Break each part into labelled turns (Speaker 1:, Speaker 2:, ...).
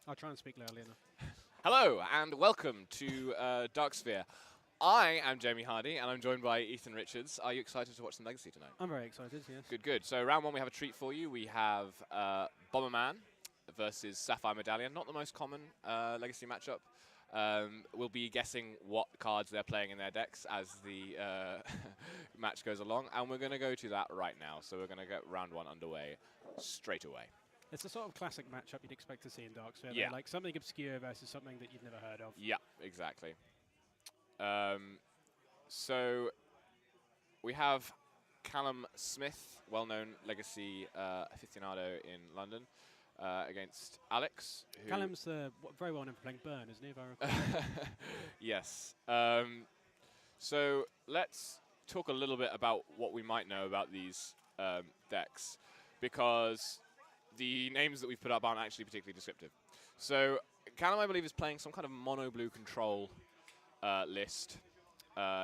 Speaker 1: I'll try and speak loudly enough.
Speaker 2: Hello and welcome to Dark Sphere. I am Jamie Hardy and I'm joined by Ethan Richards. Are you excited to watch some Legacy tonight?
Speaker 1: I'm very excited, yes.
Speaker 2: Good, good. So round one we have a treat for you. We have Bomberman versus Sapphire Medallion. Not the most common Legacy matchup. We'll be guessing what cards they're playing in their decks as the match goes along, and we're going to go to that right now. So we're going to get round one underway straight away.
Speaker 1: It's the sort of classic matchup you'd expect to see in Dark Sphere.
Speaker 2: Yeah.
Speaker 1: Like something obscure versus something that you've never heard of.
Speaker 2: Yeah, exactly. So we have Callum Smith, well-known Legacy aficionado in London, against Alex. Who
Speaker 1: Callum's very well known for playing Burn, isn't he? If I recall.
Speaker 2: Yes. So let's talk a little bit about what we might know about these decks, because the names that we've put up aren't actually particularly descriptive. So Callum, I believe, is playing some kind of mono-blue control list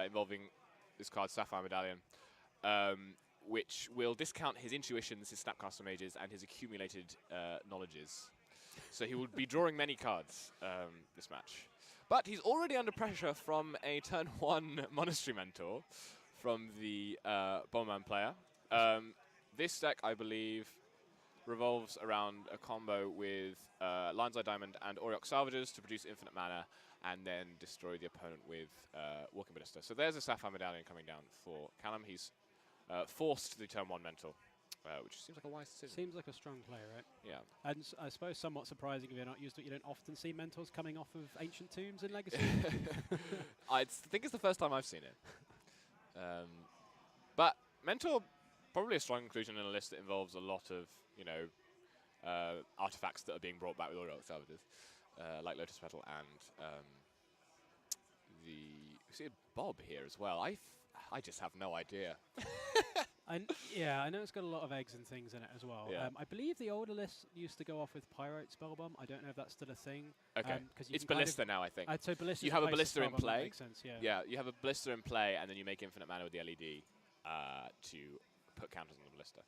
Speaker 2: involving this card, Sapphire Medallion, which will discount his intuitions, his Snapcaster Mages, and his accumulated knowledges. So he will be drawing many cards this match. But he's already under pressure from a turn 1 Monastery Mentor from the Bomberman player. This deck, I believe, revolves around a combo with Lion's Eye Diamond and Aureox Salvages to produce infinite mana and then destroy the opponent with Walking Ballista. So there's a Sapphire Medallion coming down for Callum. He's forced the turn 1 Mentor, which seems like a wise decision.
Speaker 1: Seems like a strong play, right?
Speaker 2: Yeah.
Speaker 1: And I suppose somewhat surprising if you're not used to it. You don't often see Mentors coming off of Ancient Tombs in Legacy.
Speaker 2: I think it's the first time I've seen it. But Mentor, probably a strong inclusion in a list that involves a lot of, artifacts that are being brought back with Aureox Salvages, like Lotus Petal and we see a Bob here as well. I just have no idea.
Speaker 1: Yeah, I know it's got a lot of eggs and things in it as well.
Speaker 2: Yeah.
Speaker 1: I believe the older list used to go off with Pyrote Spellbomb. I don't know if that's still a thing.
Speaker 2: Okay. It's Ballista now, I think.
Speaker 1: So Ballista.
Speaker 2: You have a Ballista in
Speaker 1: Spellbomb,
Speaker 2: play.
Speaker 1: That makes sense, yeah.
Speaker 2: Yeah, you have a Ballista in play, and then you make infinite mana with the LED to put counters on the Ballista.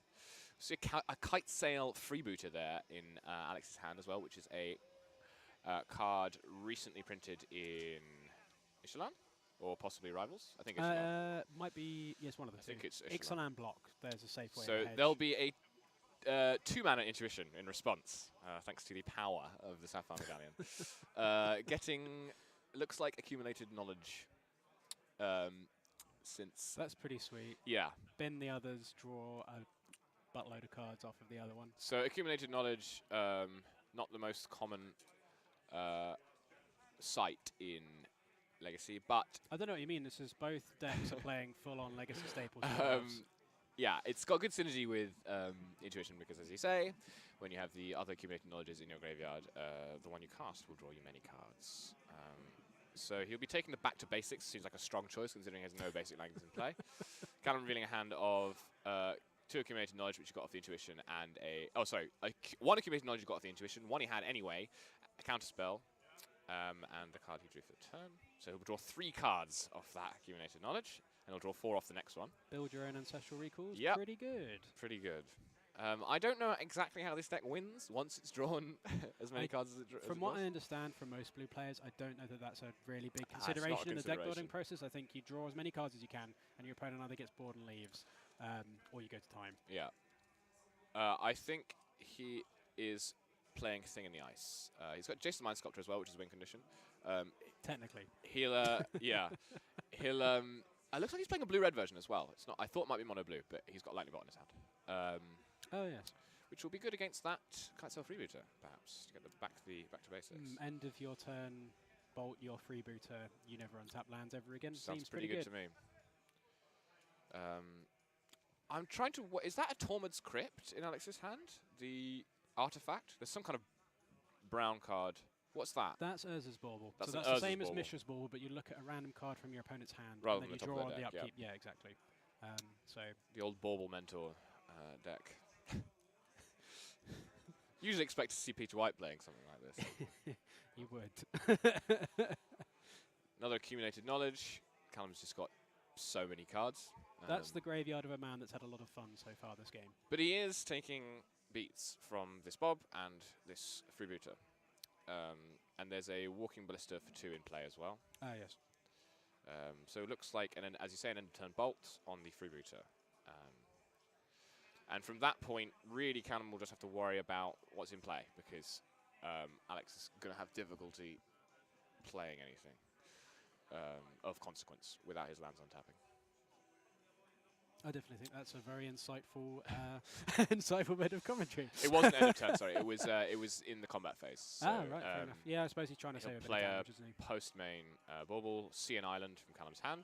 Speaker 2: So a Kite Sail Freebooter there in Alex's hand as well, which is a card recently printed in Ixalan, or possibly Rivals. I think Ixalan.
Speaker 1: Might be, yes, one of the two.
Speaker 2: I think it's Ixalan.
Speaker 1: Ixalan block. There's a safe way.
Speaker 2: So there'll be a 2-mana intuition in response, thanks to the power of the Sapphire Medallion. Getting, looks like accumulated knowledge. Since
Speaker 1: that's pretty sweet.
Speaker 2: Yeah.
Speaker 1: Bin the others, draw a buttload of cards off of the other one.
Speaker 2: So accumulated knowledge, not the most common sight in Legacy, but
Speaker 1: I don't know what you mean. This is both decks are playing full-on Legacy staples.
Speaker 2: yeah, it's got good synergy with Intuition because, as you say, when you have the other accumulated knowledges in your graveyard, the one you cast will draw you many cards. So he'll be taking the back to basics. Seems like a strong choice considering he has no basic languages in play. Callum revealing a hand of 2 accumulated knowledge, which you got off the Intuition, and one accumulated knowledge you got off the Intuition, one he had anyway, a counterspell, and the card he drew for the turn. So he'll draw 3 cards off that accumulated knowledge, and he'll draw 4 off the next one.
Speaker 1: Build your own ancestral recalls.
Speaker 2: Yep.
Speaker 1: Pretty good.
Speaker 2: Pretty good. I don't know exactly how this deck wins once it's drawn as many cards as it draws.
Speaker 1: From what I understand from most blue players, I don't know that that's a really big consideration in the deck building process. I think you draw as many cards as you can, and your opponent either gets bored and leaves, or you go to time.
Speaker 2: Yeah. I think he is playing Thing in the Ice. He's got Jason Mind Sculptor as well, which is win condition.
Speaker 1: Technically.
Speaker 2: He'll, yeah. He'll, it looks like he's playing a blue-red version as well. It's not. I thought it might be mono-blue, but he's got Lightning Bolt in his hand.
Speaker 1: Oh, yes.
Speaker 2: Which will be good against that Kite Sail Freebooter, perhaps, to get the back to basics.
Speaker 1: End of your turn, bolt your freebooter, you never untap lands ever again.
Speaker 2: Sounds
Speaker 1: Seems
Speaker 2: pretty good to me. I'm trying to... Is that a Tormod's Crypt in Alex's hand? The artifact? There's some kind of brown card. What's that?
Speaker 1: That's Urza's Bauble.
Speaker 2: That's
Speaker 1: so that's the same as Mishra's Bauble, but you look at a random card from your opponent's hand,
Speaker 2: rather
Speaker 1: and then
Speaker 2: than
Speaker 1: you
Speaker 2: the
Speaker 1: draw
Speaker 2: top of
Speaker 1: on
Speaker 2: their
Speaker 1: the
Speaker 2: deck,
Speaker 1: upkeep. Yeah, exactly. So
Speaker 2: the old Bauble Mentor deck. Usually expect to see Peter White playing something like this.
Speaker 1: You would.
Speaker 2: Another accumulated knowledge. Callum's just got so many cards.
Speaker 1: That's the graveyard of a man that's had a lot of fun so far this game.
Speaker 2: But he is taking beats from this Bob and this Freebooter. and there's a walking ballista for 2 in play as well.
Speaker 1: Ah, yes.
Speaker 2: So it looks like, and then, as you say, an end-turn bolt on the freebooter. And from that point, really, Callum will just have to worry about what's in play, because Alex is going to have difficulty playing anything of consequence without his lands on tapping.
Speaker 1: I definitely think that's a very insightful, insightful bit of commentary.
Speaker 2: It wasn't end of turn, sorry. It was in the combat phase. So,
Speaker 1: right, fair enough. Yeah, I suppose he's trying to save a bit of damage, isn't he?
Speaker 2: Post main bauble, see an island from Callum's hand.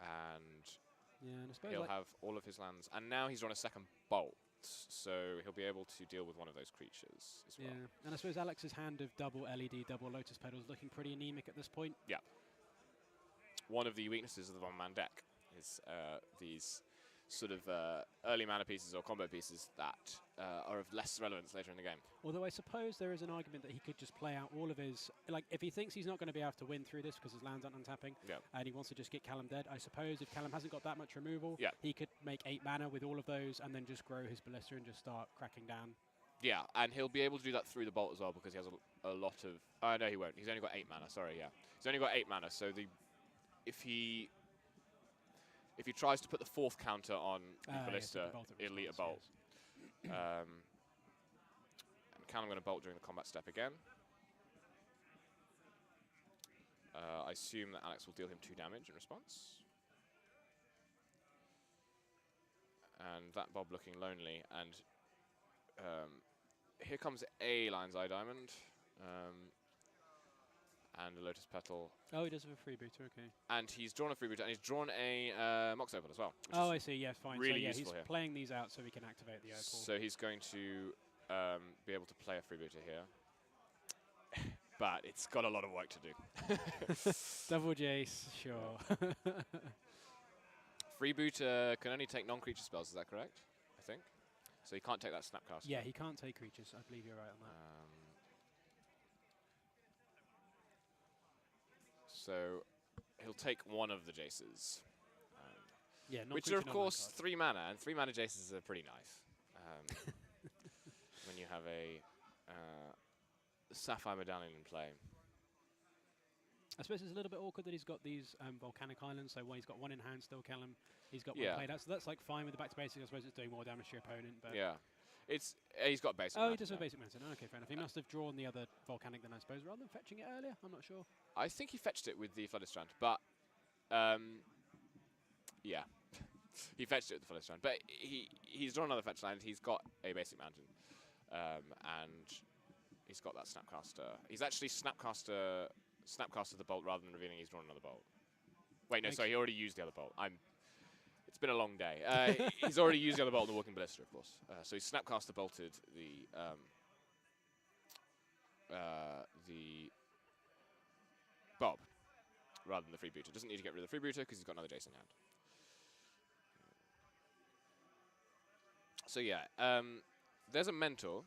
Speaker 2: And
Speaker 1: I suppose
Speaker 2: he'll have all of his lands. And now he's drawn a second bolt, so he'll be able to deal with one of those creatures as well.
Speaker 1: Yeah, and I suppose Alex's hand of double LED, double Lotus Petals looking pretty anemic at this point.
Speaker 2: Yeah. One of the weaknesses of the one-man deck is these sort of early mana pieces or combo pieces that are of less relevance later in the game.
Speaker 1: Although I suppose there is an argument that he could just play out all of his... Like, if he thinks he's not going to be able to win through this because his lands aren't untapping, and he wants to just get Callum dead, I suppose if Callum hasn't got that much removal, he could make 8 mana with all of those and then just grow his Ballista and just start cracking down.
Speaker 2: Yeah, and he'll be able to do that through the bolt as well because he has a lot of... Oh, no, he won't. He's only got 8 mana, sorry, yeah. He's only got 8 mana, so if he tries to put the 4th counter on the Ballista, it'll eat a bolt. Yes. And Callum going to bolt during the combat step again. I assume that Alex will deal him 2 damage in response. And that Bob looking lonely. And here comes a Lion's Eye Diamond. And a Lotus Petal.
Speaker 1: Oh, he does have a freebooter, okay.
Speaker 2: And he's drawn a freebooter, and he's drawn a Mox Opal as well.
Speaker 1: Oh, I see, yeah, fine.
Speaker 2: Really
Speaker 1: so, yeah,
Speaker 2: useful
Speaker 1: he's playing these out so we can activate the Opal.
Speaker 2: So he's going to be able to play a freebooter here. But it's got a lot of work to do.
Speaker 1: Double Jace, sure.
Speaker 2: Freebooter can only take non-creature spells, is that correct? I think. So he can't take that Snapcaster.
Speaker 1: Yeah, he can't take creatures. I believe you're right on that.
Speaker 2: So he'll take one of the Jaces.
Speaker 1: Yeah,
Speaker 2: which are, of course, 3 mana, and 3 mana Jaces are pretty nice. When you have a Sapphire Medallion in play.
Speaker 1: I suppose it's a little bit awkward that he's got these volcanic islands, so when he's got 1 in hand still, Callum, he's got 1 played out, so that's like fine with the back to basics. I suppose it's doing more damage to your opponent, but...
Speaker 2: Yeah. He's got basic.
Speaker 1: Oh, he does have basic mountain. Okay, fair enough. He must have drawn the other volcanic then, I suppose, rather than fetching it earlier. I'm not sure.
Speaker 2: I think he fetched it with the Flooded Strand, but yeah, he fetched it with the Flooded Strand. But he's drawn another fetch land. He's got a basic mountain, and he's got that Snapcaster. He's actually Snapcaster the bolt rather than revealing he's drawn another bolt. Wait, no, sorry, he already used the other bolt. It's been a long day. He's already used the other bolt on the Walking Ballista, of course. So he Snapcaster bolted the Bob rather than the freebooter. Doesn't need to get rid of the freebooter because he's got another Jace in hand. So yeah, there's a Mentor,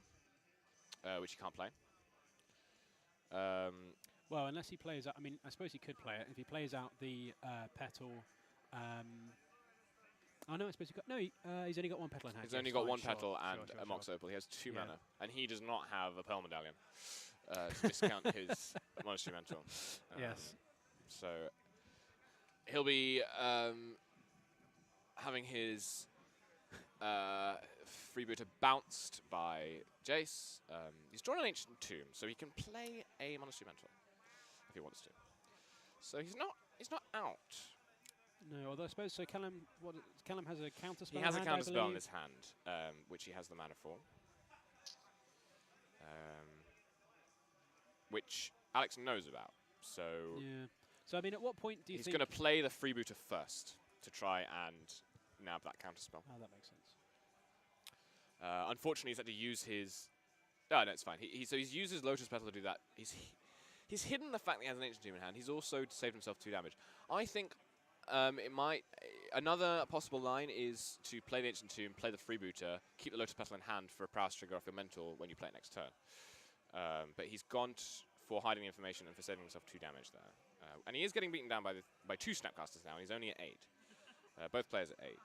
Speaker 2: which he can't play.
Speaker 1: Well, unless he plays out, I mean, I suppose he could play it. If he plays out the Petal... oh no, I suppose he's only got 1 petal in hand.
Speaker 2: He's only got 1 petal and a Mox Opal. He has 2 mana, and he does not have a Pearl Medallion to discount his Monastery Mentor.
Speaker 1: Yes.
Speaker 2: So he'll be having his freebooter bounced by Jace. He's drawn an Ancient Tomb, so he can play a Monastery Mentor if he wants to. So he's not out.
Speaker 1: No, although I suppose so. Callum has a counter spell.
Speaker 2: He has a counter spell in his hand, which he has the mana for. Which Alex knows about. So
Speaker 1: yeah. So I mean, at what point do you think
Speaker 2: he's going to play the freebooter first to try and nab that counter spell?
Speaker 1: Oh, that makes sense.
Speaker 2: Unfortunately, he's had to use his. Oh, no, it's fine. So he's used his Lotus Petal to do that. He's hidden the fact that he has an Ancient Tomb in hand. He's also saved himself 2 damage. I think. It might. Another possible line is to play the Ancient Tomb, play the freebooter, keep the Lotus Petal in hand for a Prowess trigger off your Mentor when you play it next turn. But he's gone for hiding the information and for saving himself 2 damage there. And he is getting beaten down by 2 Snapcasters now, and he's only at 8. Both players at 8.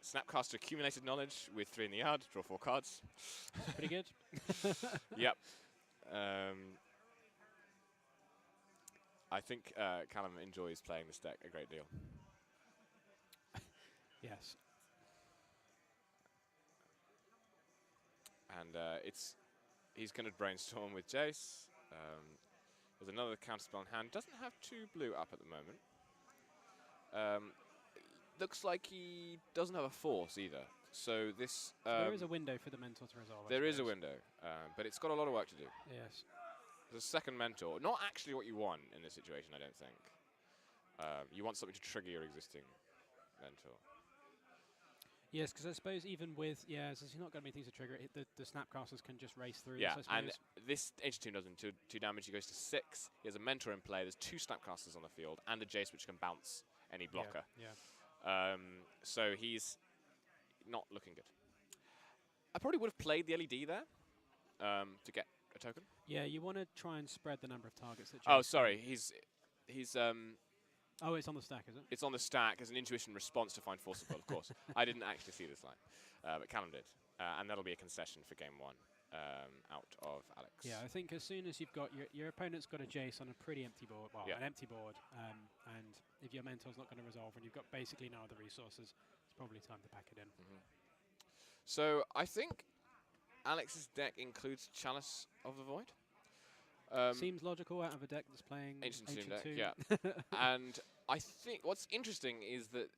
Speaker 2: Snapcaster accumulated knowledge with 3 in the yard, draw 4 cards.
Speaker 1: Pretty good.
Speaker 2: Yep. I think Callum enjoys playing this deck a great deal.
Speaker 1: Yes.
Speaker 2: And he's going to brainstorm with Jace. There's another counterspell in hand. Doesn't have 2 blue up at the moment. Looks like he doesn't have a force either. So this...
Speaker 1: there is a window for the mentor to resolve.
Speaker 2: There is a window, but it's got a lot of work to do.
Speaker 1: Yes.
Speaker 2: There's a second mentor. Not actually what you want in this situation, I don't think. You want something to trigger your existing mentor.
Speaker 1: Yes, because I suppose even with, since he's not going to be things to trigger it, the Snapcasters can just race through.
Speaker 2: Yeah, and this H2 does him 2 damage. He goes to 6. He has a mentor in play. There's 2 Snapcasters on the field and a Jace which can bounce any blocker.
Speaker 1: Yeah.
Speaker 2: So he's not looking good. I probably would have played the LED there to get a token.
Speaker 1: Yeah, you want to try and spread the number of targets that.
Speaker 2: Oh, sorry, he's.
Speaker 1: Oh, it's on the stack, is it?
Speaker 2: It's on the stack as an intuition response to find Force of Will, of course. I didn't actually see this line, but Callum did, and that'll be a concession for game 1 out of Alex.
Speaker 1: Yeah, I think as soon as you've got your opponent's got a Jace on a pretty empty board, an empty board, and if your mentor's not going to resolve and you've got basically no other resources, it's probably time to pack it in.
Speaker 2: So I think Alex's deck includes Chalice of the Void.
Speaker 1: Seems logical out of a deck that's playing
Speaker 2: Ancient Tomb deck,
Speaker 1: 2.
Speaker 2: yeah. And I think what's interesting is that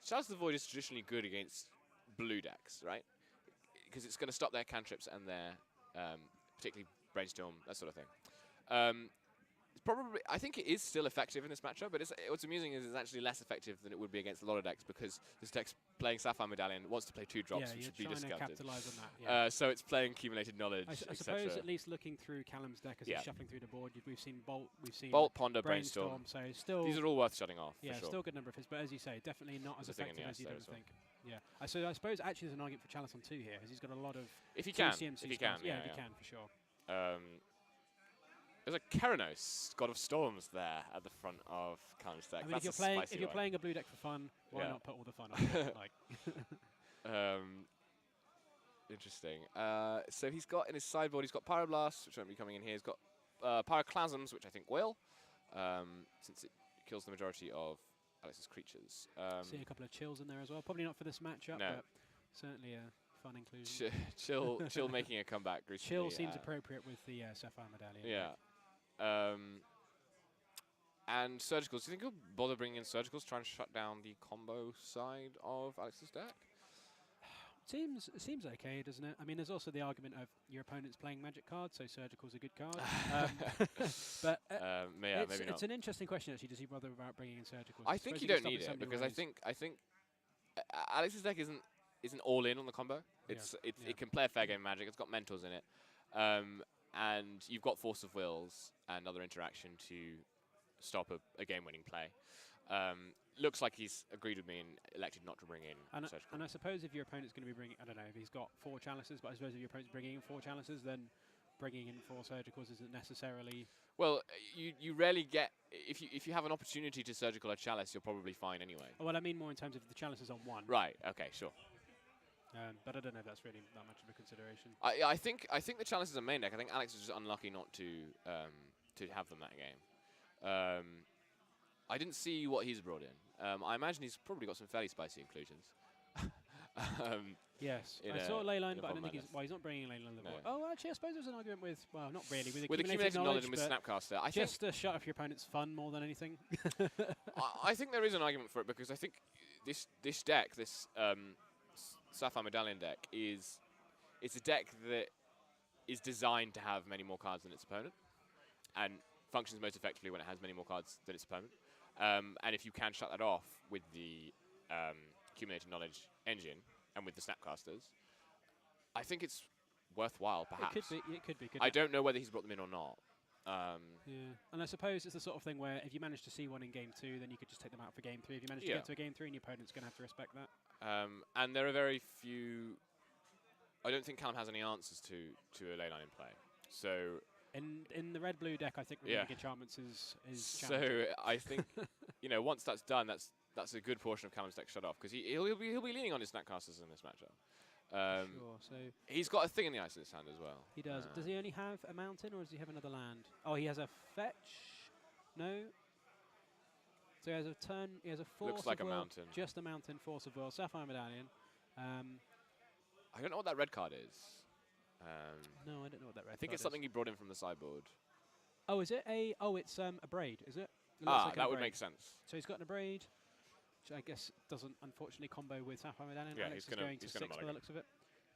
Speaker 2: Chalice of the Void is traditionally good against blue decks, right? Because it's going to stop their cantrips and their, particularly Brainstorm, that sort of thing. It's probably, I think it is still effective in this matchup, but what's amusing is it's actually less effective than it would be against a lot of decks because this deck's playing Sapphire Medallion, wants to play 2 drops, which should be discounted.
Speaker 1: Capitalize on that.
Speaker 2: So it's playing accumulated knowledge,
Speaker 1: I suppose at least looking through Callum's deck as he's shuffling through the board, we've seen Bolt, we've seen
Speaker 2: Ponder, Brainstorm.
Speaker 1: So still
Speaker 2: these are all worth shutting off.
Speaker 1: Yeah,
Speaker 2: for sure.
Speaker 1: still a good number of hits, but as you say, definitely not as effective as you don't think. Yeah, so I suppose actually there's an argument for Chalice on 2 here, because he's got a lot of
Speaker 2: if he can,
Speaker 1: CMC
Speaker 2: if he can,
Speaker 1: if he can for sure.
Speaker 2: There's a Keranos, God of Storms, there at the front of Callum's deck.
Speaker 1: I mean, if you're playing a blue deck for fun, why not put all the fun on it?
Speaker 2: Interesting. So he's got in his sideboard, he's got Pyroblast, which won't be coming in here. He's got Pyroclasms, which I think will, since it kills the majority of Alex's creatures.
Speaker 1: See a couple of chills in there as well. Probably not for this matchup, but certainly a fun inclusion.
Speaker 2: Chill making a comeback recently.
Speaker 1: Chill seems appropriate with the Sapphire Medallion.
Speaker 2: Yeah. And Surgicals. Do you think he'll bother bringing in Surgicals, trying to shut down the combo side of Alex's deck?
Speaker 1: Seems okay, doesn't it? I mean, there's also the argument of your opponent's playing magic cards, so Surgical's a good card. But
Speaker 2: maybe not.
Speaker 1: It's an interesting question, actually. Does he bother about bringing in Surgicals?
Speaker 2: I think you don't need it, because I think Alex's deck isn't all in on the combo. It can play a fair game of Magic. It's got Mentors in it. And you've got Force of Wills and other interaction to stop a game-winning play. Looks like he's agreed with me and elected not to bring in Surgical.
Speaker 1: And I suppose if your opponent's going to be bringing, I don't know, if he's got 4 Chalices, but I suppose if your opponent's bringing in 4 Chalices, then bringing in 4 Surgicals isn't necessarily...
Speaker 2: Well, you rarely get... If you have an opportunity to Surgical a Chalice, you're probably fine anyway.
Speaker 1: Oh, well, I mean more in terms of the Chalices on 1.
Speaker 2: Right, okay, sure.
Speaker 1: But I don't know if that's really that much of a consideration.
Speaker 2: I think the Chalice is a main deck. I think Alex is just unlucky not to have them that game. I didn't see what he's brought in. I imagine he's probably got some fairly spicy inclusions.
Speaker 1: Yes, I saw Leyline, but I don't think he's not bringing Leyline on the board. Oh, actually, I suppose there's an argument with, well, not really, with accumulated knowledge and
Speaker 2: with Snapcaster.
Speaker 1: Just to shut off your opponent's fun more than anything.
Speaker 2: I think there is an argument for it, because I think this deck, this Sapphire Medallion deck, it's a deck that is designed to have many more cards than its opponent, and functions most effectively when it has many more cards than its opponent. And if you can shut that off with the accumulated knowledge engine and with the Snapcasters, I think it's worthwhile, perhaps.
Speaker 1: It could be.
Speaker 2: I don't know whether he's brought them in or not.
Speaker 1: Yeah, and I suppose it's the sort of thing where if you manage to see one in game 2, then you could just take them out for game 3. If you manage to get to a game 3, and your opponent's going to have to respect that.
Speaker 2: And there are very few... I don't think Callum has any answers to a leyline in play. So...
Speaker 1: In the red-blue deck, I think removing enchantments is
Speaker 2: challenging. So I think, once that's done, that's that's a good portion of Callum's deck shut off, because he'll be leaning on his Snapcasters in this matchup.
Speaker 1: Sure. So
Speaker 2: he's got a thing in the ice in his hand as well.
Speaker 1: He does. Does he only have a mountain, or does he have another land? Oh, he has a fetch. No. So he has a turn. He has a force.
Speaker 2: Looks like
Speaker 1: of
Speaker 2: a
Speaker 1: will,
Speaker 2: mountain.
Speaker 1: Just a mountain. Force of will. Sapphire Medallion.
Speaker 2: I don't know what that red card is.
Speaker 1: No, I don't know what that red.
Speaker 2: I think it's something he brought in from the sideboard.
Speaker 1: Oh, is it a? Oh, it's a braid. Is it?
Speaker 2: Like that would make sense.
Speaker 1: So he's got a braid, which I guess doesn't unfortunately combo with Sapphire Medallion.
Speaker 2: Yeah,
Speaker 1: Alex
Speaker 2: he's
Speaker 1: going to 6
Speaker 2: mulligan.
Speaker 1: by the looks of it.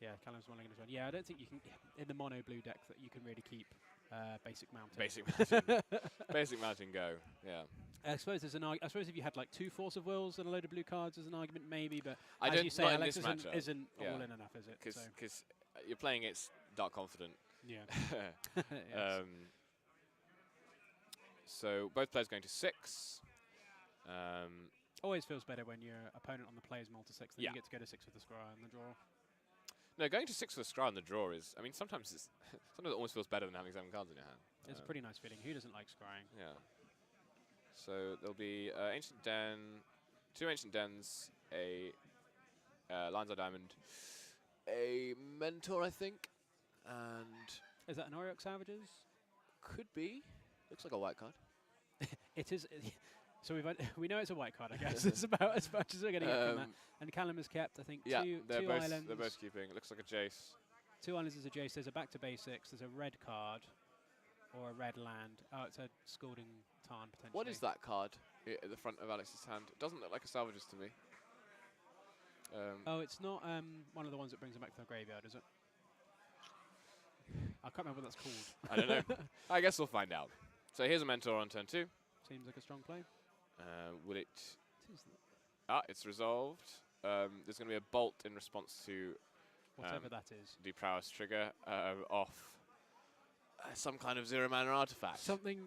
Speaker 1: Yeah, Callum's mulligan as well. Yeah, I don't think you can in the mono blue deck that you can really keep basic mountain.
Speaker 2: Basic mountain. Basic mountain go. Yeah.
Speaker 1: I suppose there's an I suppose if you had like 2 Force of Wills and a load of blue cards as an argument, maybe. But as you say, Alex isn't all in enough, is it?
Speaker 2: Because you're playing against Dark Confident.
Speaker 1: Yeah.
Speaker 2: Yes. So both players going to 6.
Speaker 1: Always feels better when your opponent on the play is multi-6, then you get to go to 6 with the scry and the draw.
Speaker 2: No, going to 6 with the scry and the draw is, I mean, sometimes it almost feels better than having 7 cards in your hand.
Speaker 1: It's a pretty nice feeling. Who doesn't like scrying?
Speaker 2: Yeah. So there'll be Ancient Den, 2 Ancient Dens, a Lion's Eye Diamond, a Mentor, I think, and...
Speaker 1: Is that an Oriok Salvages?
Speaker 2: Could be. Looks like a white card.
Speaker 1: It is. So we know it's a white card, I guess. It's about as much as we're going to get from that. And Callum has kept, I think, two islands.
Speaker 2: They're both keeping. It looks like a Jace.
Speaker 1: 2 islands as a Jace. There's a back to basics. There's a red card or a red land. Oh, it's a Scalding Tarn, potentially.
Speaker 2: What is that card at the front of Alex's hand? It doesn't look like a Salvages to me.
Speaker 1: Oh, it's not one of the ones that brings him back to the graveyard, is it? I can't remember what that's called.
Speaker 2: I don't know. I guess we'll find out. So here's a Mentor on turn 2.
Speaker 1: Seems like a strong play.
Speaker 2: Will it... it's resolved. There's going to be a bolt in response to...
Speaker 1: Whatever that is.
Speaker 2: The prowess trigger off some kind of 0 mana artifact.
Speaker 1: Something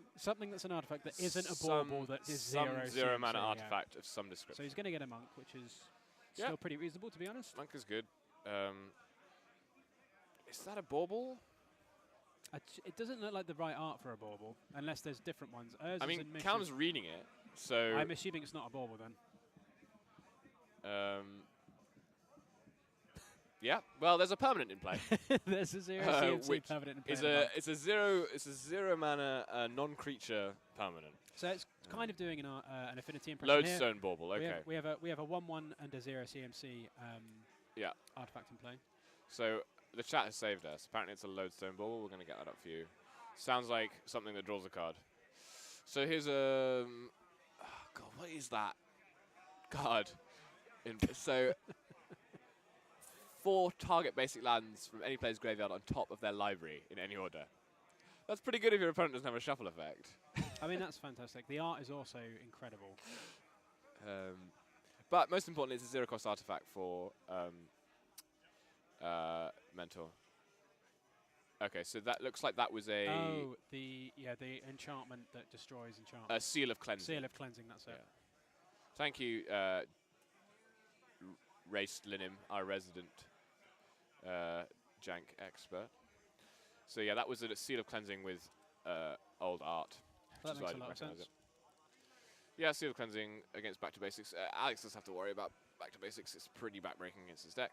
Speaker 1: that's an artifact that isn't a bauble that is
Speaker 2: some
Speaker 1: 0
Speaker 2: 0 mana artifact of some description.
Speaker 1: So he's going to get a monk, which is still pretty reasonable, to be honest.
Speaker 2: Monk is good. Is that a bauble?
Speaker 1: It doesn't look like the right art for a bauble, unless there's different ones.
Speaker 2: I mean, Callum's reading it, so...
Speaker 1: I'm assuming it's not a bauble, then.
Speaker 2: Yeah, well, there's a permanent in play.
Speaker 1: There's a 0 CMC permanent in play.
Speaker 2: It's a 0 mana non-creature permanent.
Speaker 1: So it's kind of doing an affinity impression
Speaker 2: Lodestone bauble, okay.
Speaker 1: We have a 1/1 and a 0 CMC artifact in play.
Speaker 2: So the chat has saved us. Apparently it's a Lodestone bauble. We're going to get that up for you. Sounds like something that draws a card. So here's a... oh God, what is that card? So 4 target basic lands from any player's graveyard on top of their library in any order. That's pretty good if your opponent doesn't have a shuffle effect.
Speaker 1: I mean, that's fantastic. The art is also incredible.
Speaker 2: But most importantly, it's a 0-cost artifact for Mentor. Okay, so that looks like that was a...
Speaker 1: Oh, the enchantment that destroys enchantment.
Speaker 2: A Seal of Cleansing.
Speaker 1: Seal of Cleansing, that's it.
Speaker 2: Thank you, Race Linim, our resident jank expert. So yeah, that was a Seal of Cleansing with old art.
Speaker 1: That makes a lot of sense.
Speaker 2: Yeah, Seal of Cleansing against Back to Basics. Alex doesn't have to worry about Back to Basics. It's pretty backbreaking against his deck.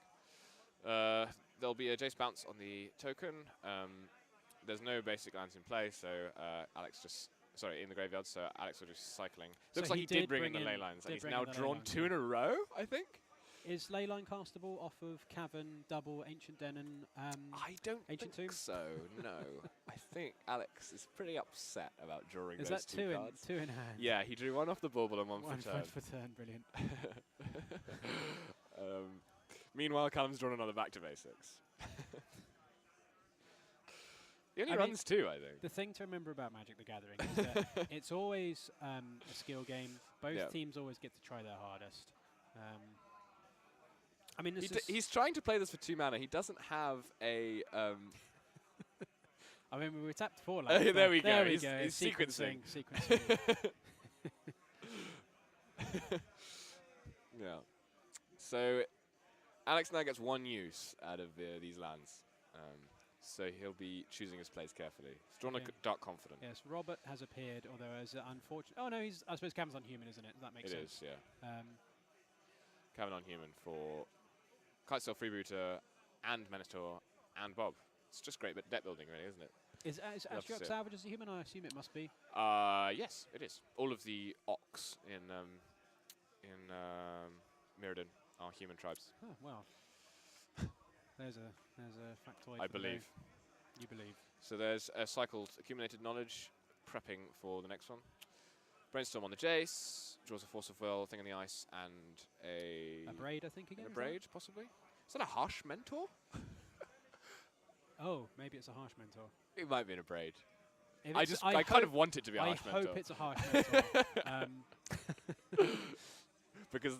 Speaker 2: There'll be a Jace bounce on the token. There's no basic lands in play, so Alex just... Sorry, in the graveyard, so Alex will just cycling. Looks like he did bring in the ley lines, and he's now drawn 2 in a row, I think.
Speaker 1: Is Leyline castable off of Cavern, Double, Ancient Den, and
Speaker 2: I don't
Speaker 1: Ancient
Speaker 2: think
Speaker 1: Tomb?
Speaker 2: so, no. I think Alex is pretty upset about drawing those
Speaker 1: that
Speaker 2: two cards.
Speaker 1: Two in hand?
Speaker 2: Yeah, he drew 1 off the bauble and 1 for turn.
Speaker 1: 1 for turn, brilliant.
Speaker 2: Meanwhile, Callum's drawn another Back to Basics. He only runs 2, I think.
Speaker 1: The thing to remember about Magic the Gathering is that it's always a skill game. Both teams always get to try their hardest. I mean,
Speaker 2: he's trying to play this for 2 mana. He doesn't have a...
Speaker 1: I mean, we were tapped 4 lands.
Speaker 2: There we go.
Speaker 1: He's
Speaker 2: sequencing. Yeah. So Alex now gets 1 use out of these lands. So he'll be choosing his plays carefully. He's drawn a Dark Confident.
Speaker 1: Yes, Robert has appeared, although as unfortunate. Oh no, I suppose Cam's on human, isn't it? That makes sense.
Speaker 2: It is, yeah. Cavan on human for Kitesail, Freebooter, and Minotaur, and Bob. It's just great, but deck building, really, isn't it?
Speaker 1: Is Astrup salvage as a human? I assume it must be.
Speaker 2: Yes, it is. All of the Ox in Mirrodin are human tribes.
Speaker 1: Oh well. There's a factoid.
Speaker 2: I believe.
Speaker 1: You believe.
Speaker 2: So there's a cycled accumulated knowledge, prepping for the next one. Brainstorm on the Jace, draws a Force of Will, Thing in the Ice, and a
Speaker 1: braid, I think, again.
Speaker 2: A braid, possibly. Is that a harsh mentor?
Speaker 1: Oh, maybe it's a harsh mentor.
Speaker 2: It might be in a braid. I kind of want it to be a harsh mentor.
Speaker 1: I hope it's a harsh mentor.
Speaker 2: Because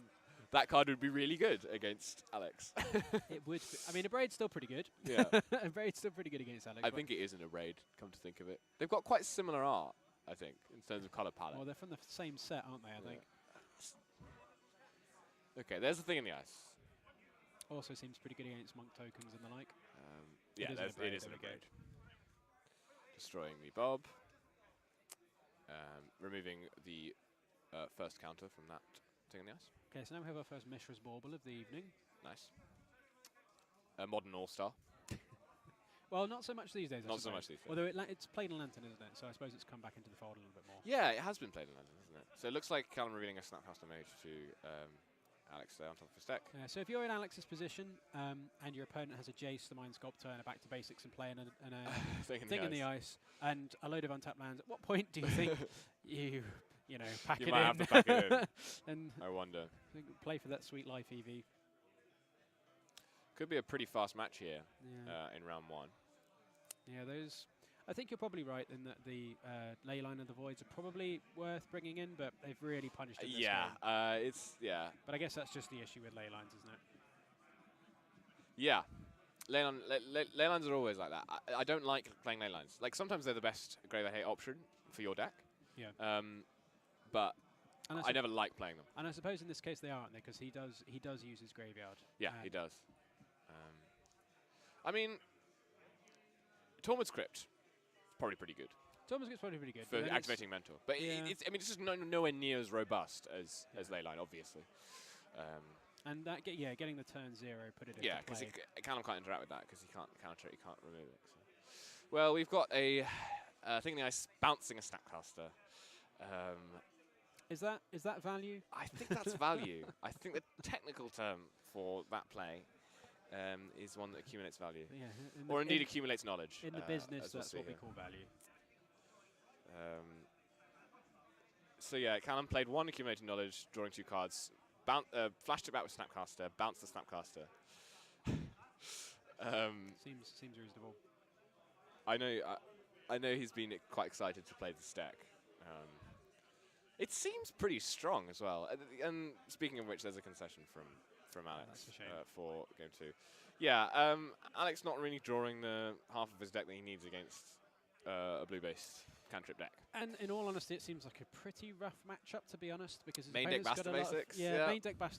Speaker 2: that card would be really good against Alex.
Speaker 1: It would be. I mean, a braid's still pretty good.
Speaker 2: Yeah.
Speaker 1: A braid's still pretty good against Alex.
Speaker 2: I think it is in a braid, come to think of it. They've got quite similar art, I think, in terms of colour palette.
Speaker 1: Well, they're from the same set, aren't they, I think?
Speaker 2: Okay, there's the Thing in the Ice.
Speaker 1: Also seems pretty good against monk tokens and the like.
Speaker 2: Yeah, it is in a braid. Destroying the Bob. Removing the first counter from that Thing in the Ice.
Speaker 1: Okay, so now we have our first Mishra's Bauble of the evening.
Speaker 2: Nice. A modern All-Star.
Speaker 1: Well, not so much these days,
Speaker 2: Not so much these days.
Speaker 1: Although it's played in Lantern, isn't it? So I suppose it's come back into the fold a little bit more.
Speaker 2: Yeah, it has been played in Lantern, isn't it? So it looks like Callum revealing a Snapcaster Mage to Alex there on top of his deck.
Speaker 1: Yeah, so if you're in Alex's position and your opponent has a Jace, the Mind Sculptor, and a Back to Basics and playing a Thing in the Ice and a load of untapped lands, at what point do you think you pack it in?
Speaker 2: You might have to pack it in.
Speaker 1: And
Speaker 2: I wonder.
Speaker 1: Play for that sweet life, EV.
Speaker 2: Could be a pretty fast match here in round one.
Speaker 1: Yeah, those. I think you're probably right in that the Leyline of the Voids are probably worth bringing in, but they've really punished it.
Speaker 2: But
Speaker 1: I guess that's just the issue with Leylines, isn't it?
Speaker 2: Yeah. Leylines are always like that. I don't like playing Leylines. Like, sometimes they're the best Grave I Hate option for your deck.
Speaker 1: Yeah.
Speaker 2: But I never like playing them.
Speaker 1: And I suppose in this case they aren't, because he does use his graveyard.
Speaker 2: Yeah, he does. I mean, Tormod's Crypt, probably pretty good.
Speaker 1: Tormod's Crypt's probably pretty good.
Speaker 2: For activating Mentor. But it's just nowhere near as robust as Leyline, obviously.
Speaker 1: And that getting the turn 0, put it into play.
Speaker 2: Yeah, because Callum can't interact with that, because he can't counter it, he can't remove it. So. Well, we've got a Thing in the Ice bouncing a Snapcaster.
Speaker 1: Is that value?
Speaker 2: I think that's value. I think the technical term for that play is one that accumulates value.
Speaker 1: Yeah,
Speaker 2: or indeed accumulates knowledge.
Speaker 1: In the business, that's what we call value.
Speaker 2: So yeah, Callum played 1 accumulating knowledge, drawing 2 cards, flashed it back with Snapcaster, bounced the Snapcaster.
Speaker 1: Seems reasonable.
Speaker 2: I know he's been quite excited to play this deck. It seems pretty strong as well. And speaking of which, there's a concession from Alex for game 2. Yeah, Alex not really drawing the half of his deck that he needs against a blue-based cantrip deck.
Speaker 1: And in all honesty, it seems like a pretty rough matchup, to be honest, because his
Speaker 2: main deck
Speaker 1: opponent's got a lot of
Speaker 2: basics.
Speaker 1: main deck back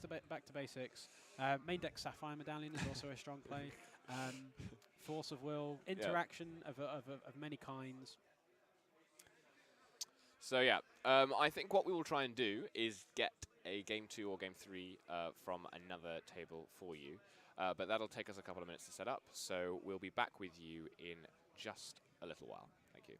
Speaker 1: to basics. Main deck Sapphire Medallion is also a strong play. Force of Will, interaction of many kinds.
Speaker 2: So yeah, I think what we will try and do is get a game 2 or game 3 from another table for you, but that'll take us a couple of minutes to set up. So we'll be back with you in just a little while. Thank you.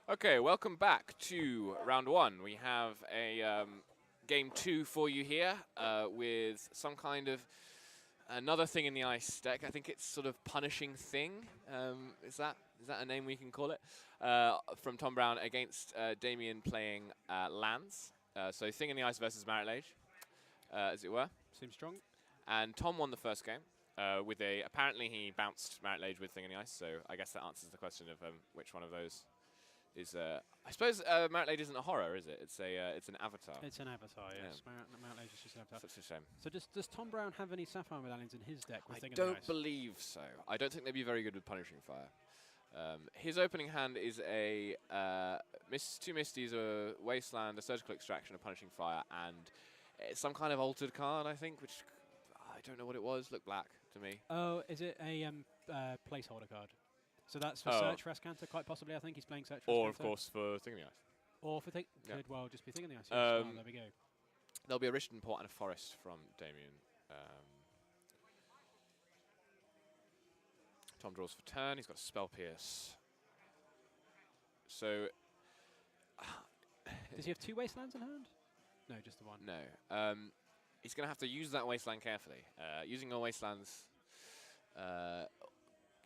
Speaker 2: Okay, welcome back to round 1. We have a game 2 for you here with some kind of another Thing in the Ice deck. I think it's sort of Punishing Thing. Is that a name we can call it? From Tom Brown against Damien playing lands. So Thing in the Ice versus Marit Lage, as it were.
Speaker 1: Seems strong.
Speaker 2: And Tom won the first game with a. Apparently he bounced Marit Lage with Thing in the Ice. So I guess that answers the question of which one of those. I suppose Marit Lage isn't a horror, is it? It's an avatar.
Speaker 1: It's an avatar, yes. Yeah. Marit Lage is just an avatar.
Speaker 2: Such a shame.
Speaker 1: So does Tom Brown have any Sapphire medallions in his deck?
Speaker 2: I don't believe so. I don't think they'd be very good with Punishing Fire. His opening hand is a 2 Misties, a Wasteland, a Surgical Extraction, a Punishing Fire, and some kind of altered card, I think, which I don't know what it was. Looked black to me.
Speaker 1: Oh, is it a placeholder card? So that's for Search for Ascanter, quite possibly. I think he's playing Search for Ascanter.
Speaker 2: Or, of course, for Thing in the Ice.
Speaker 1: Or for could well just be Thing in the Ice. There we go.
Speaker 2: There'll be a Richton Port and a Forest from Damien. Tom draws for turn. He's got a Spell Pierce. So...
Speaker 1: Does he have 2 Wastelands in hand? No, just the one.
Speaker 2: No. He's going to have to use that Wasteland carefully. Using all Wastelands...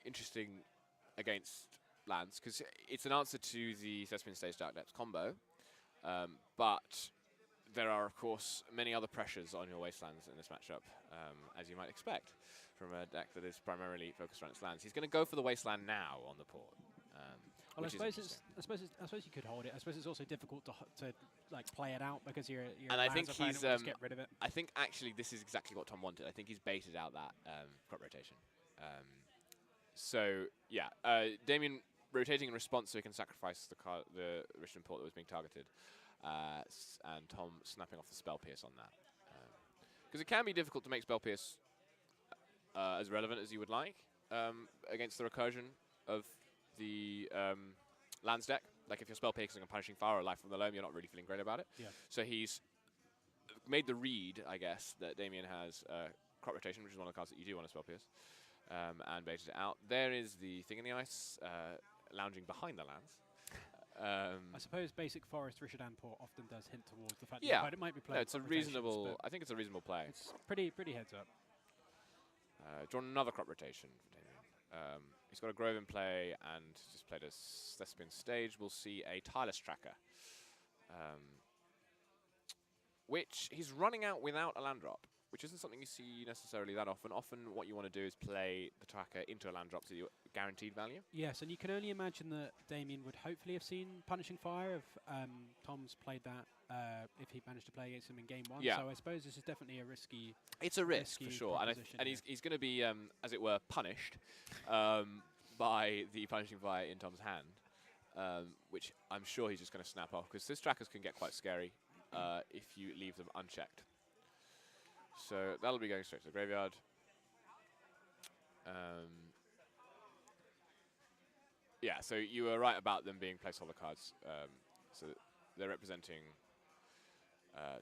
Speaker 2: interesting... against lands, because it's an answer to the Thespian Stage Dark Depths combo, but there are, of course, many other pressures on your Wastelands in this matchup, as you might expect from a deck that is primarily focused around its lands. He's going to go for the Wasteland now on the port.
Speaker 1: Well, I suppose you could hold it. I suppose it's also difficult to like play it out because you're
Speaker 2: and I think he's
Speaker 1: get rid of it.
Speaker 2: I think actually this is exactly what Tom wanted. I think he's baited out that crop rotation. So, yeah, Damien rotating in response so he can sacrifice the Richton Port that was being targeted, and Tom snapping off the Spell Pierce on that. Because it can be difficult to make Spell Pierce as relevant as you would like against the recursion of the lands deck. Like if you're Spell Piercing and Punishing Fire or Life from the Loam, you're not really feeling great about it.
Speaker 1: Yeah.
Speaker 2: So he's made the read, I guess, that Damien has crop rotation, which is one of the cards that you do want to Spell Pierce. And baited it out. There is the Thing in the Ice, lounging behind the lands.
Speaker 1: I suppose basic Forest Rishadan Port often does hint towards the fact that it might be played.
Speaker 2: No, it's a reasonable. I think it's a reasonable play.
Speaker 1: It's pretty heads up.
Speaker 2: Drawn another crop rotation for Damien. He's got a Grove in play and just played a Thespian Stage. We'll see a Tireless Tracker, which he's running out without a land drop, which isn't something you see necessarily that often. Often what you want to do is play the tracker into a land drop so you're guaranteed value.
Speaker 1: Yes, and you can only imagine that Damien would hopefully have seen Punishing Fire if Tom's played that, if he managed to play against him in game 1.
Speaker 2: Yeah.
Speaker 1: So I suppose this is definitely a risky...
Speaker 2: It's a risk, for sure. And he's going to be, as it were, punished by the Punishing Fire in Tom's hand, which I'm sure he's just going to snap off, because these trackers can get quite scary if you leave them unchecked. So that'll be going straight to the graveyard. Yeah, so you were right about them being placeholder cards. So they're representing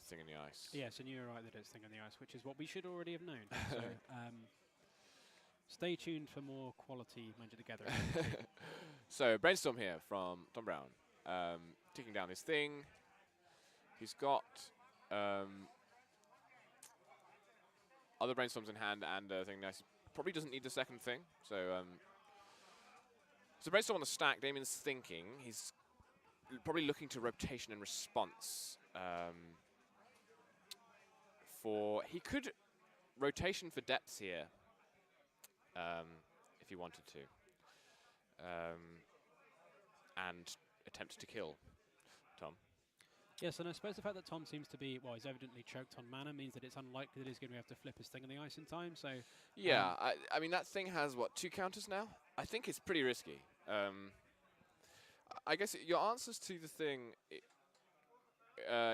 Speaker 2: Thing in the Ice.
Speaker 1: Yes, and you were right that it's Thing in the Ice, which is what we should already have known. So stay tuned for more quality Magic the Gathering.
Speaker 2: So Brainstorm here from Tom Brown. Taking down his thing. He's got... other Brainstorms in hand and Thing nice. Probably doesn't need the second thing. So so Brainstorm on the stack. Damien's thinking. He's probably looking to rotation in response. He could rotation for depths here if he wanted to. And attempt to kill Tom.
Speaker 1: Yes, and I suppose the fact that Tom seems to be, well, he's evidently choked on mana means that it's unlikely that he's going to have to flip his Thing in the Ice in time, so...
Speaker 2: Yeah, I mean, that thing has, what, 2 counters now? I think it's pretty risky. I guess your answers to the thing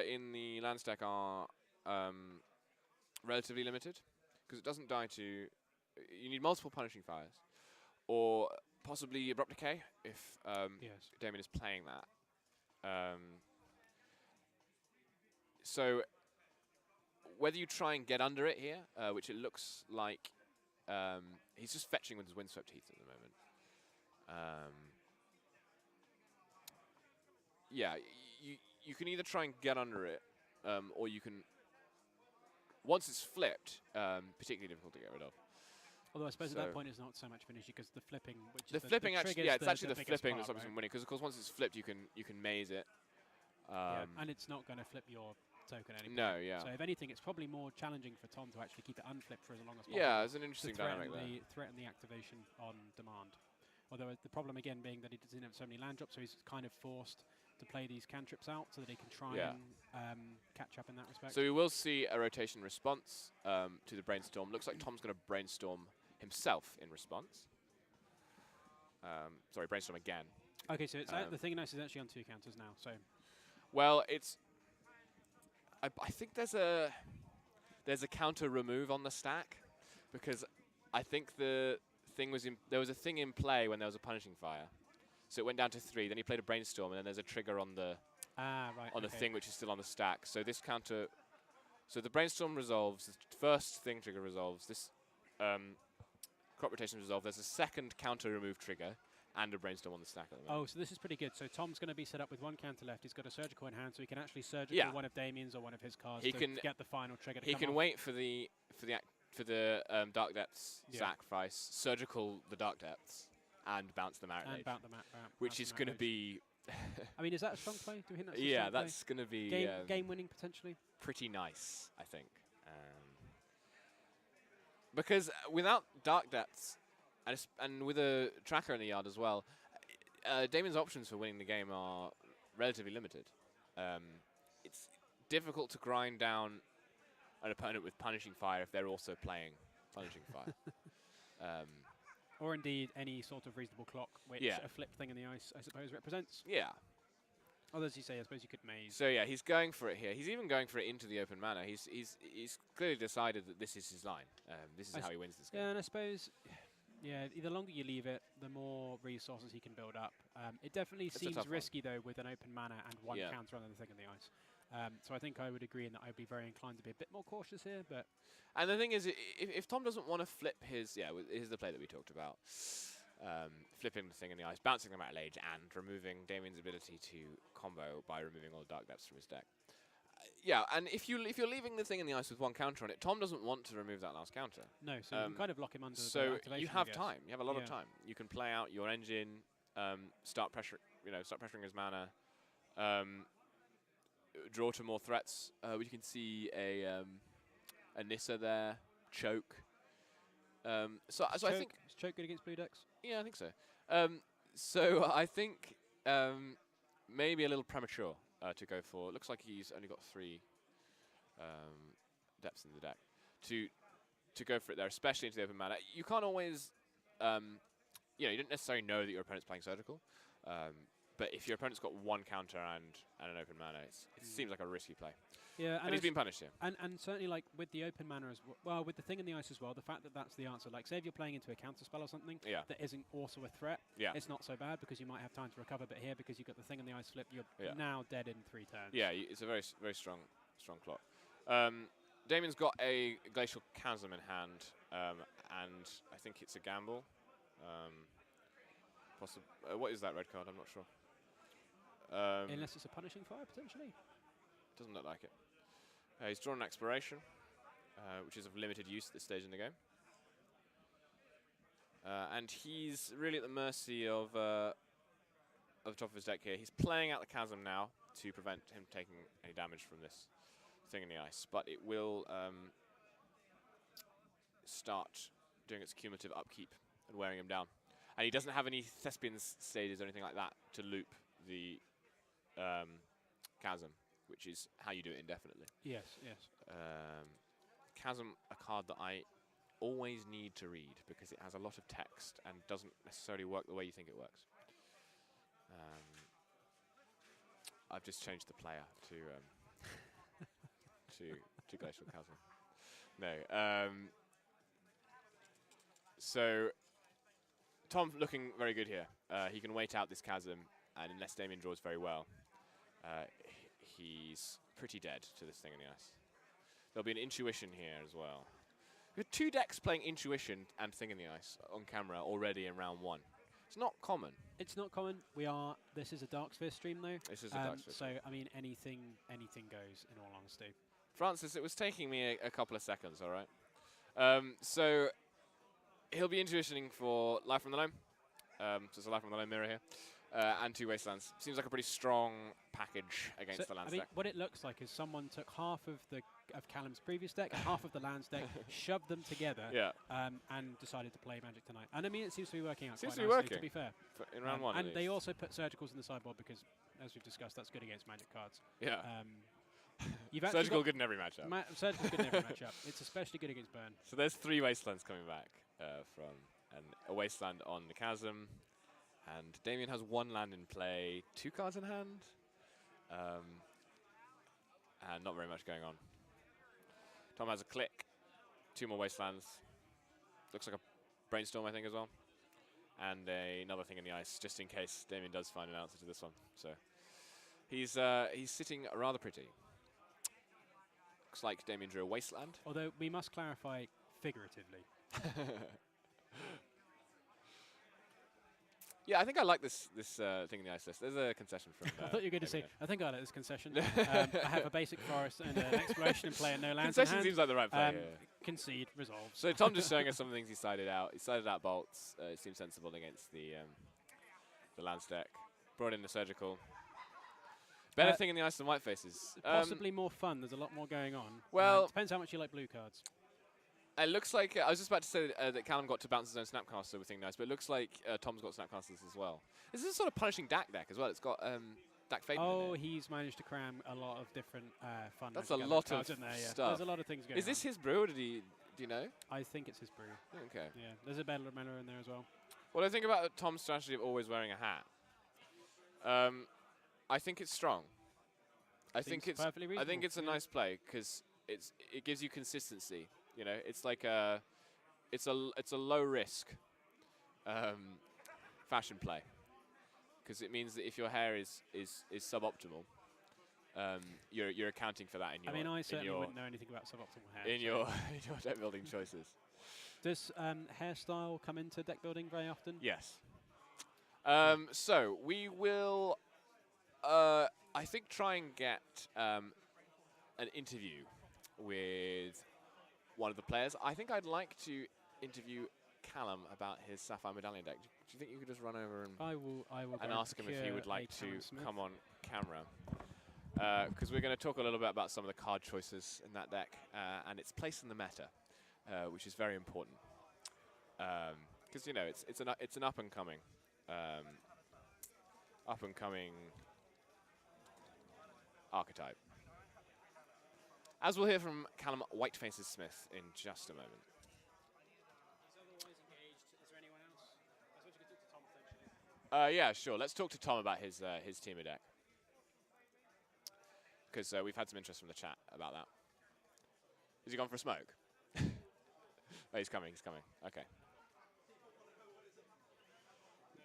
Speaker 2: in the land stack are relatively limited, because it doesn't die to... You need multiple Punishing Fires, or possibly Abrupt Decay, if Damien is playing that. So whether you try and get under it here, which it looks like he's just fetching with his Windswept Heath at the moment. yeah, you can either try and get under it, or you can. Once it's flipped, particularly difficult to get rid of.
Speaker 1: Although I suppose at that point it's not so much of an issue because the flipping, which
Speaker 2: the
Speaker 1: is
Speaker 2: flipping actually, yeah, it's actually the flipping
Speaker 1: part,
Speaker 2: that's obviously winning. Because of course once it's flipped, you can maze it.
Speaker 1: And it's not going to flip your token anymore.
Speaker 2: No, yeah.
Speaker 1: So if anything, it's probably more challenging for Tom to actually keep it unflipped for as long as possible.
Speaker 2: Yeah, it's an interesting dynamic there.
Speaker 1: Threaten the activation on demand. Although the problem again being that he doesn't have so many land drops, so he's kind of forced to play these cantrips out so that he can try and catch up in that respect.
Speaker 2: So we will see a rotation response to the brainstorm. Looks like Tom's going to brainstorm himself in response. Sorry, brainstorm again.
Speaker 1: Okay, so it's the thing is actually on 2 counters now. So,
Speaker 2: well, it's. I think there's a counter remove on the stack because I think the thing was there was a thing in play when there was a punishing fire, so it went down to 3. Then he played a brainstorm, and then there's a trigger on the the thing which is still on the stack. So this counter, so the brainstorm resolves. The first thing trigger resolves. This crop rotation resolve. There's a second counter remove trigger. And a brainstorm on the stack at the moment.
Speaker 1: Oh, so this is pretty good. So Tom's going to be set up with 1 counter left. He's got a surgical in hand, so he can actually surgical one of Damien's or one of his cards to get the final trigger.
Speaker 2: He can wait for the Dark Depths sacrifice, surgical the Dark Depths, and bounce the Marit, which is going to be.
Speaker 1: I mean, is that a strong play? Do we think that's a strong
Speaker 2: that's going to be
Speaker 1: game winning potentially.
Speaker 2: Pretty nice, I think, because without Dark Depths. And with a tracker in the yard as well, Damien's options for winning the game are relatively limited. It's difficult to grind down an opponent with Punishing Fire if they're also playing Punishing Fire.
Speaker 1: Or indeed any sort of reasonable clock, which a flip thing in the ice, I suppose, represents.
Speaker 2: Yeah.
Speaker 1: Although, as you say, I suppose you could maze.
Speaker 2: So yeah, he's going for it here. He's even going for it into the open mana. He's clearly decided that this is his line. This is how he wins this game.
Speaker 1: Yeah, and I suppose. Yeah, the longer you leave it, the more resources he can build up. It definitely seems risky, though, with an open mana and 1 counter on the thing in the ice. So I think I would agree in that I'd be very inclined to be a bit more cautious here.
Speaker 2: And the thing is, if Tom doesn't want to flip his... here's the play that we talked about. Flipping the thing in the ice, bouncing them out of Lage, and removing Damien's ability to combo by removing all the Dark Depths from his deck. And if you're leaving the thing in the ice with 1 counter on it, Tom doesn't want to remove that last counter.
Speaker 1: No, so you can kind of lock him under the activation.
Speaker 2: You have time. You have a lot of time. You can play out your engine, start pressuring his mana, draw to more threats. We can see a Nissa there, choke. So I think
Speaker 1: is choke good against blue decks?
Speaker 2: Yeah, I think so. So I think maybe a little premature. To go for. Looks like he's only got 3 depths in the deck. To go for it there, especially into the open mana. You can't always, you don't necessarily know that your opponent's playing surgical. But if your opponent's got 1 counter and an open mana, it seems like a risky play.
Speaker 1: Yeah,
Speaker 2: and he's been punished here.
Speaker 1: And certainly, like with the open mana as well, with the thing in the ice as well, the fact that that's the answer. Like, say if you're playing into a counter spell or something that isn't also a threat, it's not so bad because you might have time to recover. But here, because you've got the thing in the ice flip, you're now dead in 3 turns.
Speaker 2: Yeah, it's a very strong clock. Damien's got a Glacial Chasm in hand, and I think it's a gamble. What is that red card? I'm not sure.
Speaker 1: Unless it's a Punishing Fire, potentially.
Speaker 2: Doesn't look like it. He's drawn an Exploration, which is of limited use at this stage in the game. And he's really at the mercy of the top of his deck here. He's playing out the Chasm now to prevent him taking any damage from this thing in the ice. But it will start doing its cumulative upkeep and wearing him down. And he doesn't have any Thespian stages or anything like that to loop the Chasm, which is how you do it indefinitely.
Speaker 1: Yes.
Speaker 2: Chasm, a card that I always need to read because it has a lot of text and doesn't necessarily work the way you think it works. I've just changed the player to Glacial Chasm. No. So Tom looking very good here. He can wait out this Chasm, and unless Damien draws very well, he's pretty dead to this thing in the ice. There'll be an Intuition here as well. We have 2 decks playing Intuition and Thing in the Ice on camera already in round 1. It's not common.
Speaker 1: It's not common. This is a Dark Sphere stream, though.
Speaker 2: This is a Dark Sphere
Speaker 1: So, I mean, anything goes, in all honesty.
Speaker 2: Francis, it was taking me a couple of seconds, all right? So, he'll be intuitioning for Life from the Gnome. So it's a Life from the Gnome mirror here. And 2 Wastelands. Seems like a pretty strong package against the lands
Speaker 1: deck.
Speaker 2: deck.
Speaker 1: What it looks like is someone took half of Callum's previous deck and half of the lands deck, shoved them together, and decided to play Magic tonight. And I mean, it seems to be working out quite nicely, to be fair.
Speaker 2: In round 1,
Speaker 1: and they also put Surgicals in the sideboard because, as we've discussed, that's good against Magic cards.
Speaker 2: Yeah.
Speaker 1: You've
Speaker 2: Surgical good in every matchup.
Speaker 1: Surgical good in every matchup. It's especially good against Burn.
Speaker 2: So there's 3 Wastelands coming back from a Wasteland on the Chasm. And Damien has 1 land in play, 2 cards in hand. And not very much going on. Tom has a Click, 2 more Wastelands. Looks like a Brainstorm, I think, as well. And another thing in the ice, just in case Damien does find an answer to this one. So he's sitting rather pretty. Looks like Damien drew a Wasteland.
Speaker 1: Although we must clarify figuratively.
Speaker 2: Yeah, I think I like this thing in the ice list. There's a concession from.
Speaker 1: I thought you were going to say, I think I like this concession. I have a basic forest and an exploration and play and no lands.
Speaker 2: Concession seems like the right play.
Speaker 1: Concede, resolve.
Speaker 2: So Tom just showing us some of the things he sided out. He sided out bolts. It seems sensible against the lands deck. Brought in the surgical. Better thing in the ice than white faces.
Speaker 1: Possibly more fun. There's a lot more going on.
Speaker 2: Well,
Speaker 1: depends how much you like blue cards.
Speaker 2: It looks like, I was just about to say that Callum got to bounce his own Snapcaster with Thing Nice, but it looks like Tom's got Snapcasters as well. This is a sort of punishing deck as well. It's got Dak Faden in it.
Speaker 1: He's managed to cram a lot of different fun.
Speaker 2: That's a lot of
Speaker 1: in there, yeah.
Speaker 2: stuff.
Speaker 1: There's a lot of things going on.
Speaker 2: Is this his brew, or do you know?
Speaker 1: I think it's his brew.
Speaker 2: Okay.
Speaker 1: Yeah, there's a Medallion in there as well.
Speaker 2: What I think about Tom's strategy of always wearing a hat, I think it's strong. I think it's a nice play because it gives you consistency. You know, it's like it's a low risk fashion play because it means that if your hair is suboptimal, you're accounting for that in your.
Speaker 1: I mean, I certainly wouldn't know anything about suboptimal hair.
Speaker 2: In your deck building choices.
Speaker 1: Does hairstyle come into deck building very often?
Speaker 2: Yes. So we will, I think, try and get an interview with one of the players. I think I'd like to interview Callum about his Sapphire Medallion deck. Do you think you could just run over and
Speaker 1: I will
Speaker 2: and ask him if he would like to come on camera? Because we're going to talk a little bit about some of the card choices in that deck and its place in the meta, which is very important. Because you know it's an up and coming archetype. As we'll hear from Callum Whitefaces Smith in just a moment. Yeah, sure. Let's talk to Tom about his Temur deck. Because we've had some interest from the chat about that. Has he gone for a smoke? Oh, he's coming. Okay.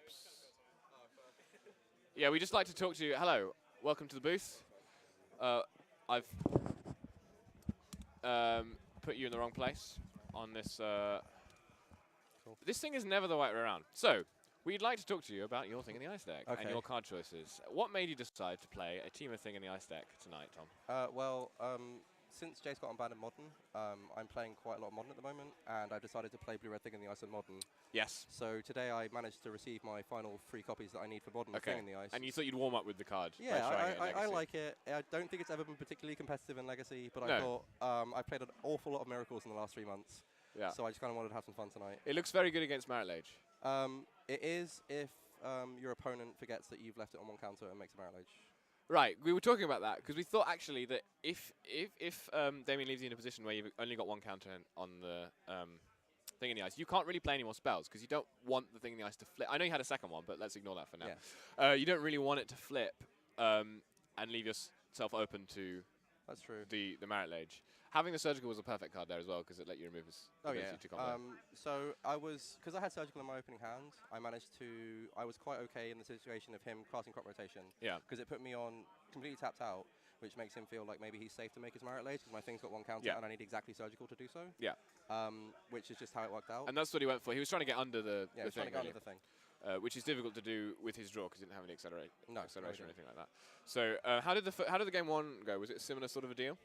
Speaker 2: Oops. Yeah, we just like to talk to you. Hello, welcome to the booth. I've put you in the wrong place on this. Cool. This thing is never the right way around. So, we'd like to talk to you about your Thing in the Ice deck and your card choices. What made you decide to play a team of Thing in the Ice deck tonight, Tom?
Speaker 3: Since Jay's got unbanned in Modern, I'm playing quite a lot of Modern at the moment, and I've decided to play Blue-Red Thing in the Ice in Modern.
Speaker 2: Yes.
Speaker 3: So today I managed to receive my final 3 copies that I need for Modern Thing in the Ice.
Speaker 2: And you thought you'd warm up with the card?
Speaker 3: Yeah, I like it. I don't think it's ever been particularly competitive in Legacy, but I thought I played an awful lot of Miracles in the last 3 months. Yeah. So I just kind of wanted to have some fun tonight.
Speaker 2: It looks very good against Marit Lage.
Speaker 3: It is if your opponent forgets that you've left it on 1 counter and makes a Marit Lage.
Speaker 2: Right, we were talking about that because we thought actually that if Damien leaves you in a position where you've only got 1 counter on the Thing in the Ice, you can't really play any more spells because you don't want the Thing in the Ice to flip. I know you had a second one, but let's ignore that for now. Yeah. You don't really want it to flip and leave yourself open to
Speaker 3: That's true.
Speaker 2: The Marit Lage. Having the Surgical was a perfect card there as well because it let you remove his ability to combat.
Speaker 3: So because I had Surgical in my opening hand, I was quite okay in the situation of him casting Crop Rotation.
Speaker 2: Yeah.
Speaker 3: Because it put me on completely tapped out, which makes him feel like maybe he's safe to make his Marit Lage because my thing's got 1 counter and I need exactly Surgical to do so.
Speaker 2: Yeah.
Speaker 3: Which is just how it worked out.
Speaker 2: And that's what he went for. He was trying to get under the
Speaker 3: thing. Yeah, trying to get under the thing.
Speaker 2: which is difficult to do with his draw because he didn't have any acceleration or anything like that. So how did the game 1 go? Was it a similar sort of a deal?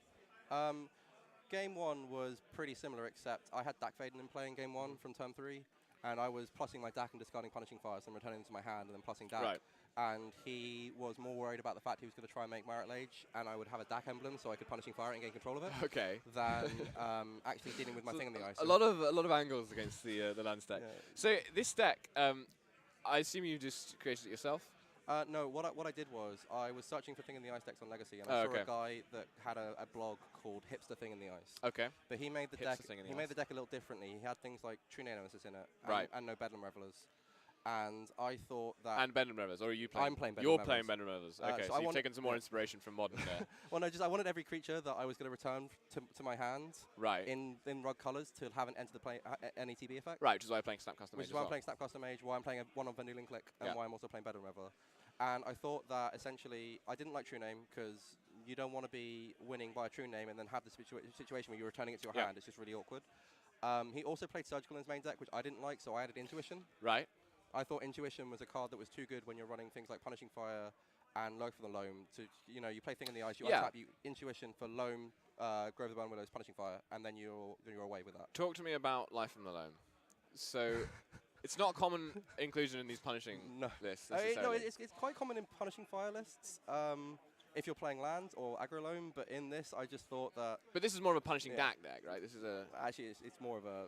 Speaker 3: Game 1 was pretty similar, except I had Dak Vaden in playing game 1 from turn 3, and I was plussing my Dak and discarding Punishing Fire, so I'm returning them to my hand and then plussing Dak.
Speaker 2: Right.
Speaker 3: And he was more worried about the fact he was going to try and make Marit Lage, and I would have a Dak emblem so I could Punishing Fire it and gain control of it.
Speaker 2: Okay.
Speaker 3: Than actually dealing with my thing in the ice.
Speaker 2: A lot of angles against the Lance deck. Yeah. So this deck, I assume you just created it yourself?
Speaker 3: No, what I did was I was searching for Thing in the Ice decks on Legacy, and I saw a guy that had a blog called Hipster Thing in the Ice.
Speaker 2: Okay.
Speaker 3: But he made the deck. He made the deck a little differently. He had things like True Nemesis in it, and no Bedlam Revelers. And I thought that.
Speaker 2: And Bedlam Revelers, or are you playing?
Speaker 3: I'm playing Bedlam Revelers.
Speaker 2: You're playing Bedlam Revelers. Okay, so you've taken some more inspiration from modern there.
Speaker 3: Well, no, just I wanted every creature that I was going to return to my hand.
Speaker 2: Right.
Speaker 3: In rug colours to have an enter the play any TB effect.
Speaker 2: Right, which is why I'm playing Snap Custom Mage.
Speaker 3: Which is why I'm playing Snap Custom Mage. Why I'm playing one on Vendulin Click, and why I'm also playing Bedlam Reveler. And I thought that essentially I didn't like True Name because you don't want to be winning by a True Name and then have the situation where you're returning it to your hand. It's just really awkward. He also played Surgical in his main deck, which I didn't like, so I added Intuition.
Speaker 2: Right.
Speaker 3: I thought Intuition was a card that was too good when you're running things like Punishing Fire and Loam for the Loam. You play Thing in the Ice, you untap, you Intuition for Loam, Grove of the Burn Willows, Punishing Fire, and then you're away with that.
Speaker 2: Talk to me about Life from the Loam. So it's not common inclusion in these punishing lists.
Speaker 3: No, it's quite common in Punishing Fire lists. If you're playing lands or aggro loam, but in this, I just thought that.
Speaker 2: But this is more of a punishing deck, right? This is
Speaker 3: actually it's more of a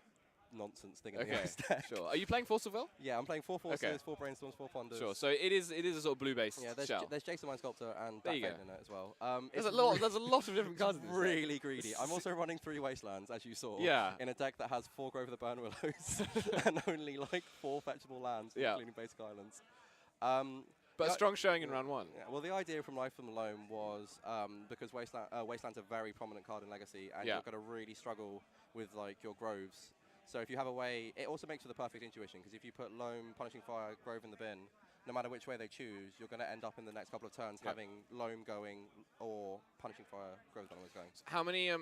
Speaker 3: nonsense thing in the ice deck.
Speaker 2: Sure. Are you playing Force of Will?
Speaker 3: Yeah, I'm playing 4 Forces, 4 Brainstorms, 4 Ponders.
Speaker 2: Sure. So it is a sort of blue-based shell.
Speaker 3: There's Jason Mind Sculptor and Dak Vaden in it as well.
Speaker 2: There's a lot of different cards in this
Speaker 3: really greedy. I'm also running 3 Wastelands, as you saw.
Speaker 2: Yeah.
Speaker 3: In a deck that has 4 Grove of the Burn Willows and only like 4 fetchable lands, including basic islands.
Speaker 2: But a strong showing in round 1.
Speaker 3: Yeah, well, the idea from Life from the Loam was because Wasteland's a very prominent card in Legacy, and you're going to really struggle with like your Groves. So if you have a way, it also makes for the perfect Intuition, because if you put Loam, Punishing Fire, Grove in the bin, no matter which way they choose, you're going to end up in the next couple of turns having Loam going or Punishing Fire, Grove going.
Speaker 2: So how many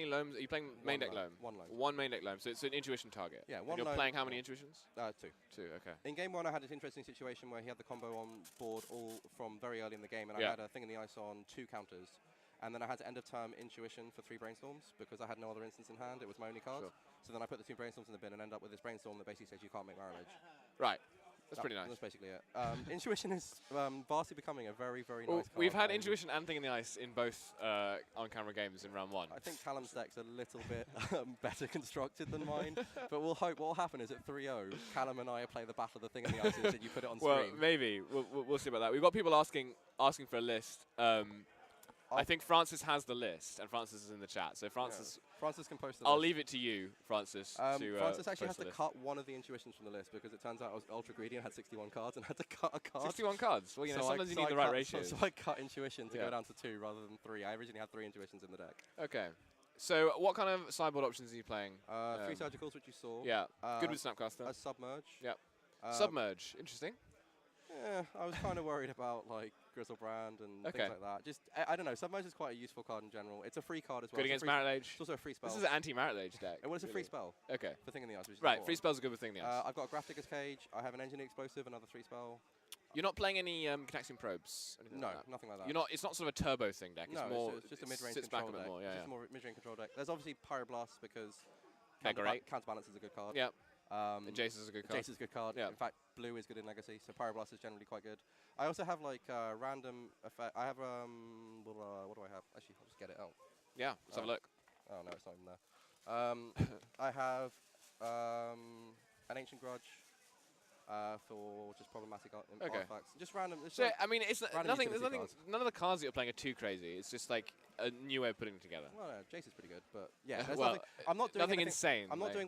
Speaker 2: Loams are you playing? Main deck Loam.
Speaker 3: 1 Loam.
Speaker 2: 1 main deck Loam. So it's an Intuition target.
Speaker 3: Yeah, 1
Speaker 2: You're
Speaker 3: Loam.
Speaker 2: Playing how many Intuitions?
Speaker 3: 2.
Speaker 2: 2. Okay.
Speaker 3: In game 1, I had this interesting situation where he had the combo on board all from very early in the game, and I had a Thing in the Ice on 2 counters. And then I had to end of turn Intuition for 3 Brainstorms because I had no other instance in hand. It was my only card. Sure. So then I put the 2 Brainstorms in the bin and end up with this Brainstorm that basically says you can't make Marit Lage.
Speaker 2: Right. That's pretty nice.
Speaker 3: That's basically it. Intuition is vastly becoming a very, very nice card.
Speaker 2: We've had Intuition and Thing in the Ice in both on-camera games in round 1.
Speaker 3: I think Callum's deck's a little bit better constructed than mine. But we'll hope what will happen is at 3-0, Callum and I play the battle of the Thing in the Ice and you put it on
Speaker 2: well,
Speaker 3: stream.
Speaker 2: Well, maybe. We'll see about that. We've got people asking for a list. I think Francis has the list, and Francis is in the chat. So Francis
Speaker 3: can post the list.
Speaker 2: I'll leave it to you, Francis.
Speaker 3: Francis actually has to cut one of the Intuitions from the list because it turns out I was ultra greedy and had 61 cards and had to cut a card.
Speaker 2: 61 cards? Well, sometimes you need the right ratio.
Speaker 3: So I cut Intuition to go down to 2 rather than 3. I originally had 3 Intuitions in the deck.
Speaker 2: Okay. So what kind of sideboard options are you playing?
Speaker 3: 3 Surgicals, which you saw.
Speaker 2: Yeah. Good with Snapcaster.
Speaker 3: A Submerge.
Speaker 2: Yeah. Submerge. Interesting.
Speaker 3: Yeah, I was kind of worried about like Grizzlebrand and things like that. Just I don't know. Submerge is quite a useful card in general. It's a free card as well.
Speaker 2: Good against Marit Lage.
Speaker 3: It's also a free spell.
Speaker 2: This is an anti-Marit Lage deck.
Speaker 3: Well, it's a free spell.
Speaker 2: Okay.
Speaker 3: For Thing in the Ice.
Speaker 2: Right. Free spells are good with Thing in the Ice.
Speaker 3: I've got a Graph Digger's Cage. I have an Engineer Explosive, another 3 spell.
Speaker 2: You're not playing any Connecting Probes?
Speaker 3: No, nothing like that.
Speaker 2: You're not. It's not sort of a turbo thing deck.
Speaker 3: No,
Speaker 2: it's more.
Speaker 3: It's just a mid-range
Speaker 2: sits
Speaker 3: control
Speaker 2: back a bit
Speaker 3: deck.
Speaker 2: more.
Speaker 3: It's just more mid-range control deck. There's obviously Pyroblast because Counterbalance is a good card.
Speaker 2: Yeah. And Jace is a good card.
Speaker 3: Jace is a good card.
Speaker 2: Yeah.
Speaker 3: In fact, blue is good in Legacy, so Pyroblast is generally quite good. I also have like random effect. I have what do I have? Actually, I'll just get it out.
Speaker 2: Yeah, let's have a look.
Speaker 3: Oh no, it's not even there. I have an Ancient Grudge for just problematic artifacts. Just random.
Speaker 2: So I mean, it's nothing. There's nothing. None of the cards that you're playing are too crazy. It's just like a new way of putting them together.
Speaker 3: Well, no, Jace is pretty good, but yeah,
Speaker 2: well,
Speaker 3: I'm not doing
Speaker 2: nothing insane.
Speaker 3: I'm not doing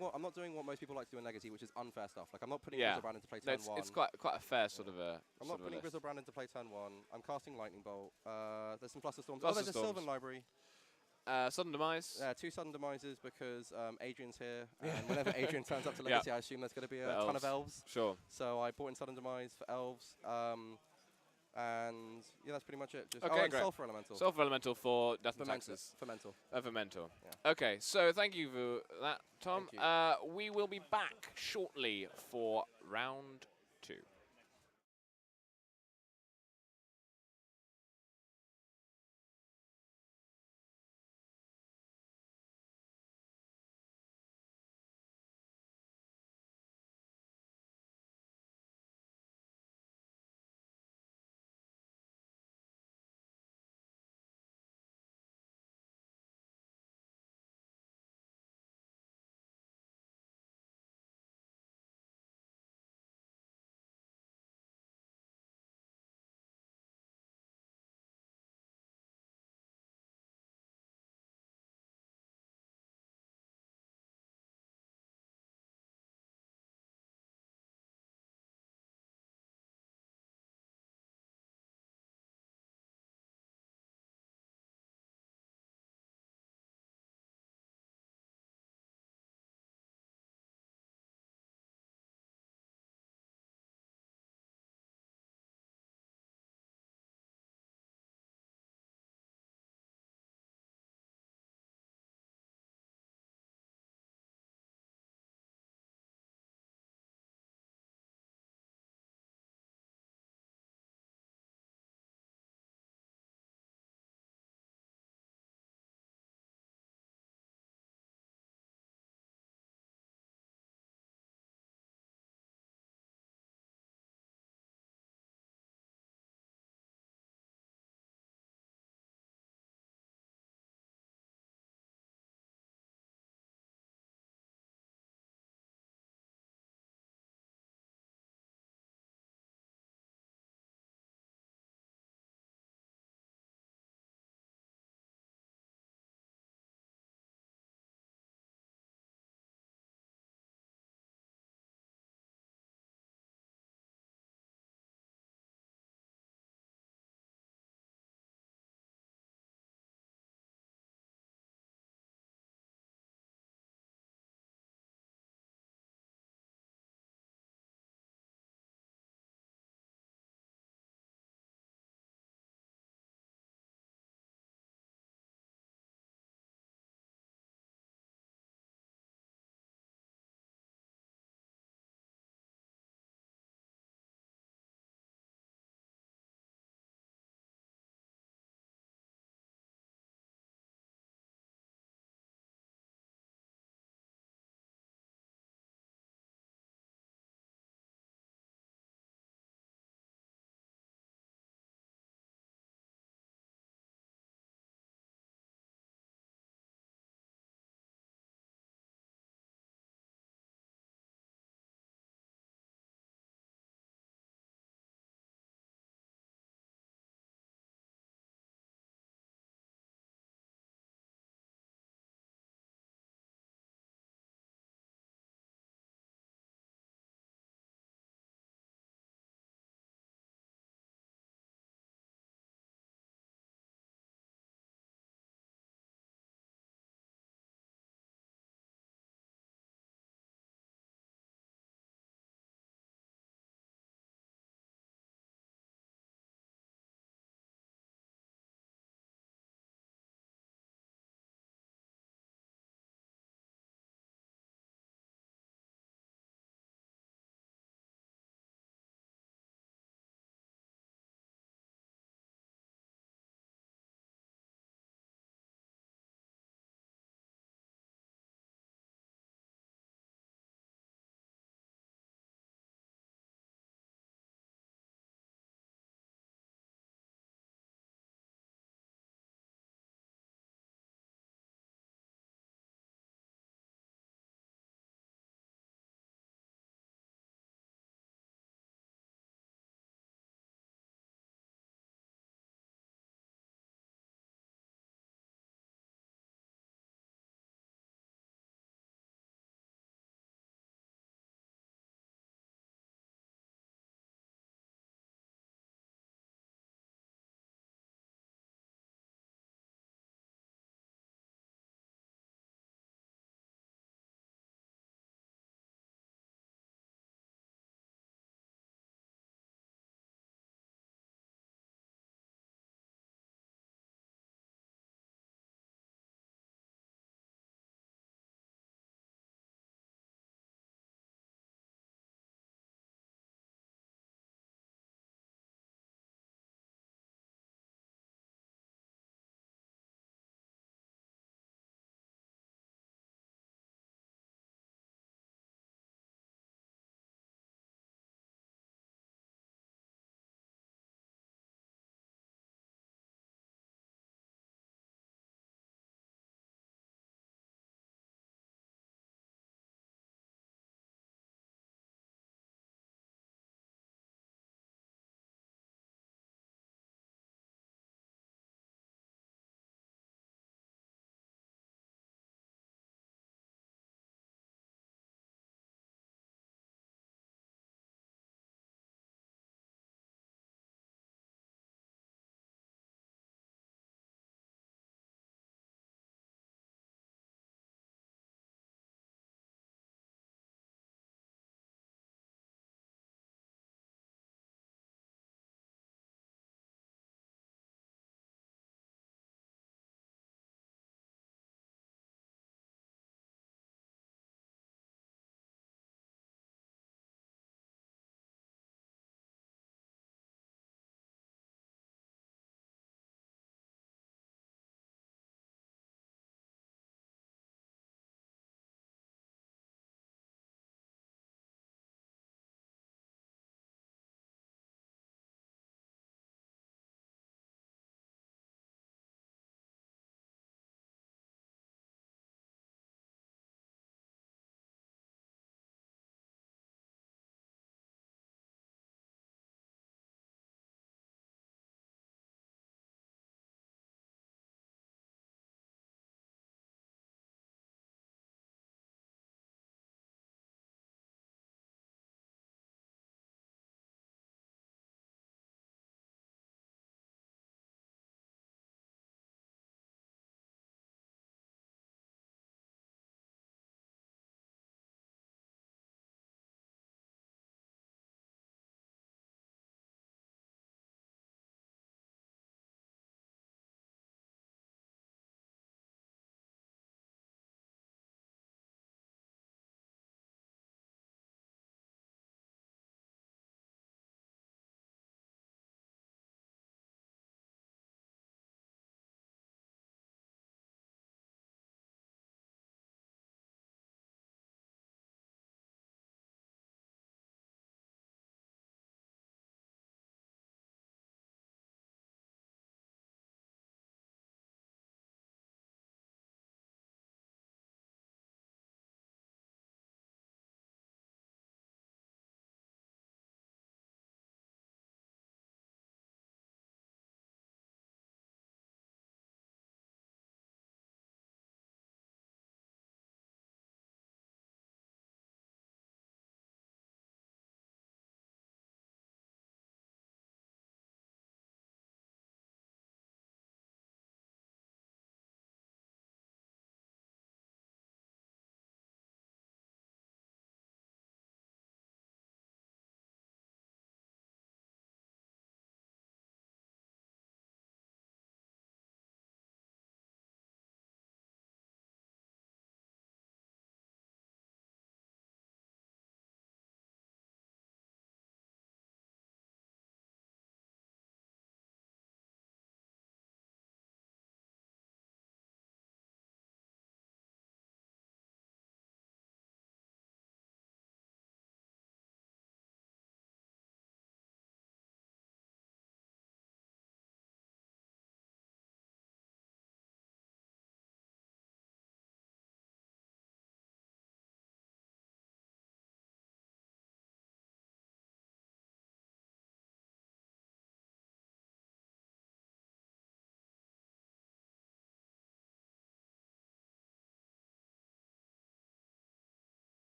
Speaker 3: what most people like to do in Legacy, which is unfair stuff. Like I'm not putting Grizzlebrand into play turn 1.
Speaker 2: It's quite a fair sort of a.
Speaker 3: I'm not putting Grizzlebrand into play turn 1. I'm casting Lightning Bolt. There's some Fluster Storms.
Speaker 2: There's
Speaker 3: a Sylvan Library.
Speaker 2: Sudden Demise.
Speaker 3: 2 Sudden Demises because Adrian's here, and whenever Adrian turns up to Legacy, I assume there's going to be a ton of elves.
Speaker 2: Sure.
Speaker 3: So I bought in Sudden Demise for elves, and yeah, that's pretty much it. Just
Speaker 2: great.
Speaker 3: Sulfur Elemental.
Speaker 2: Sulfur Elemental for Death and Taxes.
Speaker 3: Fermental.
Speaker 2: Fermental.
Speaker 3: Yeah.
Speaker 2: Okay, so thank you for that, Tom. We will be back shortly for round 2.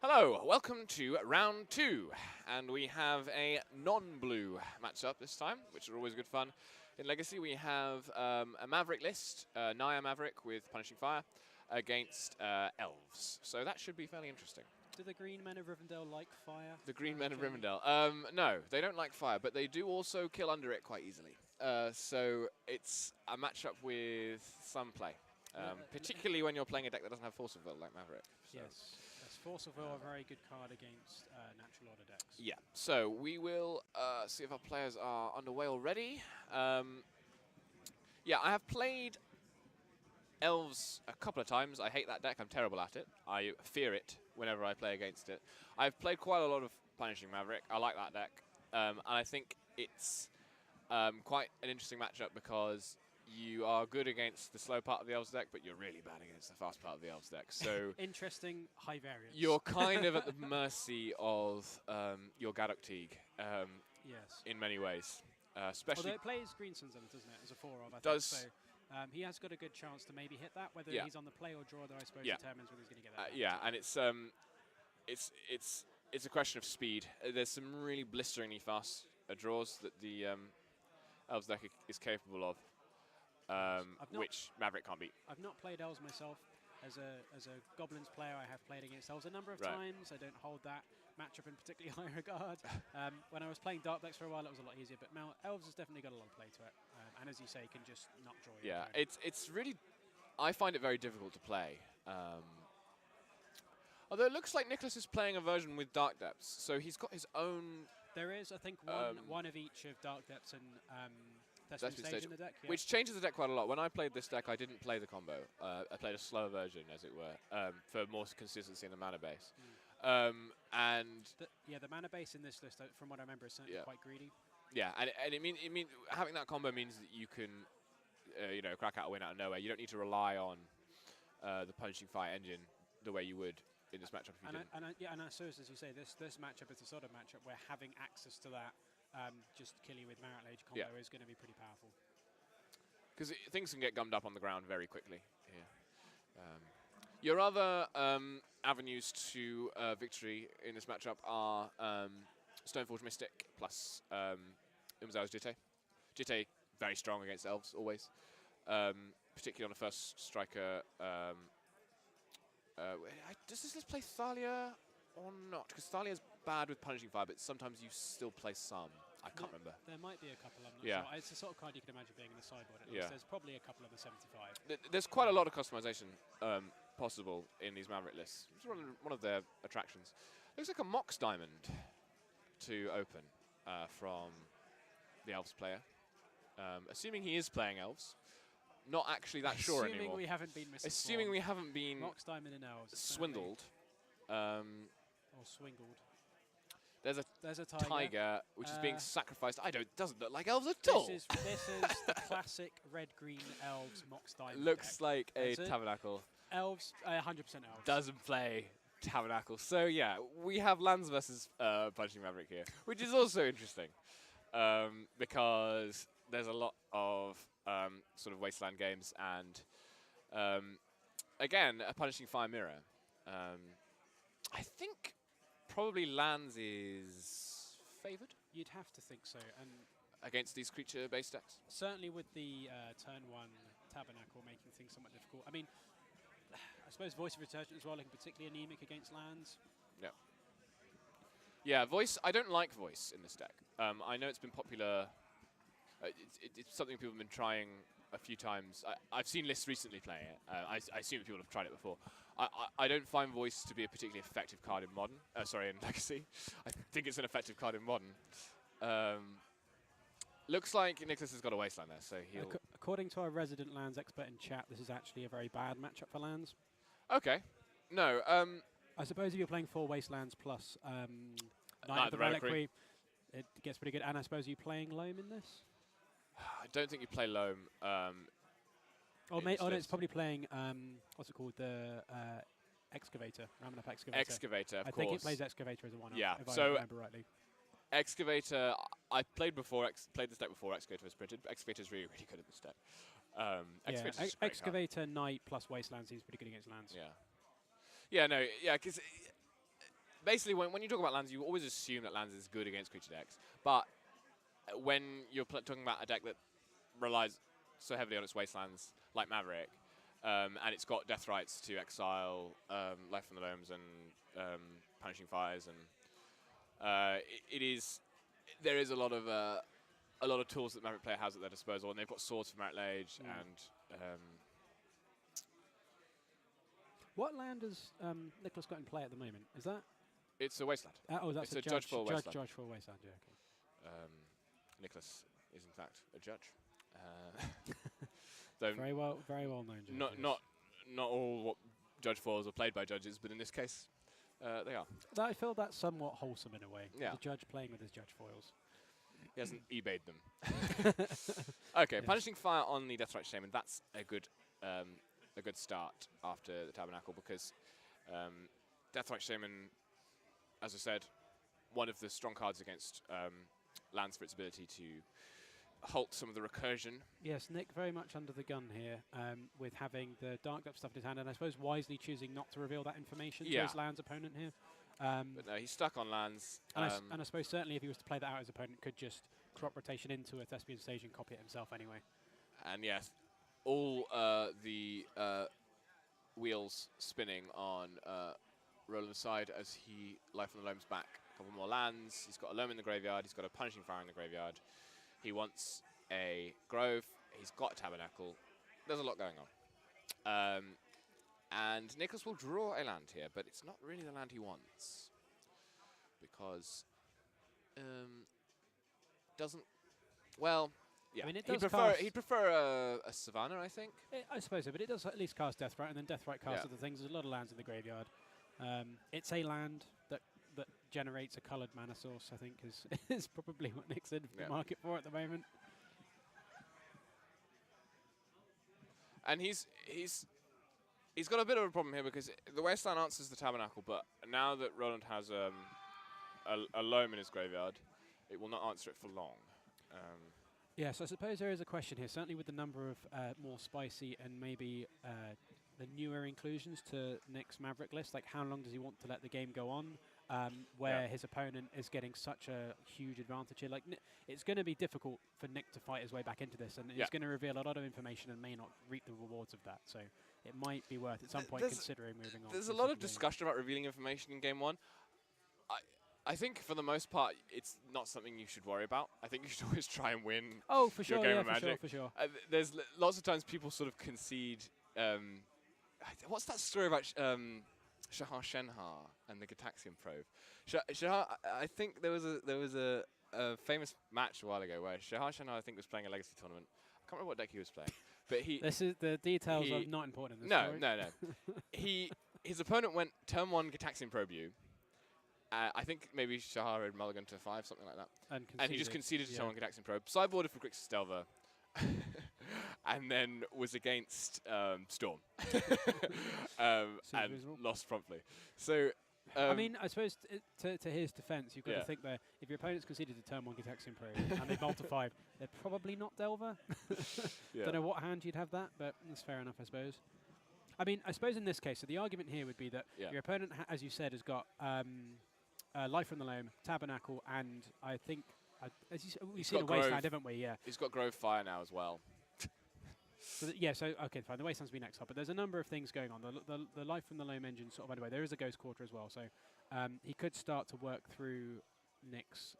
Speaker 2: Hello, welcome to round 2, and we have a non-blue matchup this time, which are always good fun. In Legacy, we have a Maverick list, Naya Maverick with Punishing Fire, against elves. So that should be fairly interesting.
Speaker 1: Do the green men of Rivendell like fire?
Speaker 2: The green men of Rivendell? No, they don't like fire, but they do also kill under it quite easily. So it's a matchup with some play, particularly when you're playing a deck that doesn't have Force of Will like Maverick. So.
Speaker 1: Yes. Force of Will, a very good card against natural order decks.
Speaker 2: Yeah, so we will see if our players are underway already. Yeah, I have played Elves a couple of times. I hate that deck. I'm terrible at it. I fear it whenever I play against it. I've played quite a lot of Punishing Maverick. I like that deck. And I think it's quite an interesting matchup because you are good against the slow part of the Elves deck, but you're really bad against the fast part of the Elves deck. So
Speaker 1: interesting, high variance.
Speaker 2: You're kind of at the mercy of your Gadok Teague
Speaker 1: yes.
Speaker 2: in many ways. Especially
Speaker 1: although it plays Green Suns in it, doesn't it, as a 4-of, I
Speaker 2: does
Speaker 1: think. So he has got a good chance to maybe hit that. Whether he's on the play or draw, that I suppose determines whether he's going to get that.
Speaker 2: Yeah, and it's a question of speed. There's some really blisteringly fast draws that the Elves deck is capable of. Which Maverick can't beat.
Speaker 1: I've not played Elves myself. As a Goblins player, I have played against Elves a number of times. I don't hold that matchup in particularly high regard. When I was playing Dark decks for a while, it was a lot easier. But now Elves has definitely got a lot of play to it. And as you say, can just not draw you.
Speaker 2: Yeah, it's really... I find it very difficult to play. Although it looks like Nicholas is playing a version with Dark Depths. So he's got his own...
Speaker 1: There is, I think, one of each of Dark Depths and... Stage in the deck,
Speaker 2: which changes the deck quite a lot. When I played this deck, I didn't play the combo. I played a slower version, as it were, for more consistency in the mana base.
Speaker 1: The mana base in this list, from what I remember, is certainly quite greedy.
Speaker 2: Yeah, and it mean having that combo means that you can, crack out a win out of nowhere. You don't need to rely on the Punishing Fire engine the way you would in this matchup. If you didn't.
Speaker 1: And I suppose, as you say, this matchup is the sort of matchup where having access to that. Just kill you with Marit Lage combo is going to be pretty powerful.
Speaker 2: Because things can get gummed up on the ground very quickly here. Your other avenues to victory in this matchup are Stoneforge Mystic plus Umzao's Jitte. Jitte, very strong against Elves, always. Particularly on the first striker. Does this list play Thalia or not? Because Thalia's bad with Punishing Fire, but sometimes you still play some. I can't remember.
Speaker 1: There might be a couple, I'm not sure. It's the sort of card you can imagine being in the sideboard. There's probably a couple of the 75.
Speaker 2: There's quite a lot of customization possible in these Maverick lists. It's one of their attractions. Looks like a Mox Diamond to open from the Elves player. Assuming he is playing Elves. Not actually that sure anymore.
Speaker 1: Assuming we haven't been misinformed.
Speaker 2: Assuming we haven't been
Speaker 1: Mox Diamond in Elves.
Speaker 2: Swindled.
Speaker 1: Or swingled.
Speaker 2: There's a tiger which is being sacrificed. Doesn't look like Elves at all.
Speaker 1: This is the classic red-green Elves Mox Diamond
Speaker 2: Looks
Speaker 1: deck.
Speaker 2: like a Tabernacle.
Speaker 1: Elves, 100% Elves.
Speaker 2: Doesn't play Tabernacle. So yeah, we have lands versus Punishing Maverick here, which is also interesting because there's a lot of sort of wasteland games and again a Punishing Fire mirror. I think probably lands is favoured.
Speaker 1: You'd have to think so, and
Speaker 2: against these creature-based decks.
Speaker 1: Certainly with the turn 1 Tabernacle making things somewhat difficult. I mean, I suppose Voice of Returgent as well, looking particularly anemic against lands.
Speaker 2: Yeah. Yeah, Voice. I don't like Voice in this deck. I know it's been popular. It's something people have been trying a few times. I've seen lists recently playing it. I assume people have tried it before. I don't find Voice to be a particularly effective card in Modern. In Legacy. I think it's an effective card in Modern. Looks like Nicholas has got a Wasteland there, so he'll...
Speaker 1: According to our resident lands expert in chat, this is actually a very bad matchup for lands.
Speaker 2: Okay. No,
Speaker 1: I suppose if you're playing 4 Wastelands plus Knight of the Reliquary, it gets pretty good. And I suppose you're playing Loam in this?
Speaker 2: I don't think you play Loam.
Speaker 1: It's probably playing, what's it called? The Excavator, Ramanap Excavator.
Speaker 2: Excavator, of course.
Speaker 1: I think it plays Excavator as a 1-off, if I remember rightly.
Speaker 2: Excavator, I played this deck before Excavator was printed. Excavator is really, really good at this deck.
Speaker 1: Excavator, Knight plus Wasteland seems pretty good against lands.
Speaker 2: Yeah. Yeah, no, yeah, because basically, when you talk about lands, you always assume that lands is good against creature decks. But when you're talking about a deck that relies so heavily on its wastelands, like Maverick, and it's got Death Rights to exile Life from the Loams and Punishing Fires, and there is a lot of tools that Maverick player has at their disposal, and they've got Swords for Marit Lage and.
Speaker 1: What land has Nicholas got in play at the moment? Is that?
Speaker 2: It's a wasteland.
Speaker 1: That's
Speaker 2: it's a judge for a wasteland.
Speaker 1: Judge for a wasteland. Yeah. Okay.
Speaker 2: Nicholas is in fact a judge.
Speaker 1: Very well known. Judges.
Speaker 2: Not all what judge foils are played by judges, but in this case, they are.
Speaker 1: I feel that's somewhat wholesome in a way.
Speaker 2: Yeah.
Speaker 1: The judge playing with his judge foils.
Speaker 2: He hasn't eBayed them. Okay, Punishing Fire on the Deathrite Shaman. That's a good start after the Tabernacle, because Deathrite Shaman, as I said, one of the strong cards against lands for its ability to halt some of the recursion.
Speaker 1: Yes, Nick very much under the gun here with having the Dark Depth stuff in his hand, and I suppose wisely choosing not to reveal that information to his land's opponent here.
Speaker 2: But no, he's stuck on lands.
Speaker 1: And I suppose certainly if he was to play that out, his opponent could just crop rotation into a Thespian Stage and copy it himself anyway. And
Speaker 2: yes, all the wheels spinning on Roland's side as he Life on the Loam's back. A couple more lands. He's got a Loam in the graveyard. He's got a Punishing Fire in the graveyard. He wants a Grove. He's got a Tabernacle. There's a lot going on. And Nicholas will draw a land here, but it's not really the land he wants. Because doesn't... Well, yeah.
Speaker 1: I mean,
Speaker 2: he'd prefer a Savannah, I think.
Speaker 1: I suppose so, but it does at least cast Deathrite, and then Deathrite casts other things. There's a lot of lands in the graveyard. It's a land that generates a coloured mana source, I think, is probably what Nick's in the market for at the moment.
Speaker 2: And he's got a bit of a problem here, because the Wasteland answers the Tabernacle, but now that Roland has a Loam in his graveyard, it will not answer it for long.
Speaker 1: Yes, I suppose there is a question here, certainly with the number of more spicy and maybe the newer inclusions to Nick's Maverick list. Like, how long does he want to let the game go on where his opponent is getting such a huge advantage here? Like, it's going to be difficult for Nick to fight his way back into this, and he's going to reveal a lot of information and may not reap the rewards of that. So it might be worth at some point considering moving on.
Speaker 2: There's a lot of discussion about revealing information in Game 1. I think for the most part, it's not something you should worry about. I think you should always try and win
Speaker 1: for sure,
Speaker 2: your game of Magic.
Speaker 1: For sure.
Speaker 2: There's lots of times people sort of concede. What's that story about Shahar Shenhar and the Gitaxian Probe? Shahar, I think there was a famous match a while ago where Shahar Shenhar, I think, was playing a Legacy tournament. I can't remember what deck he was playing, but
Speaker 1: the details are not important in this story.
Speaker 2: No. His opponent went turn 1 Gitaxian Probe you. I think maybe Shahar had mulligan to 5, something like that. And he just conceded to turn 1 Gitaxian Probe. Sideboarded for Grixis Delver. And then was against Storm. And lost promptly. So,
Speaker 1: I mean, I suppose to his defense, you've got to think that if your opponent's conceded to turn 1 Gitaxian Probe and they multiply, they're probably not Delver. Don't know what hand you'd have that, but that's fair enough, I suppose. I mean, I suppose in this case, so the argument here would be that your opponent, as you said, has got Life from the Loam, Tabernacle, and I think, as you said, we've seen a Wasteland, haven't we? Yeah.
Speaker 2: He's got Grove Fire now as well.
Speaker 1: So okay, fine. The Wasteland's been next up, but there's a number of things going on. The Life from the Loam engine, sort of, anyway, there is a Ghost Quarter as well, so he could start to work through Nick's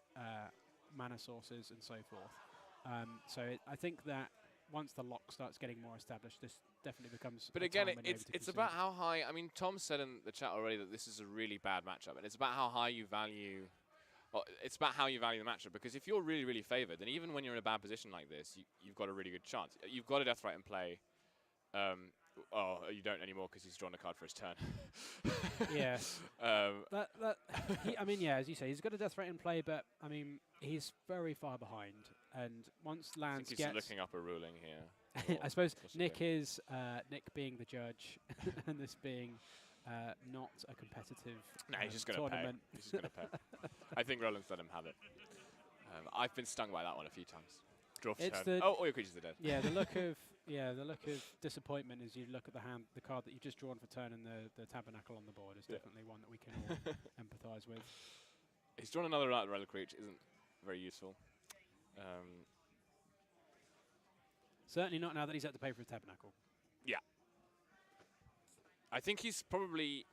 Speaker 1: mana sources and so forth. So I think that once the lock starts getting more established, this definitely becomes. But again,
Speaker 2: it's about how high. I mean, Tom said in the chat already that this is a really bad matchup, and it's about how high you value. Well, it's about how you value the matchup, because if you're really, really favoured, then even when you're in a bad position like this, you've got a really good chance. You've got a Deathrite in play. You don't anymore because he's drawn a card for his turn.
Speaker 1: Yes. I mean, as you say, he's got a Deathrite in play, but I mean, he's very far behind. And once lands
Speaker 2: I think he's looking up a ruling here.
Speaker 1: I suppose Nick is Nick being the judge, and this being not a competitive
Speaker 2: he's just going to pay. He's just going to pay. I think Roland's let him have it. I've been stung by that one a few times. Draw for turn. Oh, all your creatures are dead.
Speaker 1: Yeah, the look of disappointment as you look at the card that you've just drawn for turn and the Tabernacle on the board is definitely one that we can all empathise with.
Speaker 2: He's drawn another relic which isn't very useful.
Speaker 1: Certainly not now that he's had to pay for his Tabernacle.
Speaker 2: Yeah. I think he's probably...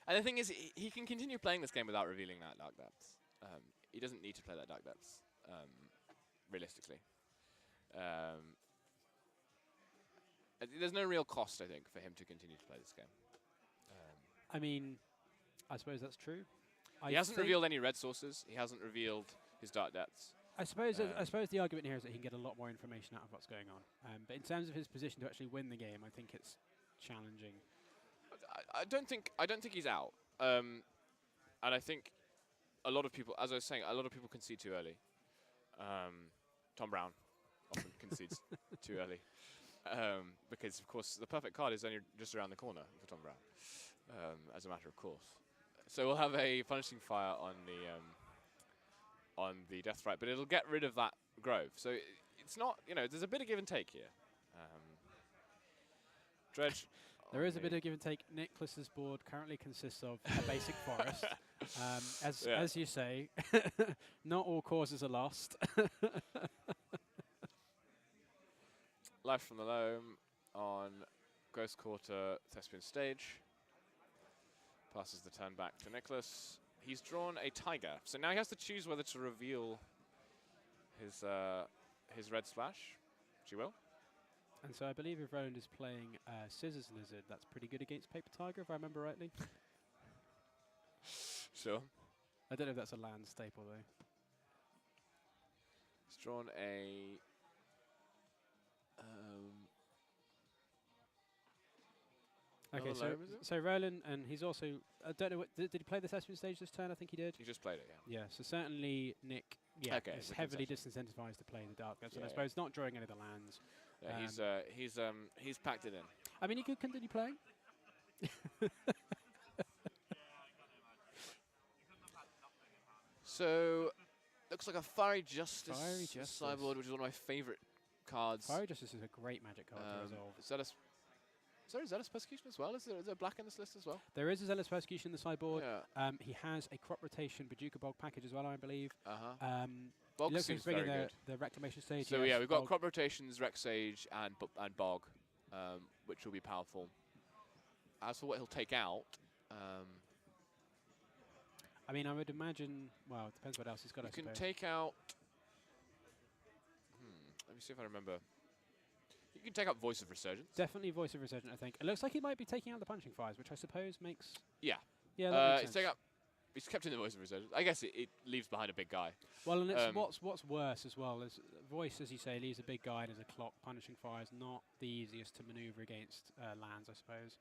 Speaker 2: And the thing is, he can continue playing this game without revealing that Dark Depths. He doesn't need to play that Dark Depths, realistically. There's no real cost, I think, for him to continue to play this game.
Speaker 1: I mean, I suppose that's true.
Speaker 2: He hasn't revealed any red sources. He hasn't revealed his Dark Depths.
Speaker 1: I suppose the argument here is that he can get a lot more information out of what's going on. But in terms of his position to actually win the game, I think it's challenging.
Speaker 2: I don't think he's out. And I think a lot of people, as I was saying, a lot of people concede too early. Tom Brown often concedes too early. Because, of course, the perfect card is only just around the corner for Tom Brown, as a matter of course. So we'll have a Punishing Fire on the Death Right, but it'll get rid of that Grove. So it's not, there's a bit of give and take here. Dredge.
Speaker 1: There is a bit of give and take. Nicholas's board currently consists of a basic forest. As you say, not all causes are lost.
Speaker 2: Life from the Loam on Ghost Quarter Thespian Stage. Passes the turn back to Nicholas. He's drawn a tiger, so now he has to choose whether to reveal his red splash, which he will.
Speaker 1: And so I believe if Roland is playing Scissors Lizard, that's pretty good against Paper Tiger, if I remember rightly.
Speaker 2: Sure.
Speaker 1: I don't know if that's a land staple, though.
Speaker 2: He's drawn a...
Speaker 1: Okay, so Roland, and he's also... I don't know, did he play the Thespian Stage this turn? I think he did.
Speaker 2: He just played it, yeah.
Speaker 1: Yeah, so certainly Nick is heavily disincentivized to play the Dark Depths, and I suppose not drawing any of the lands.
Speaker 2: Yeah, he's packed it in.
Speaker 1: I mean, he could continue playing.
Speaker 2: So, looks like a Fiery Justice sideboard, which is one of my favorite cards.
Speaker 1: Fiery Justice is a great Magic card to resolve.
Speaker 2: Zealous Persecution as well? Is there black in this list as well?
Speaker 1: There is a Zealous Persecution in the sideboard.
Speaker 2: Yeah.
Speaker 1: He has a Crop Rotation Bajuka Bog package as well, I believe.
Speaker 2: Bog seems very good.
Speaker 1: The Reclamation Stage.
Speaker 2: So yeah, we've got Crop Rotations, Rec Sage, and Bog, which will be powerful. As for what he'll take out,
Speaker 1: I mean, I would imagine. Well, it depends what else he's got.
Speaker 2: You can take out. Let me see if I remember. You can take out Voice of Resurgence.
Speaker 1: Definitely Voice of Resurgence, I think. It looks like he might be taking out the Punching Fires, which I suppose makes...
Speaker 2: Yeah.
Speaker 1: Yeah, that makes sense.
Speaker 2: He's kept in the Voice of Resurgence. I guess it leaves behind a big guy.
Speaker 1: Well, and it's what's worse as well is Voice, as you say, leaves a big guy and as a clock. Punishing Fire is not the easiest to maneuver against lands, I suppose.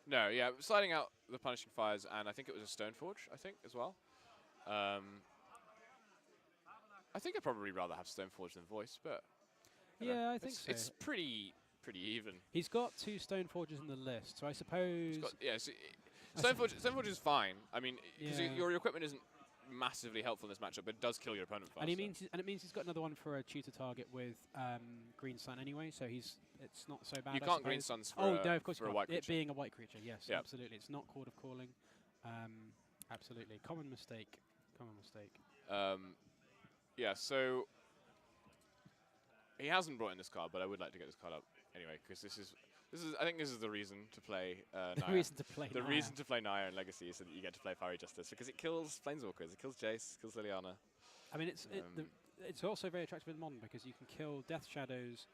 Speaker 2: No, yeah. Sliding out the Punishing Fires, and I think it was a Stoneforge, as well. I think I'd probably rather have Stoneforge than Voice, but...
Speaker 1: Yeah, I think so.
Speaker 2: It's pretty even.
Speaker 1: He's got 2 Stoneforges in the list, so I suppose...
Speaker 2: Stoneforge is fine. I mean, because your equipment isn't massively helpful in this matchup, but it does kill your opponent fast.
Speaker 1: And it means he's got another one for a tutor target with Green Sun anyway, so it's not so bad.
Speaker 2: You can't Green Suns for
Speaker 1: of course
Speaker 2: for a white creature.
Speaker 1: It being a white creature, yes, absolutely. It's not Chord of Calling. Absolutely. Common mistake.
Speaker 2: Yeah, so... He hasn't brought in this card, but I would like to get this card up anyway, because this is I think this is the reason to play Naya.
Speaker 1: The reason to play
Speaker 2: Naya in Legacy is so that you get to play Fiery Justice, because it kills Planeswalkers, it kills Jace, it kills Liliana.
Speaker 1: I mean, it's also very attractive in Modern, because you can kill Death Shadows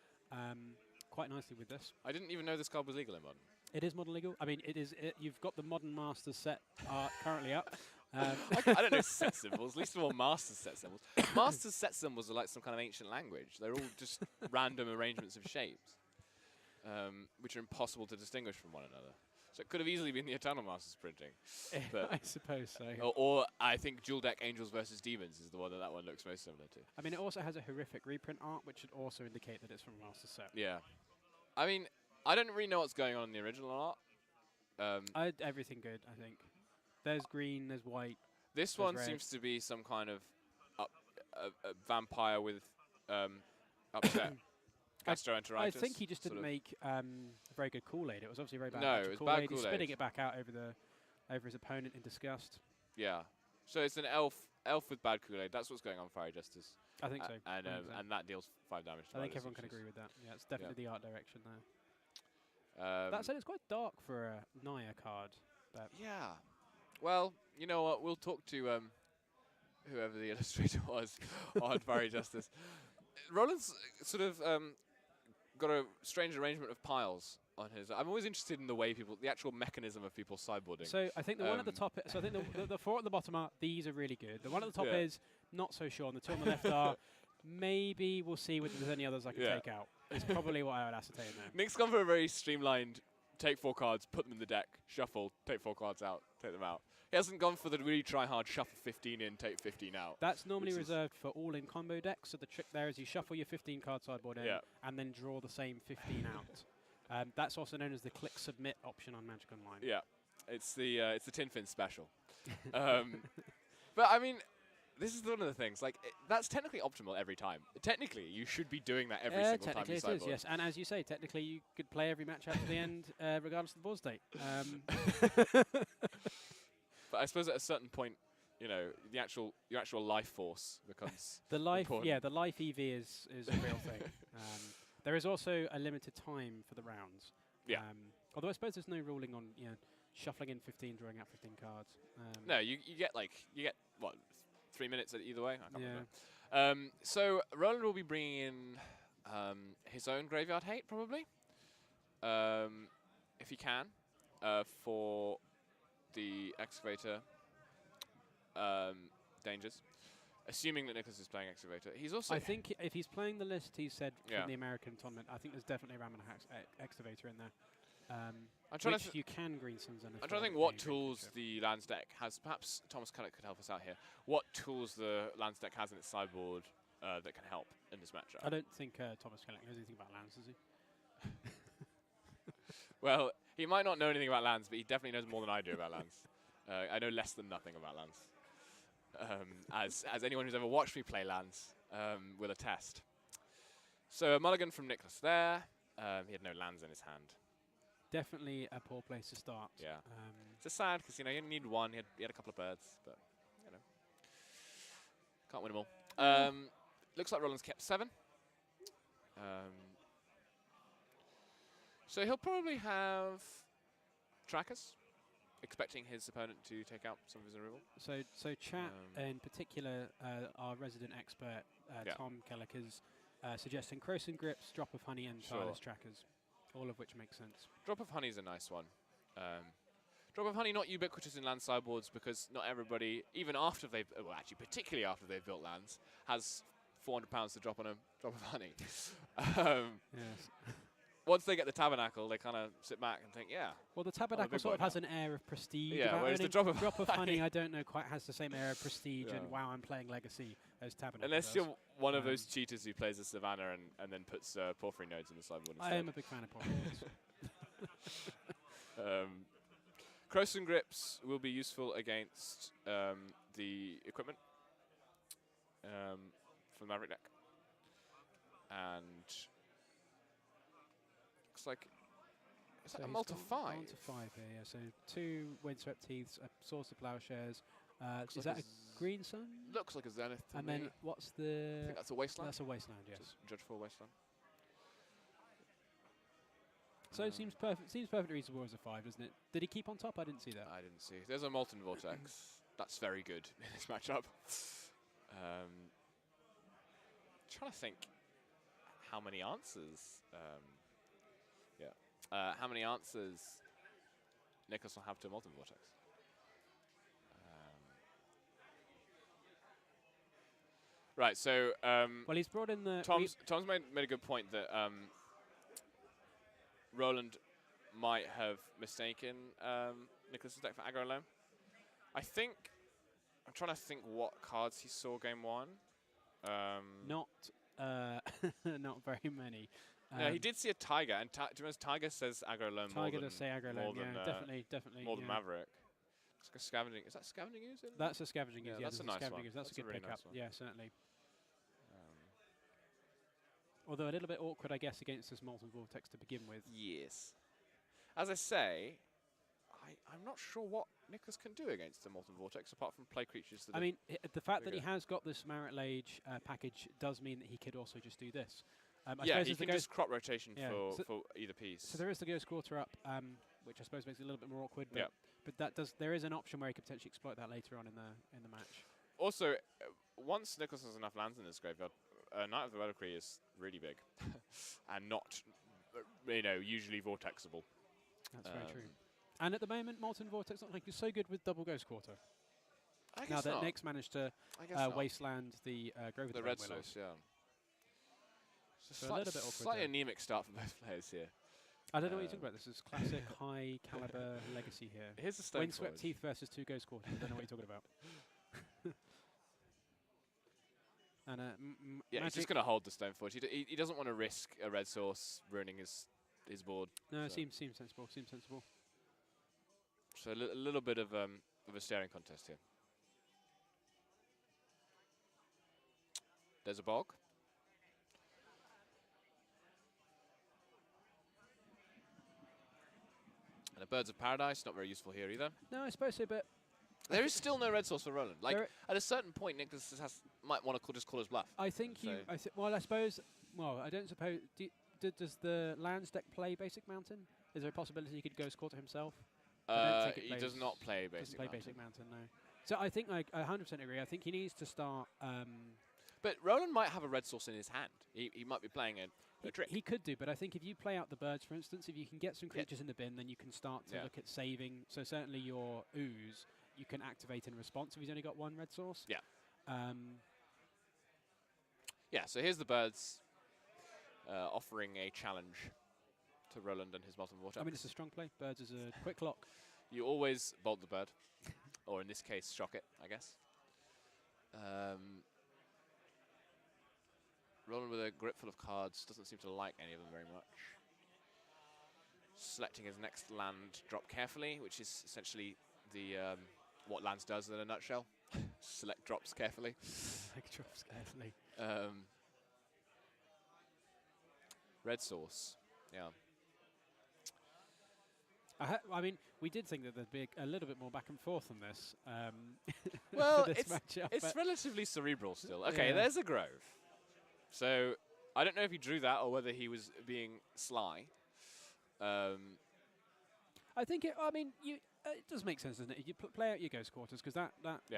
Speaker 1: quite nicely with this.
Speaker 2: I didn't even know this card was legal in Modern.
Speaker 1: It is Modern legal. I mean, it is. You've got the Modern Masters set art currently up.
Speaker 2: I don't know set symbols. Least of all, Masters set symbols. Masters set symbols are like some kind of ancient language. They're all just random arrangements of shapes, which are impossible to distinguish from one another. So it could have easily been the Eternal Masters printing. But
Speaker 1: I suppose so.
Speaker 2: Or I think Dual Deck Angels versus Demons is the one that one looks most similar to.
Speaker 1: I mean, it also has a horrific reprint art, which should also indicate that it's from a Master set.
Speaker 2: Yeah. I mean, I don't really know what's going on in the original art.
Speaker 1: Everything good, I think. There's green, there's white.
Speaker 2: This one seems to be some kind of a vampire with upset gastroenteritis.
Speaker 1: I think he just didn't make a very good Kool-Aid. It was obviously very bad.
Speaker 2: No, it was bad Kool-Aid.
Speaker 1: He's spitting it back out over his opponent in disgust.
Speaker 2: Yeah. So it's an elf with bad Kool-Aid. That's what's going on Fiery Justice.
Speaker 1: I think so.
Speaker 2: And that deals 5 damage.
Speaker 1: I think everyone can agree with that. Yeah, it's definitely the art direction there.
Speaker 2: Um,
Speaker 1: that said, it's quite dark for a Naya card.
Speaker 2: Yeah. Well, you know what? We'll talk to whoever the illustrator was on Fiery Justice. Roland's sort of got a strange arrangement of piles on his. I'm always interested in the way the actual mechanism of people's sideboarding.
Speaker 1: So I think the one at the top. So I think the 4 at the bottom are these are really good. The one at the top is not so sure, and the 2 on the left are maybe we'll see whether there's any others I can take out. It's probably what I would ascertain there.
Speaker 2: Nick's gone for a very streamlined. Take 4 cards, put them in the deck, shuffle, take 4 cards out, take them out. He hasn't gone for the really try-hard shuffle 15 in, take 15 out.
Speaker 1: That's normally reserved for all-in combo decks, so the trick there is you shuffle your 15-card sideboard in and then draw the same 15 out. That's also known as the click submit option on Magic Online.
Speaker 2: Yeah, it's the Tin Fin special. But I mean, this is one of the things. Like that's technically optimal every time. Technically, you should be doing that every single time you sideboard.
Speaker 1: Yes. And as you say, technically, you could play every match out to the end, regardless of the board state.
Speaker 2: But I suppose at a certain point, you know, your actual life force becomes
Speaker 1: the life.
Speaker 2: important.
Speaker 1: Yeah, the life EV is a real thing. There is also a limited time for the rounds.
Speaker 2: Yeah.
Speaker 1: Although I suppose there's no ruling on shuffling in 15, drawing out 15 cards.
Speaker 2: No, you get what 3 minutes either way. I can't remember. So Roland will be bringing in his own graveyard hate probably, if he can, for the excavator dangers. Assuming that Nicholas is playing excavator, he's also.
Speaker 1: I think if he's playing the list he said from the American tournament, I think there's definitely a Ram and excavator in there.
Speaker 2: I'm trying
Speaker 1: which you can green suns.
Speaker 2: I'm trying to think what tools the Lands deck has. Perhaps Thomas Kellett could help us out here. What tools the Lands deck has in its sideboard that can help in this matchup?
Speaker 1: I don't think Thomas Kellett knows anything about lands, does he?
Speaker 2: Well, he might not know anything about lands, but he definitely knows more than I do about lands. I know less than nothing about lands. As anyone who's ever watched me play lands will attest. So a mulligan from Nicholas there. He had no lands in his hand.
Speaker 1: Definitely a poor place to start.
Speaker 2: Yeah. It's just sad because you only need one. He had a couple of birds, but can't win them all. Looks like Roland's kept 7. So he'll probably have trackers, expecting his opponent to take out some of his removal.
Speaker 1: So chat in particular, our resident expert Tom Kellick is suggesting Crows and Grips, Drop of Honey, and Tireless Trackers, all of which makes sense.
Speaker 2: Drop of Honey is a nice one. Drop of Honey not ubiquitous in land sideboards because not everybody, even after they've, well actually particularly after they've built lands, has £400 to drop on a Drop of Honey.
Speaker 1: Yes.
Speaker 2: Once they get the Tabernacle, they kind of sit back and think,
Speaker 1: Well, the Tabernacle sort of has an air of prestige.
Speaker 2: Yeah, whereas the Drop of
Speaker 1: Honey, I don't know, quite has the same air of prestige and wow, I'm playing Legacy as Tabernacle.
Speaker 2: Unless you're one of those cheaters who plays a Savannah and then puts Porphyry nodes in the sideboard instead.
Speaker 1: I am a big fan of Porphyry nodes.
Speaker 2: Crows and Grips will be useful against the equipment for the Maverick deck. And looks like is that a multi 5?
Speaker 1: Multi 5 here, yeah. So 2 Windswept Teeths, a Source of Plowshares. Is that a Green Sun?
Speaker 2: Looks like a Zenith to
Speaker 1: and
Speaker 2: me.
Speaker 1: then what's the?
Speaker 2: I think that's a Wasteland.
Speaker 1: That's a Wasteland, yes.
Speaker 2: Judge for Wasteland.
Speaker 1: So it seems perfect. Seems perfectly reasonable as a 5, doesn't it? Did he keep on top? I didn't see that.
Speaker 2: I didn't see. There's a Molten Vortex. That's very good in this matchup. Trying to think how many answers. How many answers Nicholas will have to Molten Vortex? Right. So.
Speaker 1: Well, he's brought in the.
Speaker 2: Tom's made a good point that. Roland might have mistaken Nicholas's deck for aggro alone. I'm trying to think what cards he saw game 1.
Speaker 1: Not very many.
Speaker 2: Yeah, he did see a Tiger, and to be honest, Tiger says aggro alone more than...
Speaker 1: Tiger does say aggro alone, definitely.
Speaker 2: More than Maverick. It's like a scavenging... Is that scavenging ooze?
Speaker 1: That's a scavenging ooze,
Speaker 2: That's a nice one.
Speaker 1: That's a good
Speaker 2: really
Speaker 1: pickup.
Speaker 2: nice one.
Speaker 1: Yeah, certainly. Although a little bit awkward, I guess, against this Molten Vortex to begin with.
Speaker 2: Yes. As I say, I'm not sure what Nicholas can do against the Molten Vortex, apart from play creatures that
Speaker 1: I mean, the fact that he has got this Marit Lage package does mean that he could also just do this.
Speaker 2: Yeah, he can just crop rotation for either piece.
Speaker 1: So there is the Ghost Quarter up, which I suppose makes it a little bit more awkward. But there is an option where he could potentially exploit that later on in the match.
Speaker 2: Also, once Nicholas has enough lands in this graveyard, Knight of the Reliquary is really big and not, usually vortexable.
Speaker 1: That's very true. And at the moment, Molten Vortex not like it's so good with double Ghost Quarter.
Speaker 2: I guess
Speaker 1: now that Nick's managed to wasteland the Grove of
Speaker 2: the red source, yeah. So a little bit awkward. Slightly anemic start for both players here.
Speaker 1: I don't know what you think about this. This is classic high caliber legacy here.
Speaker 2: Here's the Stone
Speaker 1: Windswept Teeth versus 2 Ghost Quarters. I don't know what you're talking about. And
Speaker 2: yeah, he's just going to hold the Stoneforge. He doesn't want to risk a red source ruining his board.
Speaker 1: No, so. seems sensible. Seems sensible.
Speaker 2: So a little bit of a staring contest here. There's a bog. And a Birds of Paradise, not very useful here either.
Speaker 1: No, I suppose so, but
Speaker 2: there is still no red source for Roland. Like at a certain point, Nicholas might want to just call his bluff.
Speaker 1: I think well, I suppose. Well, I don't suppose. Does the lands deck play Basic Mountain? Is there a possibility he could Ghost Quarter himself?
Speaker 2: He does not play Basic Mountain.
Speaker 1: Basic Mountain, no. So I think I 100% agree. I think he needs to start.
Speaker 2: But Roland might have a red source in his hand. He might be playing a trick.
Speaker 1: He could do, but I think if you play out the birds, for instance, if you can get some creatures in the bin, then you can start to look at saving. So certainly your ooze, you can activate in response if he's only got one red source.
Speaker 2: Yeah. Yeah, so here's the birds offering a challenge to Roland and his Molten Vortex.
Speaker 1: I mean, it's a strong play. Birds is a quick lock.
Speaker 2: You always bolt the bird, or in this case, shock it, I guess. Roland with a grip full of cards doesn't seem to like any of them very much. Selecting his next land drop carefully, which is essentially the what lands does in a nutshell. Select drops carefully.
Speaker 1: Select drops carefully.
Speaker 2: Red source, yeah.
Speaker 1: I mean, we did think that there'd be a little bit more back and forth on this.
Speaker 2: Well,
Speaker 1: this matchup,
Speaker 2: it's relatively cerebral still. Okay, there's a Grove. So I don't know if he drew that or whether he was being sly.
Speaker 1: I think it does make sense, doesn't it? You play out your Ghost Quarters because that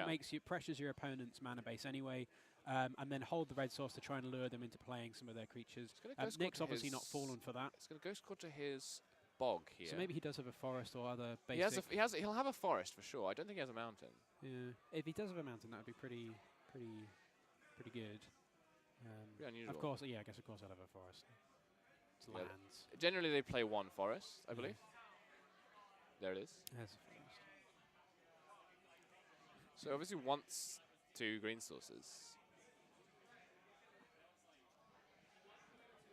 Speaker 1: makes you pressures your opponent's mana base anyway, and then hold the red source to try and lure them into playing some of their creatures. Nick's obviously not fallen for that.
Speaker 2: It's going to Ghost Quarter his bog here.
Speaker 1: So maybe he does have a forest or other basic.
Speaker 2: He'll have a forest for sure. I don't think he has a mountain.
Speaker 1: Yeah, if he does have a mountain, that would be pretty good.
Speaker 2: Unusual.
Speaker 1: Of course, I guess I'll have a forest. It's lands.
Speaker 2: Generally, they play one forest, I believe. There it is.
Speaker 1: There's a forest.
Speaker 2: So obviously wants 2 green sources.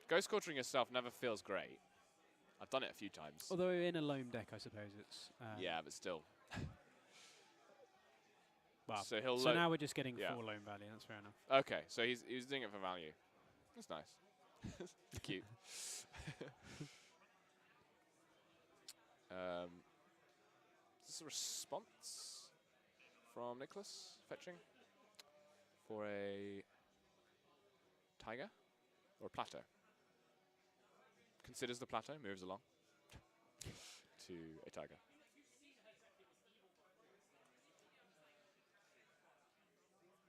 Speaker 2: Ghost Quartering yourself never feels great. I've done it a few times.
Speaker 1: Although in a loam deck, I suppose it's...
Speaker 2: yeah, but still.
Speaker 1: Well,
Speaker 2: so
Speaker 1: now we're just getting 4 loam value. That's fair enough.
Speaker 2: Okay, so he's doing it for value. That's nice. Cute. Is this a response from Nicholas fetching for a tiger or a plateau? Considers the plateau, moves along to a tiger.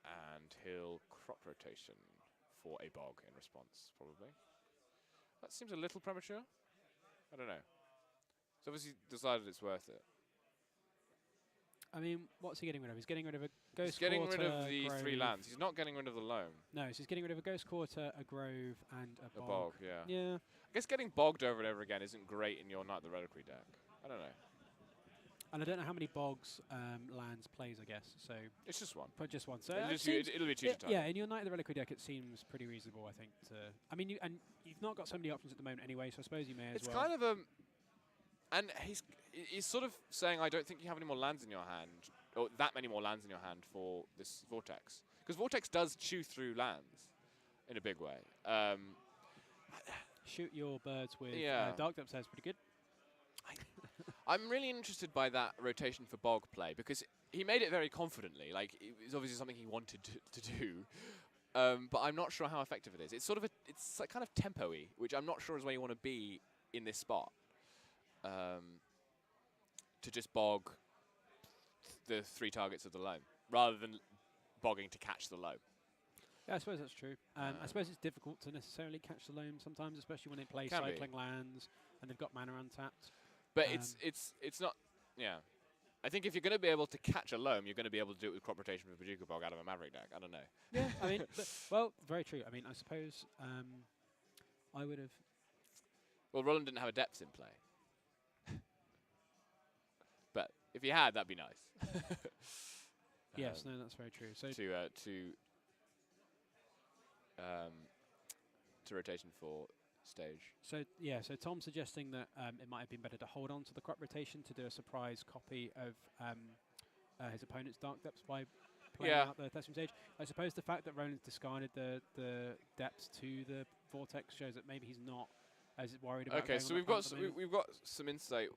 Speaker 2: And he'll crop rotation for a bog in response, probably. That seems a little premature. I don't know. He's obviously decided it's worth it.
Speaker 1: I mean, what's he getting rid of? He's getting rid of a Ghost Quarter.
Speaker 2: He's getting rid of the 3 lands. He's not getting rid of the loam.
Speaker 1: No, so he's getting rid of a Ghost Quarter, a Grove, and a bog.
Speaker 2: A bog, yeah.
Speaker 1: Yeah.
Speaker 2: I guess getting bogged over and over again isn't great in your Knight of the Reliquary deck. I don't know.
Speaker 1: And I don't know how many bogs lands plays, I guess. So
Speaker 2: it's just one.
Speaker 1: But just one. So
Speaker 2: it'll be 2 to time.
Speaker 1: Yeah, in your Knight of the Reliquary deck, it seems pretty reasonable, I think. I mean, you've not got so many options at the moment anyway, so I suppose you may as well.
Speaker 2: It's kind of and he's sort of saying, I don't think you have any more lands in your hand, or that many more lands in your hand for this Vortex. Because Vortex does chew through lands in a big way.
Speaker 1: shoot your birds with Dark Depths is pretty good.
Speaker 2: I'm really interested by that rotation for Bog play, because he made it very confidently. Like, it's obviously something he wanted to do. But I'm not sure how effective it is. It's sort of it's like kind of tempo-y, which I'm not sure is where you want to be in this spot. To just bog the 3 targets of the loam, rather than bogging to catch the loam.
Speaker 1: Yeah, I suppose that's true. I suppose it's difficult to necessarily catch the loam sometimes, especially when they play cycling lands and they've got mana untapped.
Speaker 2: But it's not. Yeah, I think if you're going to be able to catch a loam, you're going to be able to do it with crop rotation with Bajuka Bog out of a Maverick deck. I don't know.
Speaker 1: Yeah, I mean, well, very true. I mean, I suppose I would have.
Speaker 2: Well, Roland didn't have a depth in play, but if he had, that'd be nice.
Speaker 1: Yes, no, that's very true. So
Speaker 2: to rotation for stage.
Speaker 1: So yeah, so Tom's suggesting that it might have been better to hold on to the crop rotation to do a surprise copy of his opponent's Dark Depths by playing out the Thessum stage. I suppose the fact that Roland's discarded the depths to the Vortex shows that maybe he's not as worried about.
Speaker 2: Okay, so we've got some insight,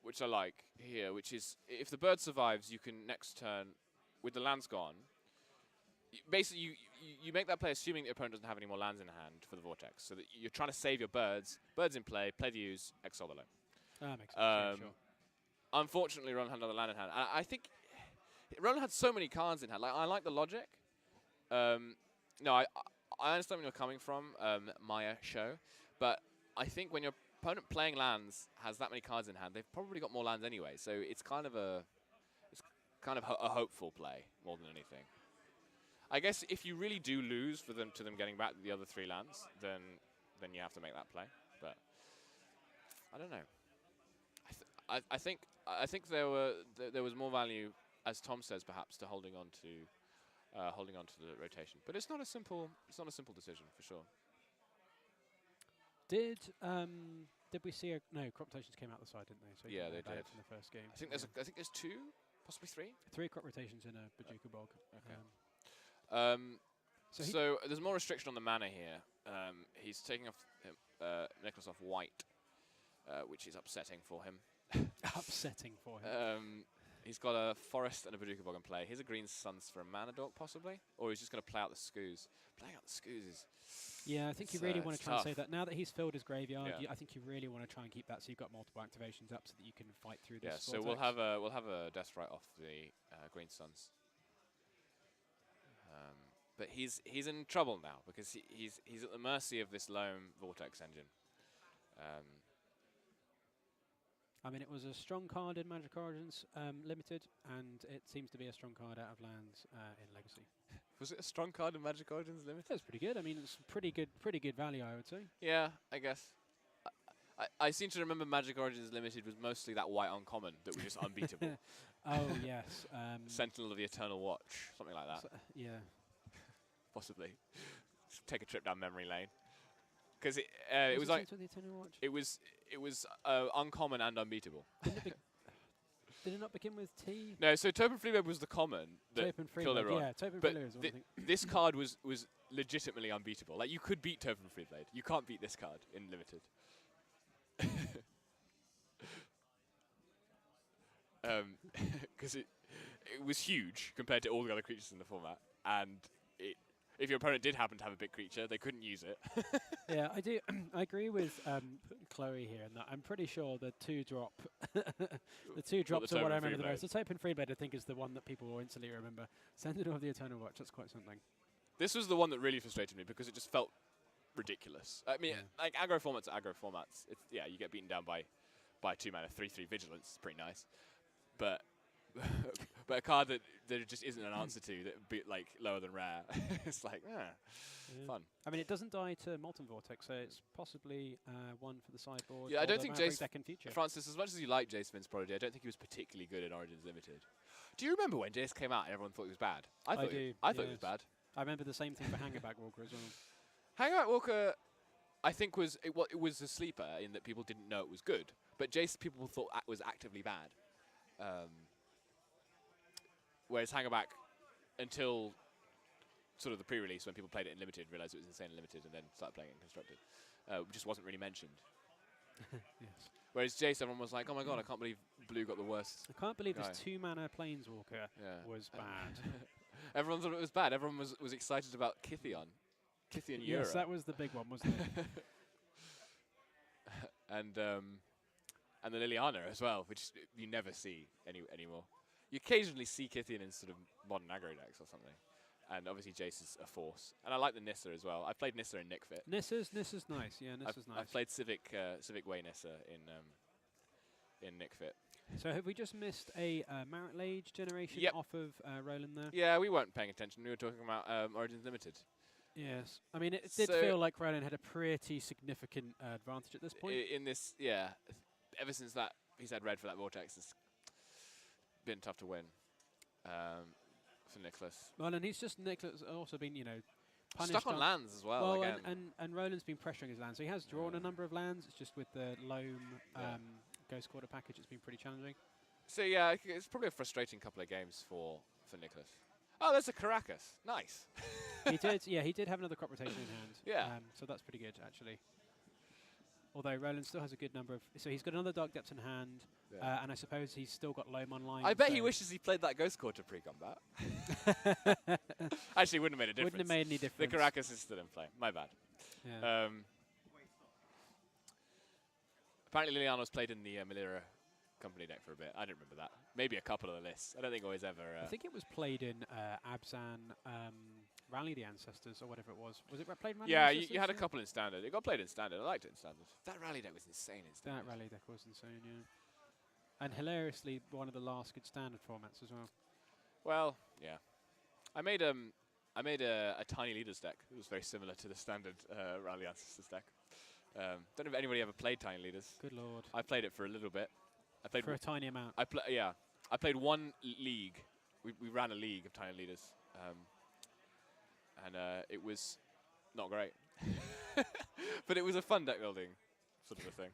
Speaker 2: which I like here, which is if the bird survives, you can next turn with the lands gone. Basically, you make that play assuming the opponent doesn't have any more lands in hand for the Vortex, so that you're trying to save your birds. Birds in play the use, exile the loam.
Speaker 1: That makes sense. Sure.
Speaker 2: Unfortunately, Roland had another land in hand. I think Roland had so many cards in hand. Like, I like the logic. No, I understand where you're coming from, Maya show, but I think when your opponent playing lands has that many cards in hand, they've probably got more lands anyway. So it's kind of a hopeful play more than anything. I guess if you really do lose to them getting back the other 3 lands, then you have to make that play. But I don't know. I think there was more value, as Tom says, perhaps, to holding on to the rotation. But it's not a simple decision for sure.
Speaker 1: Did we see crop rotations came out the side, didn't they? So
Speaker 2: yeah, they did
Speaker 1: in the first game.
Speaker 2: I think there's 2, possibly 3.
Speaker 1: 3 crop rotations in a Bajuka Bog.
Speaker 2: Okay. So there's more restriction on the mana here. He's taking off Nicholas off white, which is upsetting for him.
Speaker 1: Upsetting for him.
Speaker 2: He's got a forest and a Bajuka Bog in play. Here's a green suns for a mana dork, possibly, or he's just going to play out the Skoos. Playing out the Skoos is.
Speaker 1: Yeah, I think you really want to try and say that now that he's filled his graveyard. I think you really want to try and keep that so you've got multiple activations up so that you can fight through this.
Speaker 2: Yeah, so we'll have a death right off the green suns. But he's in trouble now because he's at the mercy of this loam Vortex engine.
Speaker 1: I mean, it was a strong card in Magic Origins Limited, and it seems to be a strong card out of lands in Legacy.
Speaker 2: Was it a strong card in Magic Origins Limited?
Speaker 1: That's pretty good. I mean, it's pretty good value, I would say.
Speaker 2: Yeah, I guess. I seem to remember Magic Origins Limited was mostly that white uncommon that was just unbeatable.
Speaker 1: Oh yes.
Speaker 2: Sentinel of the Eternal Watch, something like that.
Speaker 1: So, yeah.
Speaker 2: Possibly. Take a trip down memory lane. Because it was like it was uncommon and unbeatable.
Speaker 1: Did it not begin with T?
Speaker 2: No, so Topen Fleabag was the common that killed everyone.
Speaker 1: Yeah, Topen Fleabag is one thing.
Speaker 2: This card was legitimately unbeatable. Like, you could beat Topen Fleabag. You can't beat this card in Limited. Because it was huge compared to all the other creatures in the format, and if your opponent did happen to have a big creature, they couldn't use it.
Speaker 1: Yeah, I do. I agree with Chloe here, and that I'm pretty sure the 2-drop, the 2 drops are what I remember the most. The Topen Freeblade, I think, is the one that people will instantly remember. Sentinel of the Eternal Watch, that's quite something.
Speaker 2: This was the one that really frustrated me because it just felt ridiculous. I mean, like aggro formats are aggro formats. It's, you get beaten down by 2 mana, 3/3 vigilance. It's pretty nice, but but a card that there just isn't an answer to that be like lower than rare. It's like fun.
Speaker 1: I mean, it doesn't die to Molten Vortex, so it's possibly one for the sideboard.
Speaker 2: Yeah, I don't think
Speaker 1: Francis,
Speaker 2: as much as you like Jace Vince Prodigy, I don't think he was particularly good in Origins Limited. Do you remember when Jace came out and everyone thought he was bad? I thought he was bad.
Speaker 1: I remember the same thing for Hangerback Walker as well.
Speaker 2: Hangerback Walker, I think it was a sleeper in that people didn't know it was good, but Jace people thought was actively bad. Whereas Hangerback, until sort of the pre-release when people played it in limited, realized it was insane in limited, and then started playing it in constructed. Just wasn't really mentioned.
Speaker 1: Yes.
Speaker 2: Whereas Jace, everyone was like, oh my god, I can't believe blue got the worst.
Speaker 1: I can't believe
Speaker 2: guy.
Speaker 1: this 2-mana Planeswalker was bad.
Speaker 2: Everyone thought it was bad. Everyone was excited about Kytheon. Kytheon Euro.
Speaker 1: Yes, that was the big one, wasn't it?
Speaker 2: And the Liliana as well, which you never see anymore. You occasionally see Kytheon in sort of modern aggro decks or something. And obviously Jace is a force. And I like the Nissa as well. I played Nissa in Nickfit.
Speaker 1: Nissa's nice, yeah, Nissa's nice.
Speaker 2: I've played Civic Way Nissa in Nickfit.
Speaker 1: So have we just missed a Marit Lage generation off of Roland there?
Speaker 2: Yeah, we weren't paying attention. We were talking about Origins Limited.
Speaker 1: Yes. I mean, it did feel like Roland had a pretty significant advantage at this point.
Speaker 2: In this, yeah. Ever since that, he's had red for that Vortex, it's been tough to win. For Nicholas.
Speaker 1: Well, and he's just Nicholas also been, punished
Speaker 2: stuck on lands as well.
Speaker 1: Well,
Speaker 2: again.
Speaker 1: and Roland's been pressuring his lands, so he has drawn a number of lands. It's just with the Loam Ghost Quarter package, it's been pretty challenging.
Speaker 2: So yeah, it's probably a frustrating couple of games for Nicholas. Oh, there's a Caracas. Nice.
Speaker 1: He did, yeah, he did have another crop rotation in hand.
Speaker 2: Yeah.
Speaker 1: So that's pretty good actually. Although Roland still has a good number of, so he's got another Dark Depths in hand, and I suppose he's still got Loam online.
Speaker 2: I bet he wishes he played that Ghost Quarter pre-combat. Actually, wouldn't have made a difference.
Speaker 1: Wouldn't have made any difference.
Speaker 2: The Caracas is still in play. My bad.
Speaker 1: Yeah.
Speaker 2: Apparently Liliana was played in the Malira company deck for a bit. I don't remember that. Maybe a couple of the lists. I don't think it was ever...
Speaker 1: I think it was played in Abzan... Rally the Ancestors, or whatever it was. Was it played in Rally the Ancestors?
Speaker 2: Yeah, you had a couple in Standard. It got played in Standard. I liked it in Standard. That Rally deck was insane in Standard.
Speaker 1: That Rally deck was insane, yeah. And hilariously, one of the last good Standard formats as well.
Speaker 2: Well, yeah. I made a Tiny Leaders deck. It was very similar to the Standard Rally Ancestors deck. Don't know if anybody ever played Tiny Leaders.
Speaker 1: Good lord.
Speaker 2: I played it for a little bit. I played
Speaker 1: for a tiny amount.
Speaker 2: I played one league. We ran a league of Tiny Leaders. And it was not great. But it was a fun deck building sort of a thing.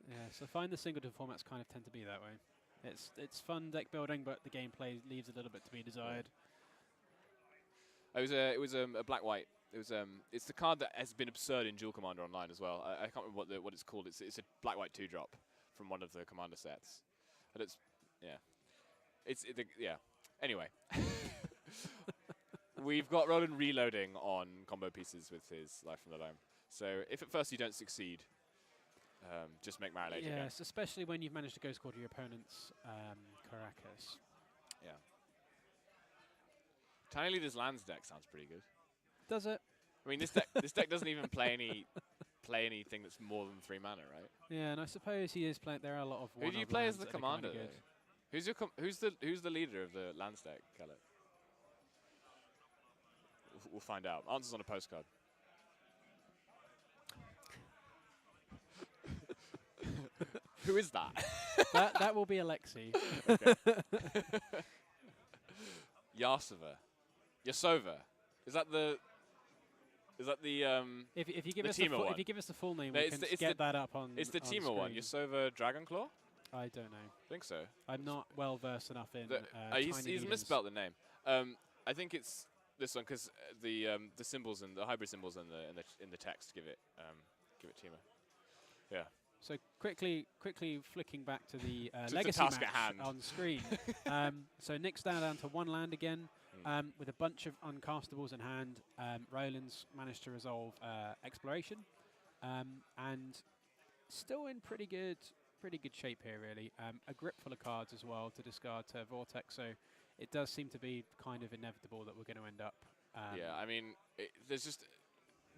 Speaker 1: Yeah, so find the singleton formats kind of tend to be that way. It's fun deck building, but the gameplay leaves a little bit to be desired.
Speaker 2: It was a black-white. It's the card that has been absurd in Duel Commander Online as well. I can't remember what it's called. It's a black-white 2-drop from one of the Commander sets. And Anyway. We've got Roland reloading on combo pieces with his Life from the Loam. So if at first you don't succeed, just make Marit Lage again.
Speaker 1: Yes, especially when you've managed to Ghost Quarter your opponent's Caracas.
Speaker 2: Yeah. Tiny Leader's Lands deck sounds pretty good.
Speaker 1: Does it?
Speaker 2: I mean, this deck doesn't even play anything that's more than 3 mana, right?
Speaker 1: Yeah, and I suppose he is playing. There are a lot of.
Speaker 2: Who do you play as the commander? Who's the leader of the Lands deck, Kellett? We'll find out. Answers on a postcard. Who is that?
Speaker 1: that will be Alexi.
Speaker 2: Okay. Yasova. Is that the
Speaker 1: if you give us
Speaker 2: if
Speaker 1: you give us the full name, we can get that up on.
Speaker 2: It's the
Speaker 1: on
Speaker 2: Temur one. Yasova Dragonclaw.
Speaker 1: I don't know.
Speaker 2: I think so.
Speaker 1: I'm not well versed enough in.
Speaker 2: He's misspelled the name. I think it's this one because the symbols and the hybrid symbols in the text give it Temur. Yeah.
Speaker 1: So quickly flicking back to the
Speaker 2: Just
Speaker 1: legacy
Speaker 2: task
Speaker 1: match
Speaker 2: at hand.
Speaker 1: on screen. So Nick's down to 1 land again, with a bunch of uncastables in hand. Roland's managed to resolve Exploration, and still in pretty good shape here really. A grip full of cards as well to discard to Vortex. So it does seem to be kind of inevitable that we're going to end up.
Speaker 2: Yeah, I mean, there's just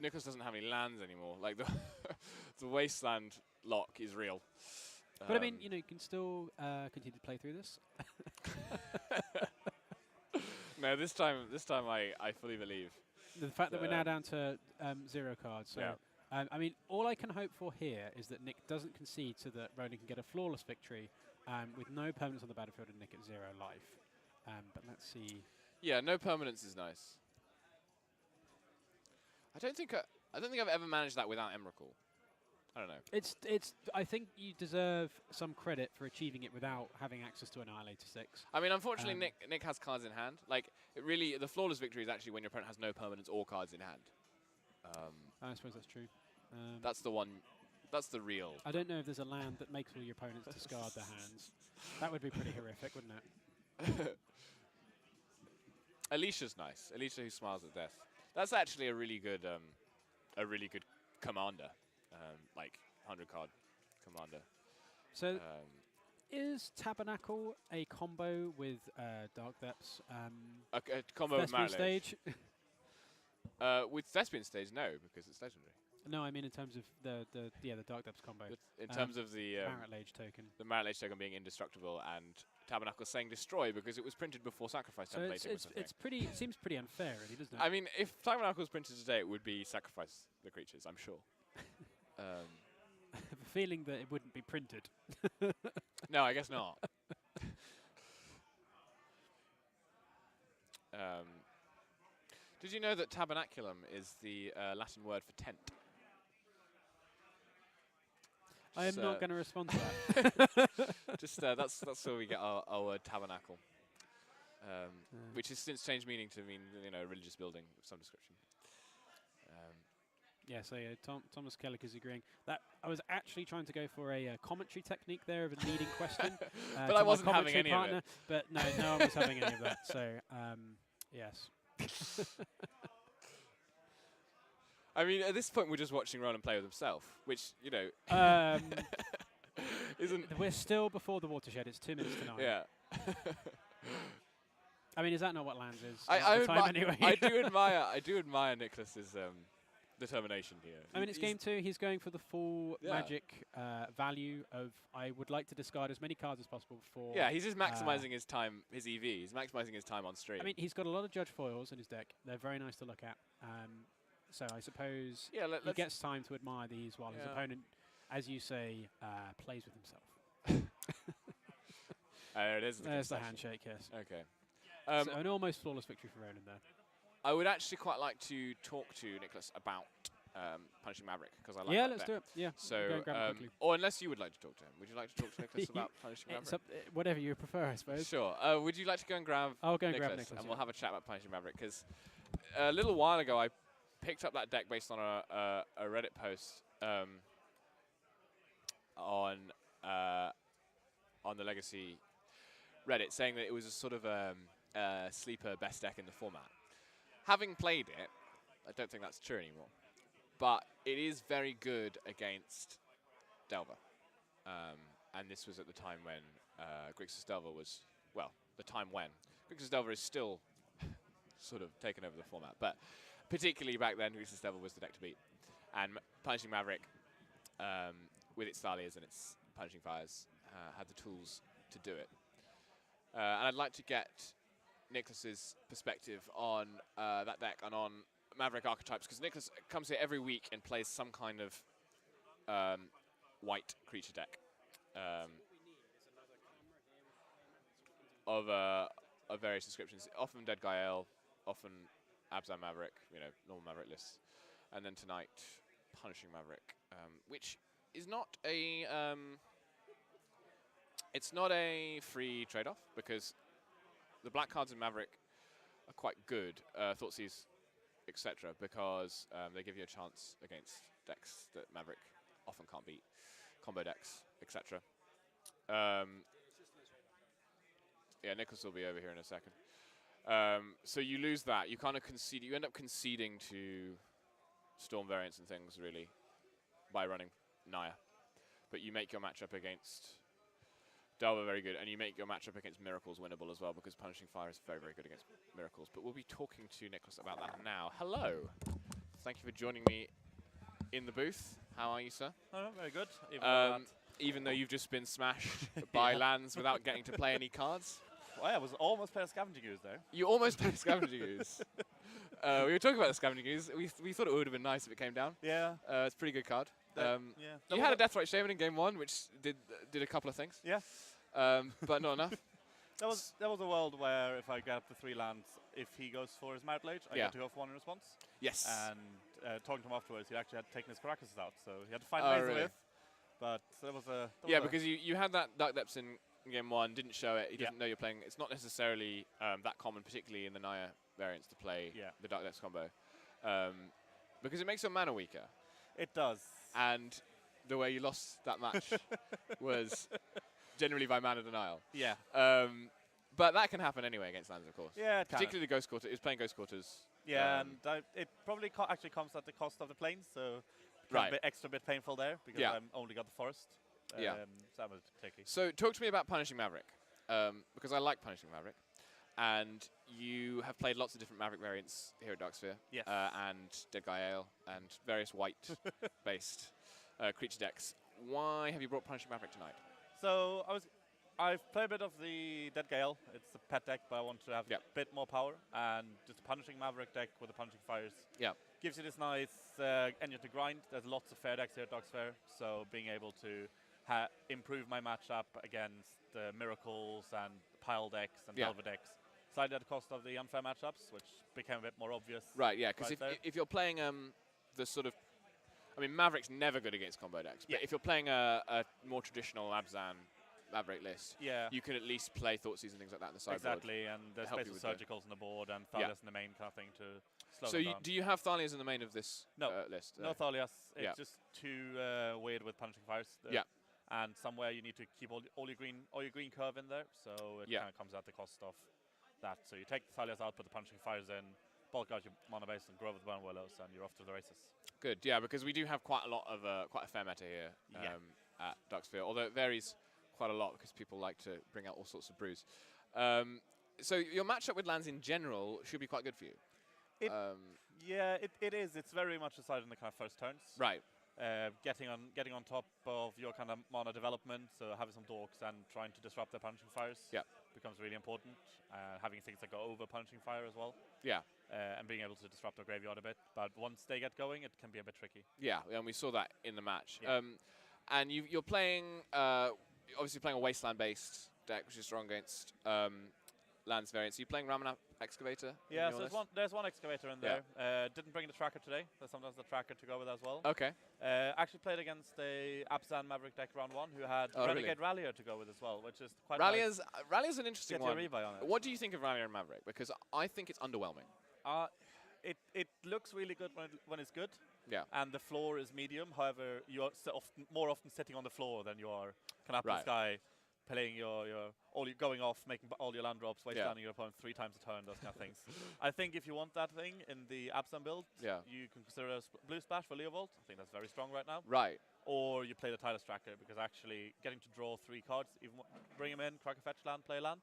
Speaker 2: Nicholas doesn't have any lands anymore. Like the Wasteland lock is real.
Speaker 1: But I mean, you can still continue to play through this.
Speaker 2: No, this time I fully believe.
Speaker 1: The fact that we're now down to 0 cards. So,
Speaker 2: yeah.
Speaker 1: I mean, all I can hope for here is that Nick doesn't concede so that Roland can get a flawless victory with no permanence on the battlefield and Nick at 0 life. But let's see.
Speaker 2: Yeah, no permanence is nice. I don't think I've ever managed that without Emrakul. I don't know.
Speaker 1: It's. I think you deserve some credit for achieving it without having access to Annihilator 6.
Speaker 2: I mean, unfortunately, Nick has cards in hand. Like, the flawless victory is actually when your opponent has no permanents or cards in hand.
Speaker 1: I suppose that's true.
Speaker 2: That's the one. That's the real.
Speaker 1: I don't know if there's a land that makes all your opponents discard their hands. That would be pretty horrific, wouldn't it?
Speaker 2: Alicia's nice. Alicia who smiles at death. That's actually a really good commander. Like 100 card commander.
Speaker 1: So is Tabernacle a combo with Dark Depths?
Speaker 2: A combo with Marit
Speaker 1: stage?
Speaker 2: With Thespian stage, no, because it's legendary.
Speaker 1: No, I mean in terms of the Dark Depths combo.
Speaker 2: In terms of the
Speaker 1: Marit Lage token.
Speaker 2: The Marit Lage token being indestructible and Tabernacle saying destroy because it was printed before sacrifice
Speaker 1: so
Speaker 2: template.
Speaker 1: It seems pretty unfair, really, doesn't it?
Speaker 2: I mean, if Tabernacle was printed today, it would be sacrifice the creatures, I'm sure.
Speaker 1: I have a feeling that it wouldn't be printed.
Speaker 2: No, I guess not. Did you know that tabernaculum is the Latin word for tent?
Speaker 1: I am not going to respond to that.
Speaker 2: Just that's where we get our word tabernacle, which has since changed meaning to mean religious building of some description.
Speaker 1: Yeah, so Thomas Kellick is agreeing that I was actually trying to go for a commentary technique there of a leading question.
Speaker 2: But I wasn't having any
Speaker 1: partner,
Speaker 2: of it.
Speaker 1: But no one was having any of that. So yes.
Speaker 2: I mean, at this point, we're just watching Ronan play with himself, which isn't.
Speaker 1: We're still before the watershed. It's 2 minutes to 9.
Speaker 2: Yeah.
Speaker 1: I mean, is that not what lands is?
Speaker 2: I do admire Nicholas's determination here.
Speaker 1: I mean, it's game 2. He's going for the full magic value of I would like to discard as many cards as possible for.
Speaker 2: Yeah, he's just maximizing his time, his EV. He's maximizing his time on stream.
Speaker 1: I mean, he's got a lot of judge foils in his deck. They're very nice to look at. So I suppose he gets time to admire these while his opponent, as you say, plays with himself. There's the handshake, yes.
Speaker 2: Okay.
Speaker 1: So an almost flawless victory for Ronan there.
Speaker 2: I would actually quite like to talk to Nicholas about Punishing Maverick because I like
Speaker 1: that
Speaker 2: let's
Speaker 1: deck. Do it. Yeah.
Speaker 2: So, or unless you would like to talk to him, would you like to talk to Nicholas about Punishing Maverick?
Speaker 1: Whatever you prefer, I suppose.
Speaker 2: Sure. Would you like to go and grab?
Speaker 1: I'll go and
Speaker 2: Nicholas,
Speaker 1: grab Nicholas,
Speaker 2: and we'll have a chat about Punishing Maverick because a little while ago I picked up that deck based on a Reddit post on the Legacy Reddit saying that it was a sort of sleeper best deck in the format. Having played it, I don't think that's true anymore. But it is very good against Delver. And this was at the time when Grixis Delver was, well, the time when. Grixis Delver is still sort of taken over the format. But particularly back then, Grixis Delver was the deck to beat. And Punishing Maverick, with its Thalias and its Punishing Fires, had the tools to do it. And I'd like to get Nicholas's perspective on that deck and on Maverick archetypes, because Nicholas comes here every week and plays some kind of white creature deck of various descriptions. Often Dead Gael, often Abzan Maverick, normal Maverick lists, and then tonight Punishing Maverick, which is not a it's not a free trade-off because the black cards in Maverick are quite good, Thoughtseize, etc., because they give you a chance against decks that Maverick often can't beat, combo decks, etc. Yeah, Nicholas will be over here in a second. So you lose that. You kind of concede. You end up conceding to Storm variants and things, really, by running Naya. But you make your matchup against Delver very good, and you make your matchup against Miracles winnable as well, because Punishing Fire is very, very good against Miracles. But we'll be talking to Nicholas about that now. Hello. Thank you for joining me in the booth. How are you, sir?
Speaker 4: Oh, very good.
Speaker 2: Even though you've just been smashed by lands without getting to play any cards.
Speaker 4: Well, I was almost playing Scavenging Ooze, though.
Speaker 2: You almost played Scavenging Ooze. We were talking about the Scavenging Ooze. We thought it would have been nice if it came down.
Speaker 4: Yeah.
Speaker 2: It's a pretty good card.
Speaker 4: Yeah.
Speaker 2: You had a Deathrite Shaman in game 1, which did a couple of things.
Speaker 4: Yeah.
Speaker 2: But not enough.
Speaker 4: That was a world where if I get up to 3 lands, if he goes for his Marit Lage, I get to go for 1 in response.
Speaker 2: Yes.
Speaker 4: And talking to him afterwards, he actually had taken his Caracas out, so he had to find ways
Speaker 2: really?
Speaker 4: with. But there was a...
Speaker 2: Yeah, because you had that Dark Depths in game 1, didn't show it, he doesn't know you're playing. It's not necessarily that common, particularly in the Naya variants, to play the Dark Depths combo. Because it makes your mana weaker.
Speaker 4: It does.
Speaker 2: And the way you lost that match was generally by mana denial.
Speaker 4: Yeah.
Speaker 2: But that can happen anyway against lands, of course.
Speaker 4: Yeah, it
Speaker 2: particularly the Ghost Quarter. He was playing Ghost Quarters.
Speaker 4: Yeah, and it probably actually comes at the cost of the planes, so
Speaker 2: right.
Speaker 4: a bit extra bit painful there because I've only got the forest. So that was tricky.
Speaker 2: So talk to me about punishing Maverick, because I like punishing Maverick, and you have played lots of different Maverick variants here at Darksphere, and Dead Guy Ale, and various white-based creature decks. Why have you brought punishing Maverick tonight?
Speaker 4: So I've played a bit of the Dead Gale. It's a pet deck, but I want to have a bit more power. And just a Punishing Maverick deck with the Punishing Fires gives you this nice engine to grind. There's lots of fair decks here at Darksphere, so being able to improve my matchup against Miracles and Pile decks and Delver decks, slightly at the cost of the unfair matchups, which became a bit more obvious.
Speaker 2: Right, yeah, because if you're playing the sort of... I mean, Maverick's never good against combo decks, but if you're playing a more traditional Abzan Maverick list, you can at least play Thoughtseize and things like that in the sideboard.
Speaker 4: Exactly, and there's space for Surgicals on the board and Thalias in the main kind of thing to slow
Speaker 2: them
Speaker 4: down.
Speaker 2: So do you have Thalias in the main of this list?
Speaker 4: No Thalias. It's just too weird with Punishing Fires. And somewhere you need to keep all your green curve in there, so it kind of comes at the cost of that. So you take the Thalias out, put the Punishing Fires in, bulk out your mana base and grow with Burn Willows, and you're off to the races. Good,
Speaker 2: yeah, because we do have quite a fair meta here at Darksphere, although it varies quite a lot because people like to bring out all sorts of brews. So your matchup with lands in general should be quite good for you.
Speaker 4: It is. It's very much decided in the kind of first turns.
Speaker 2: Right.
Speaker 4: Getting on top of your kind of mana development, so having some dorks and trying to disrupt their Punishing Fires becomes really important. Having things that go over Punishing Fire as well. Yeah. And being able to disrupt their graveyard a bit. But once they get going, it can be a bit tricky. Yeah, and we saw that in the match. Yeah. And you're playing, obviously playing a Wasteland-based deck, which is strong against lands variants. Are you playing Ramana Excavator? Yeah, so there's one Excavator in there. Didn't bring the tracker today. There's sometimes the tracker to go with as well.
Speaker 2: Okay.
Speaker 4: Actually played against a Abzan Maverick deck round 1 who had Renegade Rallier to go with as well, which is quite nice.
Speaker 2: Rallier's an interesting one.
Speaker 4: Get your rebuy on it.
Speaker 2: What do you think of Rallier and Maverick? Because I think it's underwhelming.
Speaker 4: It looks really good when it's good.
Speaker 2: Yeah.
Speaker 4: And the floor is medium. However, you are more often sitting on the floor than you are kind of up in the sky, playing going off, making all your land drops, wastelanding your opponent 3 times a turn, those kind of things. I think if you want that thing in the Abzan build, you can consider a blue splash for Leovold. I think that's very strong right now.
Speaker 2: Right.
Speaker 4: Or you play the Tidus Tracker, because actually getting to draw 3 cards, even bring them in, crack a fetch land, play land,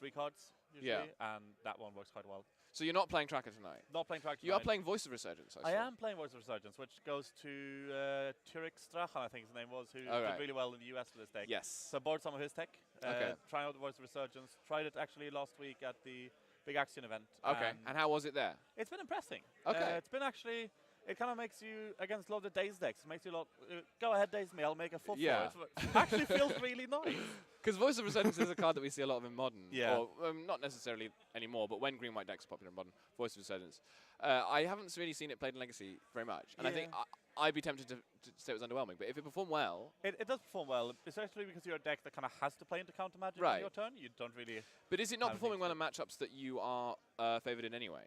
Speaker 4: 3 cards usually, and that one works quite well.
Speaker 2: So you're not playing Tracker tonight?
Speaker 4: Not playing Tracker tonight.
Speaker 2: You are playing Voice of Resurgence,
Speaker 4: I am playing Voice of Resurgence, which goes to Turek Strachan, I think his name was, who did really well in the US with this deck.
Speaker 2: Yes.
Speaker 4: So I borrowed some of his tech, trying out the Voice of Resurgence. Tried it actually last week at the Big Action event.
Speaker 2: Okay, and how was it there?
Speaker 4: It's been impressive.
Speaker 2: Okay.
Speaker 4: It's been actually... It kind of makes you, against a lot of the Daze decks, it makes you a lot, go ahead, Daze me, I'll make a 4/4. It actually feels really nice.
Speaker 2: Because Voice of Resurgence is a card that we see a lot of in Modern. Or not necessarily anymore, but when Green-White decks are popular in Modern, Voice of Resurgence. I haven't really seen it played in Legacy very much. And I think I'd be tempted to say it was underwhelming. But if it performed well...
Speaker 4: It does perform well, especially because you're a deck that kind of has to play into counter magic on your turn. You don't really...
Speaker 2: But is it not performing well in matchups that you are favoured in anyway?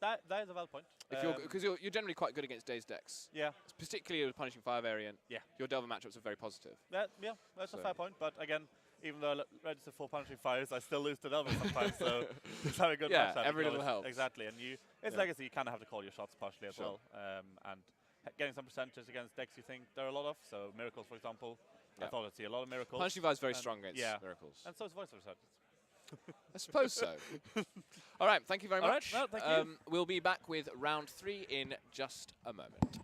Speaker 4: That is a valid point.
Speaker 2: Because you're generally quite good against Daze decks.
Speaker 4: Yeah.
Speaker 2: Particularly with Punishing Fire variant.
Speaker 4: Yeah.
Speaker 2: Your Delver matchups are very positive.
Speaker 4: That's a fair point. But again, even though I register 4 Punishing Fires, I still lose to Delver sometimes. So it's having a good matchup.
Speaker 2: Every little helps.
Speaker 4: Exactly. And it's Legacy, you kind of have to call your shots partially as well. And getting some percentage against decks you think there are a lot of. So Miracles, for example. I thought I'd see a lot of Miracles.
Speaker 2: Punishing Fire is very strong against Miracles.
Speaker 4: And so is Voice of Resurgence.
Speaker 2: I suppose so. All right, thank you very much.
Speaker 4: Well, thank you.
Speaker 2: We'll be back with round 3 in just a moment.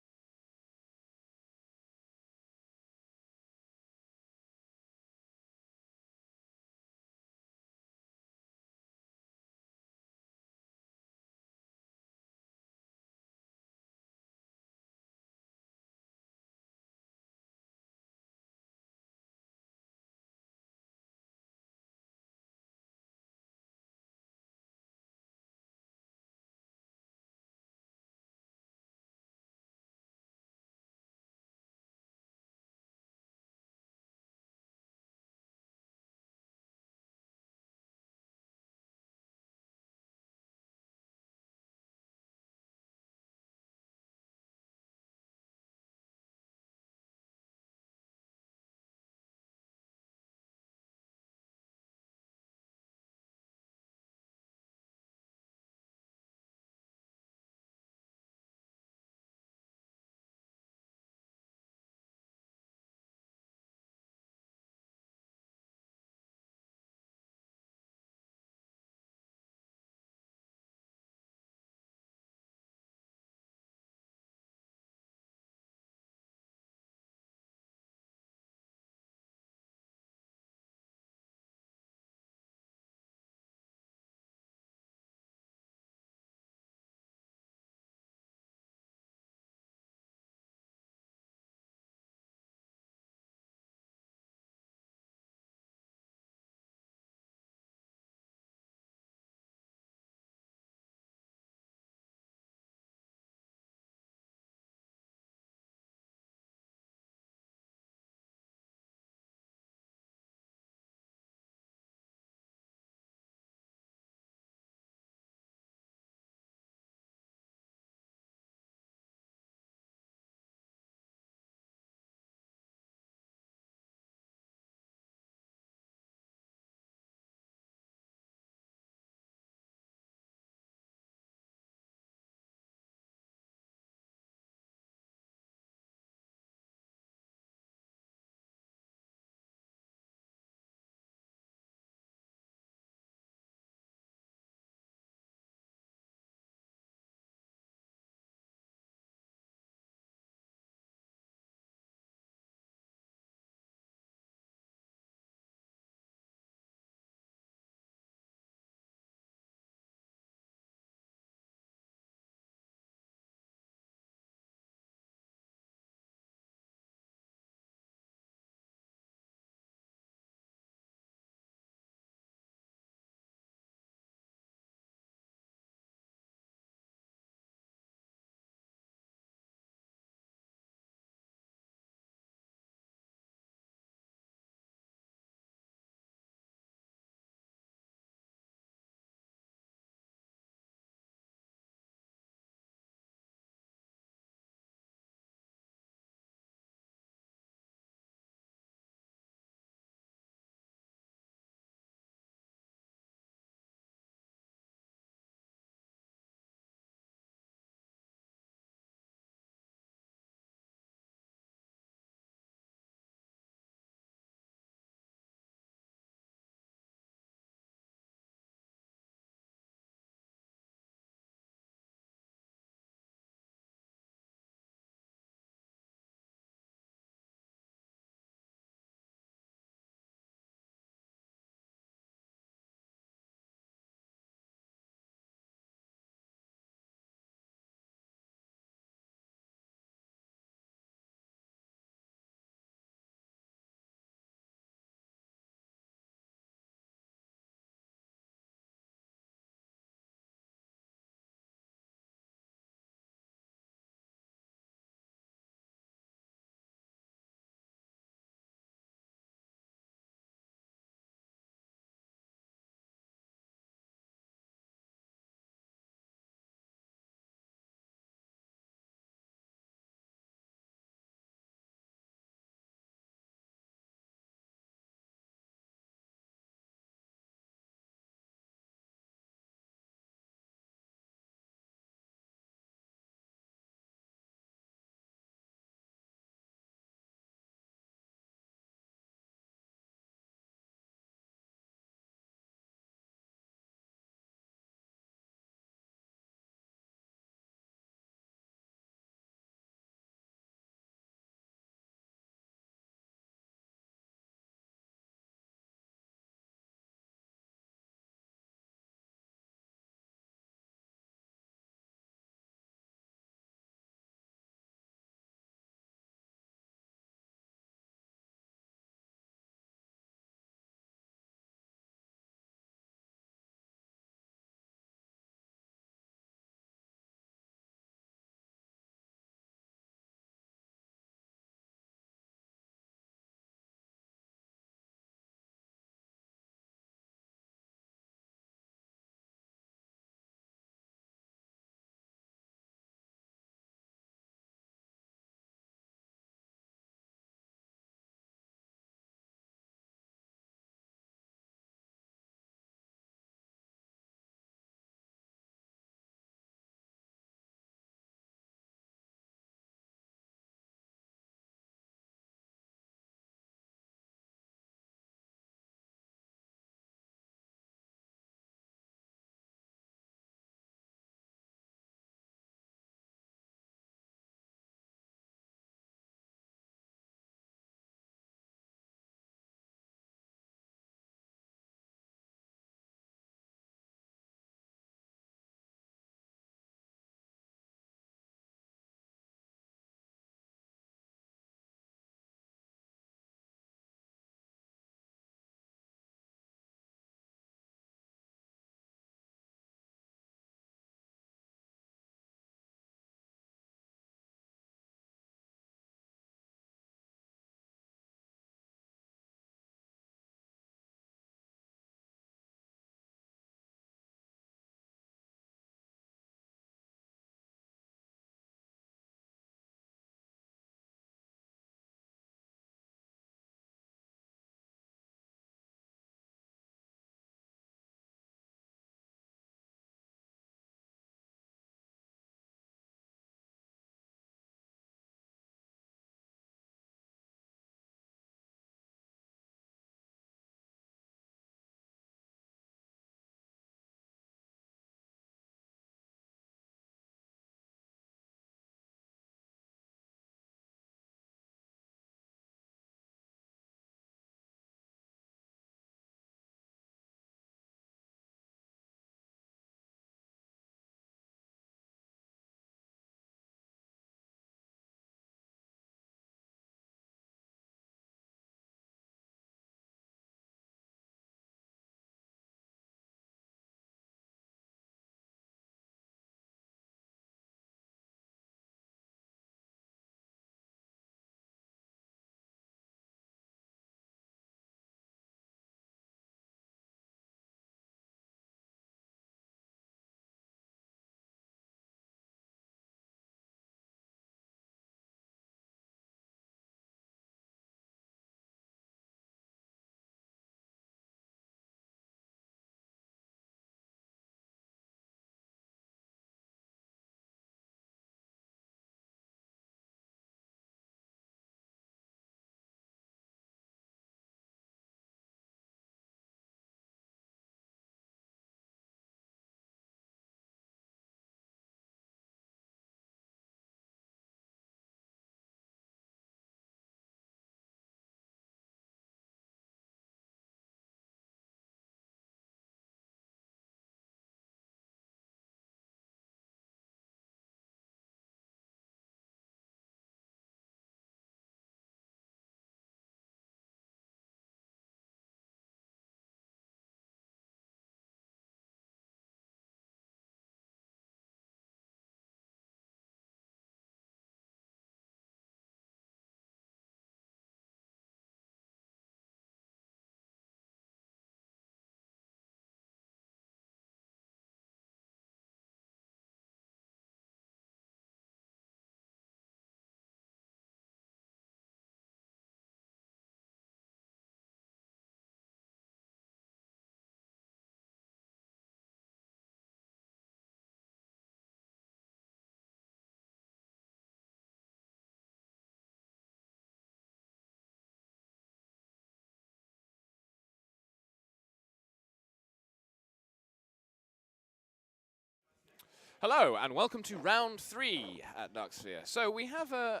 Speaker 2: Hello, and welcome to round 3 at Dark Sphere. So we have a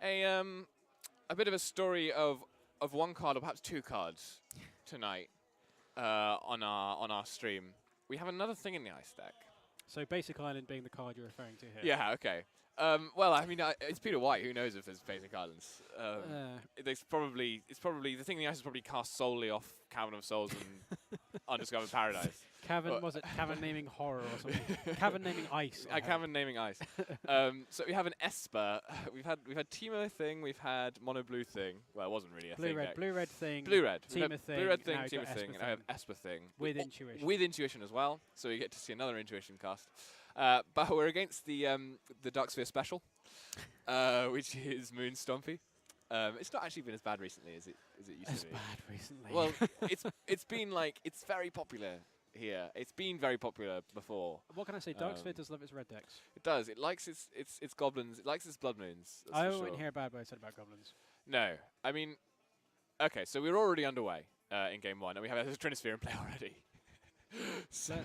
Speaker 2: bit of a story of one card, or perhaps 2 cards, tonight on our stream. We have another thing in the ice deck.
Speaker 1: So Basic Island being the card you're referring to here.
Speaker 2: Yeah, okay. Well, I mean, it's Peter White. Who knows if there's Basic Islands? It's probably the thing in the ice is probably cast solely off Cavern of Souls and Undiscovered Paradise.
Speaker 1: Cavern, was it Cavern naming horror or something? Cavern naming ice.
Speaker 2: Cavern naming ice. So we have an Esper. We've had Temur thing. We've had Mono Blue thing. Well, it wasn't really a thing.
Speaker 1: Blue red thing.
Speaker 2: Blue red.
Speaker 1: Temur thing.
Speaker 2: Blue red thing.
Speaker 1: Now
Speaker 2: Temur thing. And I have Esper thing.
Speaker 1: With intuition.
Speaker 2: With intuition as well. So we get to see another intuition cast. But we're against the Dark Sphere special, which is Moon Stompy. It's not actually been as bad recently as it used to be.
Speaker 1: As bad recently.
Speaker 2: Well, it's very popular here. It's been very popular before.
Speaker 1: What can I say? Dark Sphere does love its red decks.
Speaker 2: It does. It likes its goblins. It likes its blood moons.
Speaker 1: I wouldn't hear bad what I said about goblins.
Speaker 2: No, I mean, okay. So we're already underway in game 1, and we have a Trinisphere in play already. So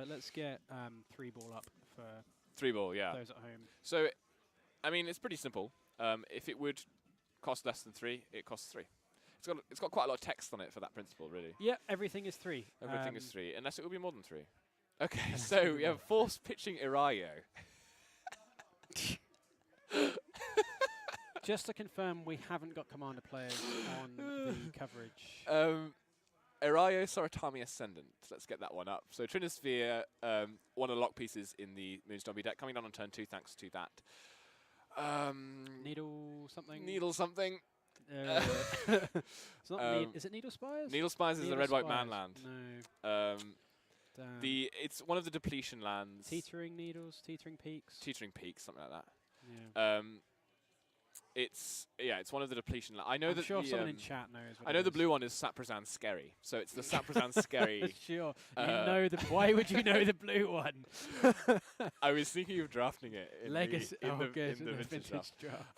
Speaker 1: let's get 3-ball up for
Speaker 2: 3-ball, yeah.
Speaker 1: those at home.
Speaker 2: So, I mean, it's pretty simple. If it would cost less than 3, it costs 3. It's got quite a lot of text on it for that principle, really.
Speaker 1: Yeah, everything is 3.
Speaker 2: Everything is 3, unless it would be more than 3. Okay, so we have force pitching Erayo.
Speaker 1: Just to confirm, we haven't got Commander players on the coverage.
Speaker 2: Erayo Soratami Ascendant. Let's get that one up. So Trinisphere, one of the lock pieces in the Moon Stompy deck, coming down on turn 2 thanks to that.
Speaker 1: Needle something?
Speaker 2: Needle something.
Speaker 1: It's not is it Needle Spires?
Speaker 2: Needle Spires is the red-white man land.
Speaker 1: No.
Speaker 2: It's one of the depletion lands.
Speaker 1: Teetering Needles, Teetering Peaks.
Speaker 2: Teetering Peaks, something like that.
Speaker 1: Yeah.
Speaker 2: It's one of the depletion lands.
Speaker 1: I'm sure someone in chat knows.
Speaker 2: I know the blue one is Saprazan Scary, so it's the Saprazan Scary.
Speaker 1: Sure. You know why would you know the blue one?
Speaker 2: I was thinking of drafting it in
Speaker 1: Legacy.
Speaker 2: the vintage draft.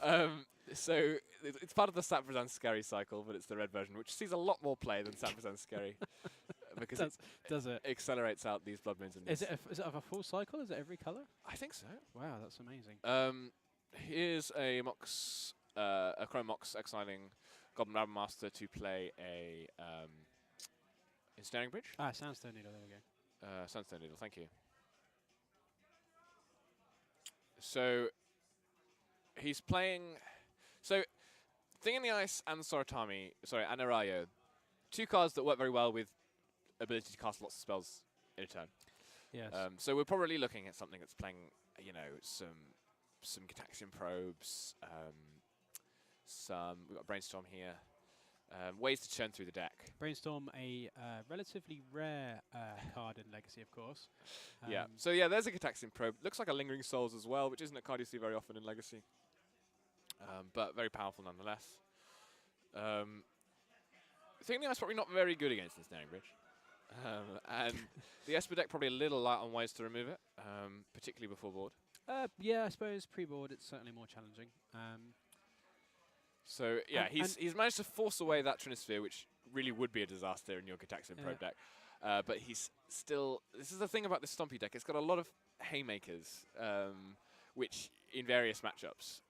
Speaker 2: So it's part of the Saprazan Scary cycle, but it's the red version, which sees a lot more play than Saprazan Scary. Because
Speaker 1: does it
Speaker 2: accelerates out these blood moons.
Speaker 1: Is it of a full cycle? Is it every colour?
Speaker 2: I think so.
Speaker 1: Wow, that's amazing.
Speaker 2: Here's a Chrome Mox exiling Goblin Rabbit Master to play a Ensnaring Bridge.
Speaker 1: Sandstone Needle, there we go.
Speaker 2: Sandstone Needle, thank you. So he's playing. So Thing in the Ice and Soratami, and Erayo, 2 cards that work very well with ability to cast lots of spells in a turn.
Speaker 1: Yes.
Speaker 2: So we're probably looking at something that's playing, some Gataxian Probes, we've got Brainstorm here, ways to churn through the deck.
Speaker 1: Brainstorm, a relatively rare card in Legacy, of course.
Speaker 2: Yeah. So yeah, there's a Gataxian Probe. Looks like a Lingering Souls as well, which isn't a card you see very often in Legacy, but very powerful nonetheless. Thing in the Ice probably not very good against this Ensnaring Bridge. And the Esper deck probably a little light on ways to remove it, particularly before board.
Speaker 1: Yeah, I suppose pre-board it's certainly more challenging.
Speaker 2: So yeah, he's managed to force away that Trinisphere, which really would be a disaster in your Gataxian Probe deck. But he's still. This is the thing about this Stompy deck. It's got a lot of haymakers, which in various matchups,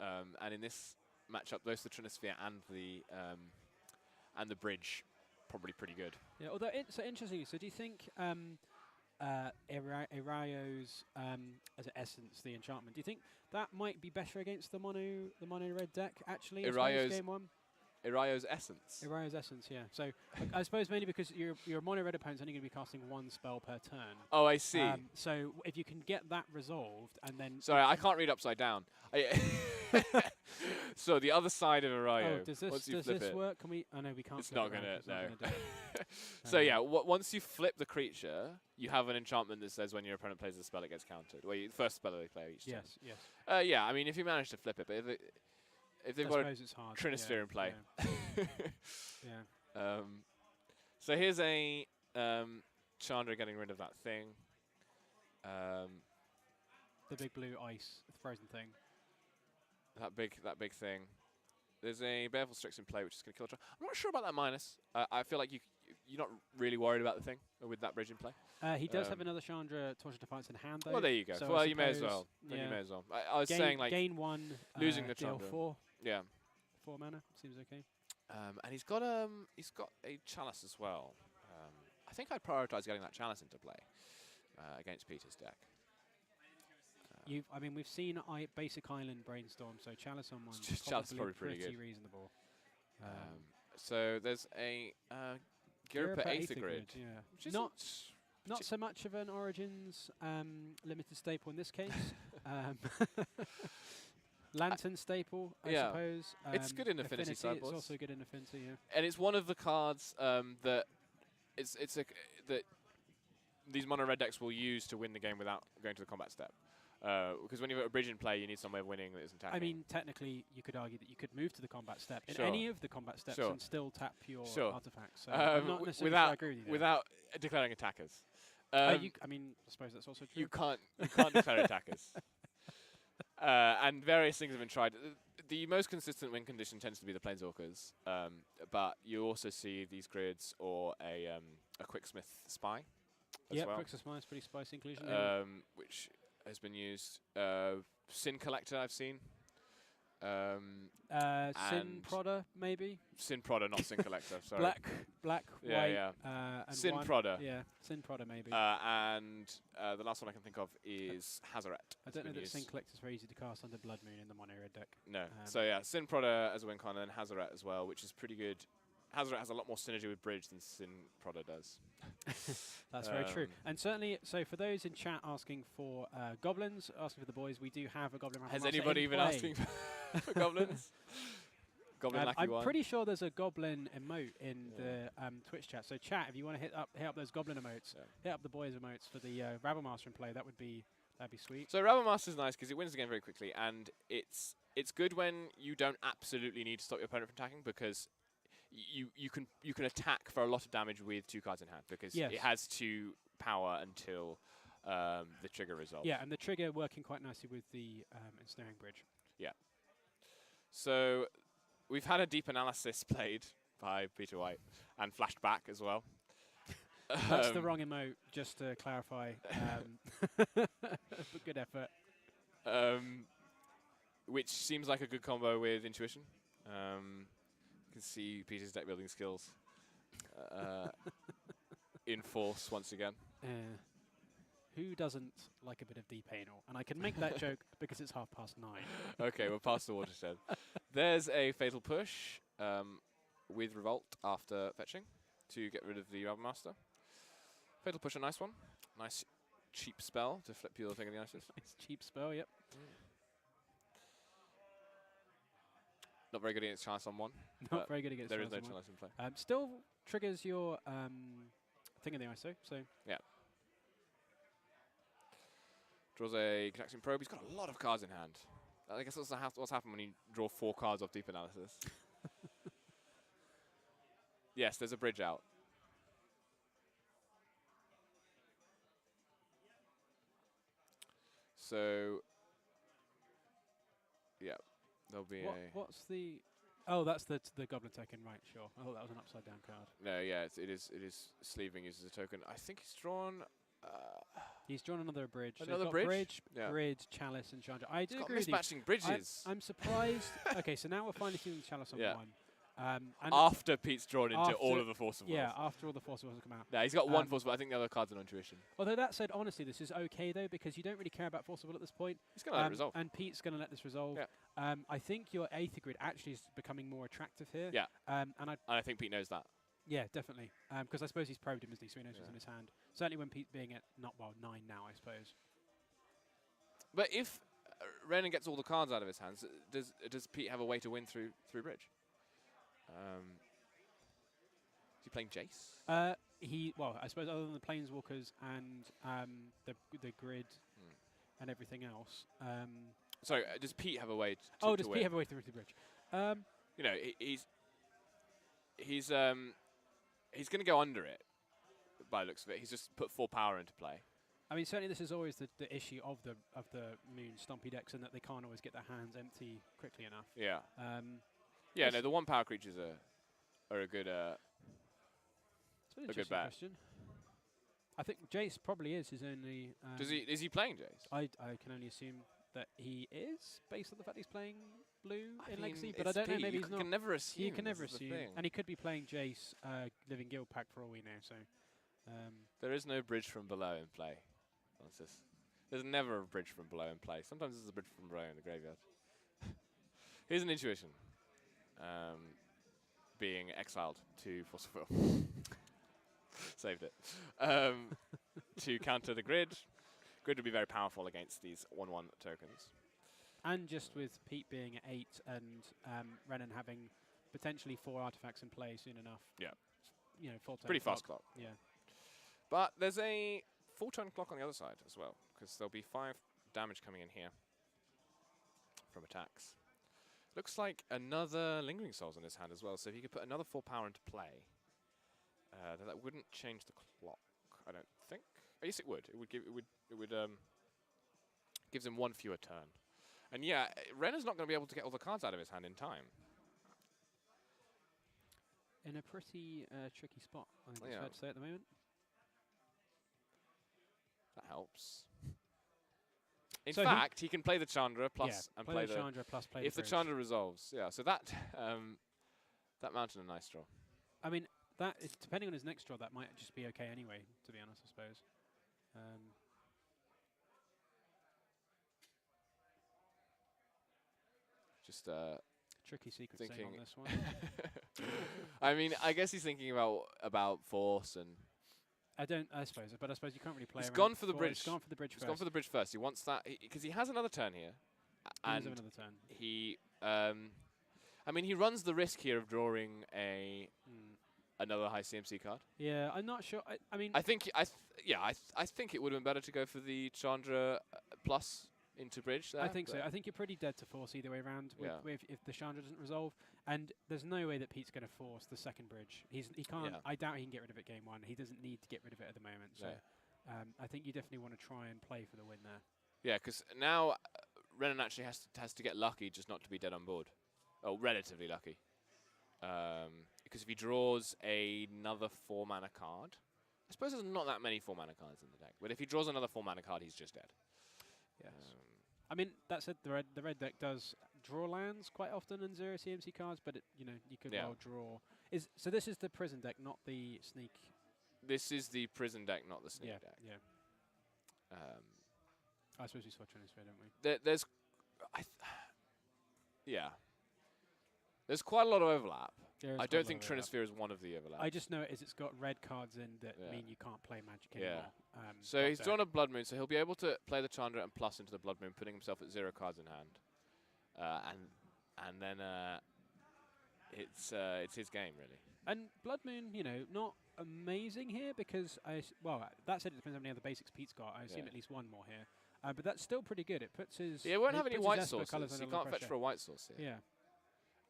Speaker 2: and in this matchup, both the Trinisphere and the bridge, probably pretty good.
Speaker 1: Yeah, although so interesting. So do you think Erayo's as an essence, the enchantment, do you think that might be better against the mono red deck actually?
Speaker 2: Erayo's
Speaker 1: game 1.
Speaker 2: Erayo's essence.
Speaker 1: Erayo's essence, yeah. So I suppose mainly because your mono red opponent's only going to be casting 1 spell per turn.
Speaker 2: Oh, I see.
Speaker 1: So if you can get that resolved and then.
Speaker 2: Sorry, I can't read upside down. So the other side of Erayo.
Speaker 1: Oh, does this work? Can we? Oh no, we can't.
Speaker 2: It's not gonna. No. So yeah, once you flip the creature, you have an enchantment that says when your opponent plays a spell, it gets countered. Well, the first spell they play each turn.
Speaker 1: Yes.
Speaker 2: Yeah, I mean, if you manage to flip it, but if they've got a Trinisphere in play.
Speaker 1: Yeah.
Speaker 2: So here's a Chandra getting rid of that thing.
Speaker 1: The big blue ice frozen thing.
Speaker 2: That big thing. There's a Baleful Strix in play, which is going to kill a Chandra. I'm not sure about that minus. I feel like you're not really worried about the thing with that bridge in play.
Speaker 1: He does have another Chandra Torch of Defiance in hand, though.
Speaker 2: Well, there you go.
Speaker 1: So
Speaker 2: well, you may as well. Then you may as well. I was saying, like,
Speaker 1: gain 1,
Speaker 2: losing the
Speaker 1: deal
Speaker 2: Chandra.
Speaker 1: 4.
Speaker 2: Yeah.
Speaker 1: 4 mana seems okay.
Speaker 2: And he's got a Chalice as well. I think I'd prioritise getting that Chalice into play against Peter's deck.
Speaker 1: I mean, we've seen basic Island Brainstorm, so Chalice on 1 is
Speaker 2: probably pretty good.
Speaker 1: Reasonable.
Speaker 2: So there's a Ghirappa Aether Grid.
Speaker 1: Yeah. Not so much of an Origins limited staple in this case. Lantern staple, I suppose.
Speaker 2: It's good in Affinity sideboards.
Speaker 1: It's also good in Affinity, yeah.
Speaker 2: And it's one of the cards that that these mono red decks will use to win the game without going to the combat step. Because when you've got a bridge in play, you need some way of winning that isn't attacking.
Speaker 1: I mean, technically, you could argue that you could move to the combat step in any of the combat steps and still tap your artifacts. So I'm not necessarily sure I agree with you there.
Speaker 2: Without declaring attackers.
Speaker 1: I mean, I suppose that's also true.
Speaker 2: You can't declare attackers. And various things have been tried. The most consistent win condition tends to be the Planeswalkers, but you also see these grids or a Quicksmith Spy as well.
Speaker 1: Quicksmith Spy is pretty spicy inclusion.
Speaker 2: Which has been used. Sin Collector I've seen.
Speaker 1: Sin Prodder, maybe?
Speaker 2: Sin Prodder, not Sin Collector, sorry.
Speaker 1: Black,
Speaker 2: white,
Speaker 1: and
Speaker 2: Sin Prodder.
Speaker 1: Yeah, Sin Prodder, maybe.
Speaker 2: And the last one I can think of is Hazaret.
Speaker 1: I don't know that Sin Collector is very easy to cast under Blood Moon in the mono red deck.
Speaker 2: No. So yeah, Sin Prodder as a win con, and then Hazaret as well, which is pretty good. Hazaret has a lot more synergy with Bridge than Sin Prodder does.
Speaker 1: That's very true. And certainly, so for those in chat asking for goblins, asking for the boys, we do have a goblin.
Speaker 2: Has anybody even asking for goblins? Goblin Lucky
Speaker 1: I'm
Speaker 2: one.
Speaker 1: pretty sure there's a goblin emote in the Twitch chat. So chat, if you want to hit up those goblin emotes, hit up the boys emotes for the Rabblemaster in play. That'd be sweet.
Speaker 2: So Rabblemaster's nice because it wins the game very quickly, and it's good when you don't absolutely need to stop your opponent from attacking, because you can attack for a lot of damage with 2 cards in hand, because it has 2 power until the trigger resolves.
Speaker 1: Yeah, and the trigger working quite nicely with the Ensnaring Bridge.
Speaker 2: Yeah. So we've had a deep analysis played by Peter White and flashed back as well.
Speaker 1: That's the wrong emote, just to clarify. But good effort.
Speaker 2: Which seems like a good combo with Intuition. You can see Peter's deck building skills in force once again.
Speaker 1: Who doesn't like a bit of deep anal? And I can make that joke because it's 9:30.
Speaker 2: Okay, we're past the watershed. There's a Fatal Push with Revolt after fetching to get rid of the Rabblemaster. Fatal Push, a nice one. Nice cheap spell to flip your thing in the ices.
Speaker 1: Nice cheap spell, yep.
Speaker 2: Not very good against Chalice on 1.
Speaker 1: Not very good against
Speaker 2: There
Speaker 1: Chalice
Speaker 2: is no Chalice in play.
Speaker 1: Still triggers your thing in the ISO, so...
Speaker 2: Yeah. Draws a Connecting Probe. He's got a lot of cards in hand. I guess that's what's happened when you draw 4 cards off Deep Analysis. Yes, there's a bridge out. So, yeah, there'll be
Speaker 1: what's the... Oh, that's the Goblin token, right, sure. I thought that was an upside down card.
Speaker 2: No, yeah, it is sleeving uses a token. I think he's drawn...
Speaker 1: He's drawn another bridge.
Speaker 2: Another
Speaker 1: so
Speaker 2: bridge?
Speaker 1: Grid, Chalice, and Chandra. I do agree with
Speaker 2: mismatching bridges.
Speaker 1: I'm surprised. Okay, so now we're finally seeing Chalice on 1.
Speaker 2: And after Pete's drawn into all of the Force of Wills.
Speaker 1: Yeah, after all the Force of Wills have come out.
Speaker 2: Yeah, he's got 1 Force of Will. I think the other cards are on Intuition.
Speaker 1: Although that said, honestly, this is okay, though, because you don't really care about Force of Will at this point.
Speaker 2: He's going to let it resolve.
Speaker 1: And Pete's going to let this resolve.
Speaker 2: Yeah.
Speaker 1: I think your Aether Grid actually is becoming more attractive here.
Speaker 2: Yeah.
Speaker 1: And
Speaker 2: I think Pete knows that.
Speaker 1: Yeah, definitely. Because I suppose he's probed him, isn't he? So he knows what's in his hand. Certainly when Pete's being at 9 now, I suppose.
Speaker 2: But if Renan gets all the cards out of his hands, does Pete have a way to win through Bridge? Is he playing Jace?
Speaker 1: Well, I suppose other than the Planeswalkers and the grid and everything else.
Speaker 2: Sorry, does Pete have a way to
Speaker 1: does
Speaker 2: win?
Speaker 1: Pete have a way through the bridge?
Speaker 2: You know, he's going to go under it by the looks of it. He's just put 4 power into play.
Speaker 1: I mean, certainly this is always the issue of the Moon Stompy decks, and that they can't always get their hands empty quickly enough.
Speaker 2: Yeah. No, the 1 power creatures are a good a good bet.
Speaker 1: Question. I think Jace probably is his only.
Speaker 2: Is he playing Jace?
Speaker 1: I can only assume that he is, based on the fact he's playing blue in Legacy, but I don't know. Maybe he's not.
Speaker 2: You can never assume.
Speaker 1: You can never assume, and he could be playing Jace, Living Guild Pack for all we know. So
Speaker 2: there is no bridge from below in play. There's never a bridge from below in play. Sometimes there's a bridge from below in the graveyard. Here's an intuition. Being exiled to Force of Will. Saved it. To counter the grid. Grid would be very powerful against these 1/1 tokens.
Speaker 1: And just with Pete being at 8 and Renan having potentially 4 artifacts in play soon enough.
Speaker 2: Yeah.
Speaker 1: You know, full turn.
Speaker 2: Pretty fast clock.
Speaker 1: Yeah.
Speaker 2: But there's a full turn clock on the other side as well, because there'll be 5 damage coming in here from attacks. Looks like another Lingering Souls in his hand as well, so if he could put another 4 power into play, then that wouldn't change the clock, I don't think. Oh, yes, it would. It would gives him 1 fewer turn. And yeah, Renner's not going to be able to get all the cards out of his hand in time.
Speaker 1: In a pretty tricky spot, I think it's fair to say at the moment.
Speaker 2: That helps. In fact, he can play the Chandra plus and play the
Speaker 1: Chandra plus play
Speaker 2: if the Chandra resolves. Yeah, so that that mounted a nice draw.
Speaker 1: I mean, that is, depending on his next draw, that might just be okay anyway. To be honest, I suppose.
Speaker 2: Just
Speaker 1: tricky sequence on this one.
Speaker 2: I mean, I guess he's thinking about force and.
Speaker 1: I suppose, but I suppose you can't really play.
Speaker 2: He's gone for the bridge.
Speaker 1: He's gone for the bridge first.
Speaker 2: He's gone for the bridge first. He wants that because he has another turn here.
Speaker 1: He has another turn.
Speaker 2: He, I mean, he runs the risk here of drawing another high CMC card.
Speaker 1: Yeah, I'm not sure. I mean,
Speaker 2: I think I think it would have been better to go for the Chandra plus into bridge there.
Speaker 1: I think so. I think you're pretty dead to force either way around if the Chandra doesn't resolve. And there's no way that Pete's going to force the second bridge. He can't. Yeah. I doubt he can get rid of it game 1. He doesn't need to get rid of it at the moment. So I think you definitely want to try and play for the win there.
Speaker 2: Yeah, because now Renan actually has to get lucky just not to be dead on board. Oh, relatively lucky. Because if he draws another 4 mana card, I suppose there's not that many 4 mana cards in the deck. But if he draws another 4 mana card, he's just dead.
Speaker 1: Yes. I mean, that said, the red deck does draw lands quite often in 0 CMC cards, but you could well draw. So this is the prison deck, not the sneak.
Speaker 2: This is the prison deck, not the sneak deck.
Speaker 1: Yeah. I suppose we switch on his don't we?
Speaker 2: There's There's quite a lot of overlap. I don't think Trinisphere is one of the overlaps.
Speaker 1: I just know it's got red cards in that mean you can't play Magic anymore.
Speaker 2: So he's drawn a Blood Moon, so he'll be able to play the Chandra and plus into the Blood Moon, putting himself at 0 cards in hand. And then it's his game, really.
Speaker 1: And Blood Moon, not amazing here because that said, it depends how many other basics Pete's got. I assume at least 1 more here. But that's still pretty good. It puts his...
Speaker 2: Yeah, he won't have any white sources. He can't fetch for a white source here.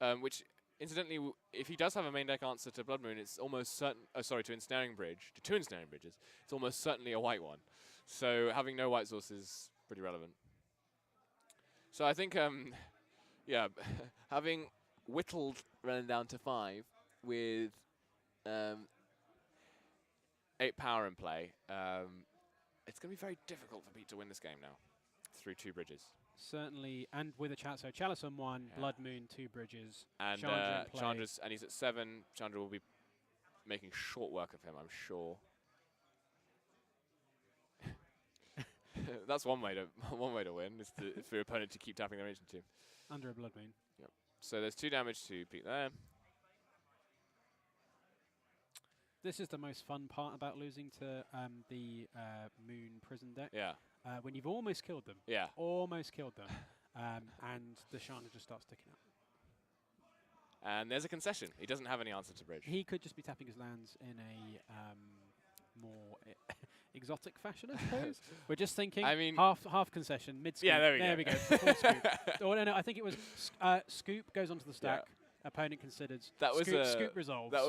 Speaker 1: Yeah.
Speaker 2: Which, incidentally, if he does have a main deck answer to Blood Moon, it's almost certain... to Ensnaring Bridge. To 2 Ensnaring Bridges. It's almost certainly a white one. So having no white source is pretty relevant. So I think, having whittled Renan down to 5 with 8 power in play, it's going to be very difficult for Pete to win this game now through 2 bridges.
Speaker 1: Certainly, and with a Chalice. So Chalice on 1, Blood Moon, 2 bridges.
Speaker 2: And Chandra's, and he's at 7. Chandra will be making short work of him, I'm sure. That's one way to win, is for your opponent to keep tapping their Ancient Tomb.
Speaker 1: Under a Blood Moon.
Speaker 2: Yep. So there's 2 damage to Pete there.
Speaker 1: This is the most fun part about losing to the Moon Prison deck.
Speaker 2: Yeah.
Speaker 1: When you've almost killed them.
Speaker 2: Yeah.
Speaker 1: Almost killed them. And the Chandra just starts sticking up.
Speaker 2: And there's a concession. He doesn't have any answer to bridge.
Speaker 1: He could just be tapping his lands in a more exotic fashion, I suppose. We're just thinking half concession, mid-scoop.
Speaker 2: Yeah, there we
Speaker 1: go. Full scoop. Oh, no, I think it was scoop goes onto the stack. Yeah. Opponent considered.
Speaker 2: That was
Speaker 1: scoop resolves.
Speaker 2: That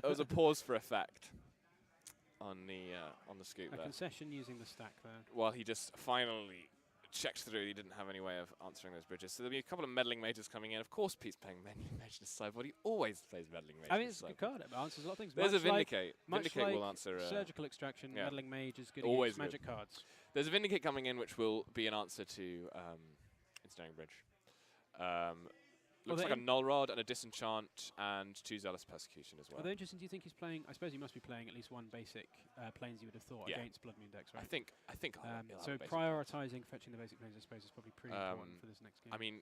Speaker 2: was a pause for effect on the scoop.
Speaker 1: A concession using the stack there.
Speaker 2: While he just finally checked through. He didn't have any way of answering those bridges. So there'll be a couple of meddling mages coming in. Of course, Pete's playing meddling mage in sideboard. He always plays meddling mage.
Speaker 1: I mean, it's a good card. It answers a lot of things.
Speaker 2: There's
Speaker 1: much
Speaker 2: a Vindicate.
Speaker 1: Like,
Speaker 2: Vindicate will answer.
Speaker 1: Surgical Extraction, meddling mage is good
Speaker 2: always
Speaker 1: against magic cards.
Speaker 2: There's a Vindicate coming in, which will be an answer to Ensnaring Bridge. Looks like a Null Rod and a Disenchant and 2 Zealous Persecution as well.
Speaker 1: Although interesting, do you think he's playing? I suppose he must be playing at least one basic planes. You would have thought against Blood Moon decks, right?
Speaker 2: I think.
Speaker 1: So prioritising fetching the basic planes, I suppose, is probably pretty important for this next game.
Speaker 2: I mean,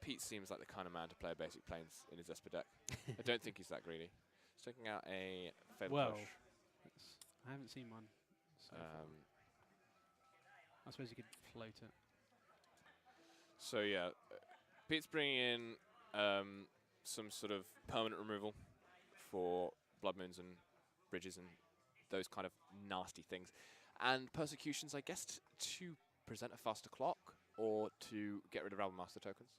Speaker 2: Pete seems like the kind of man to play a basic planes in his Esper deck. I don't think he's that greedy. He's taking out a Fatal Push.
Speaker 1: I haven't seen one. So I suppose you could float it.
Speaker 2: So yeah. Pete's bringing in some sort of permanent removal for Blood Moons and Bridges and those kind of nasty things. And Persecutions, I guess, to present a faster clock or to get rid of Realm Master tokens.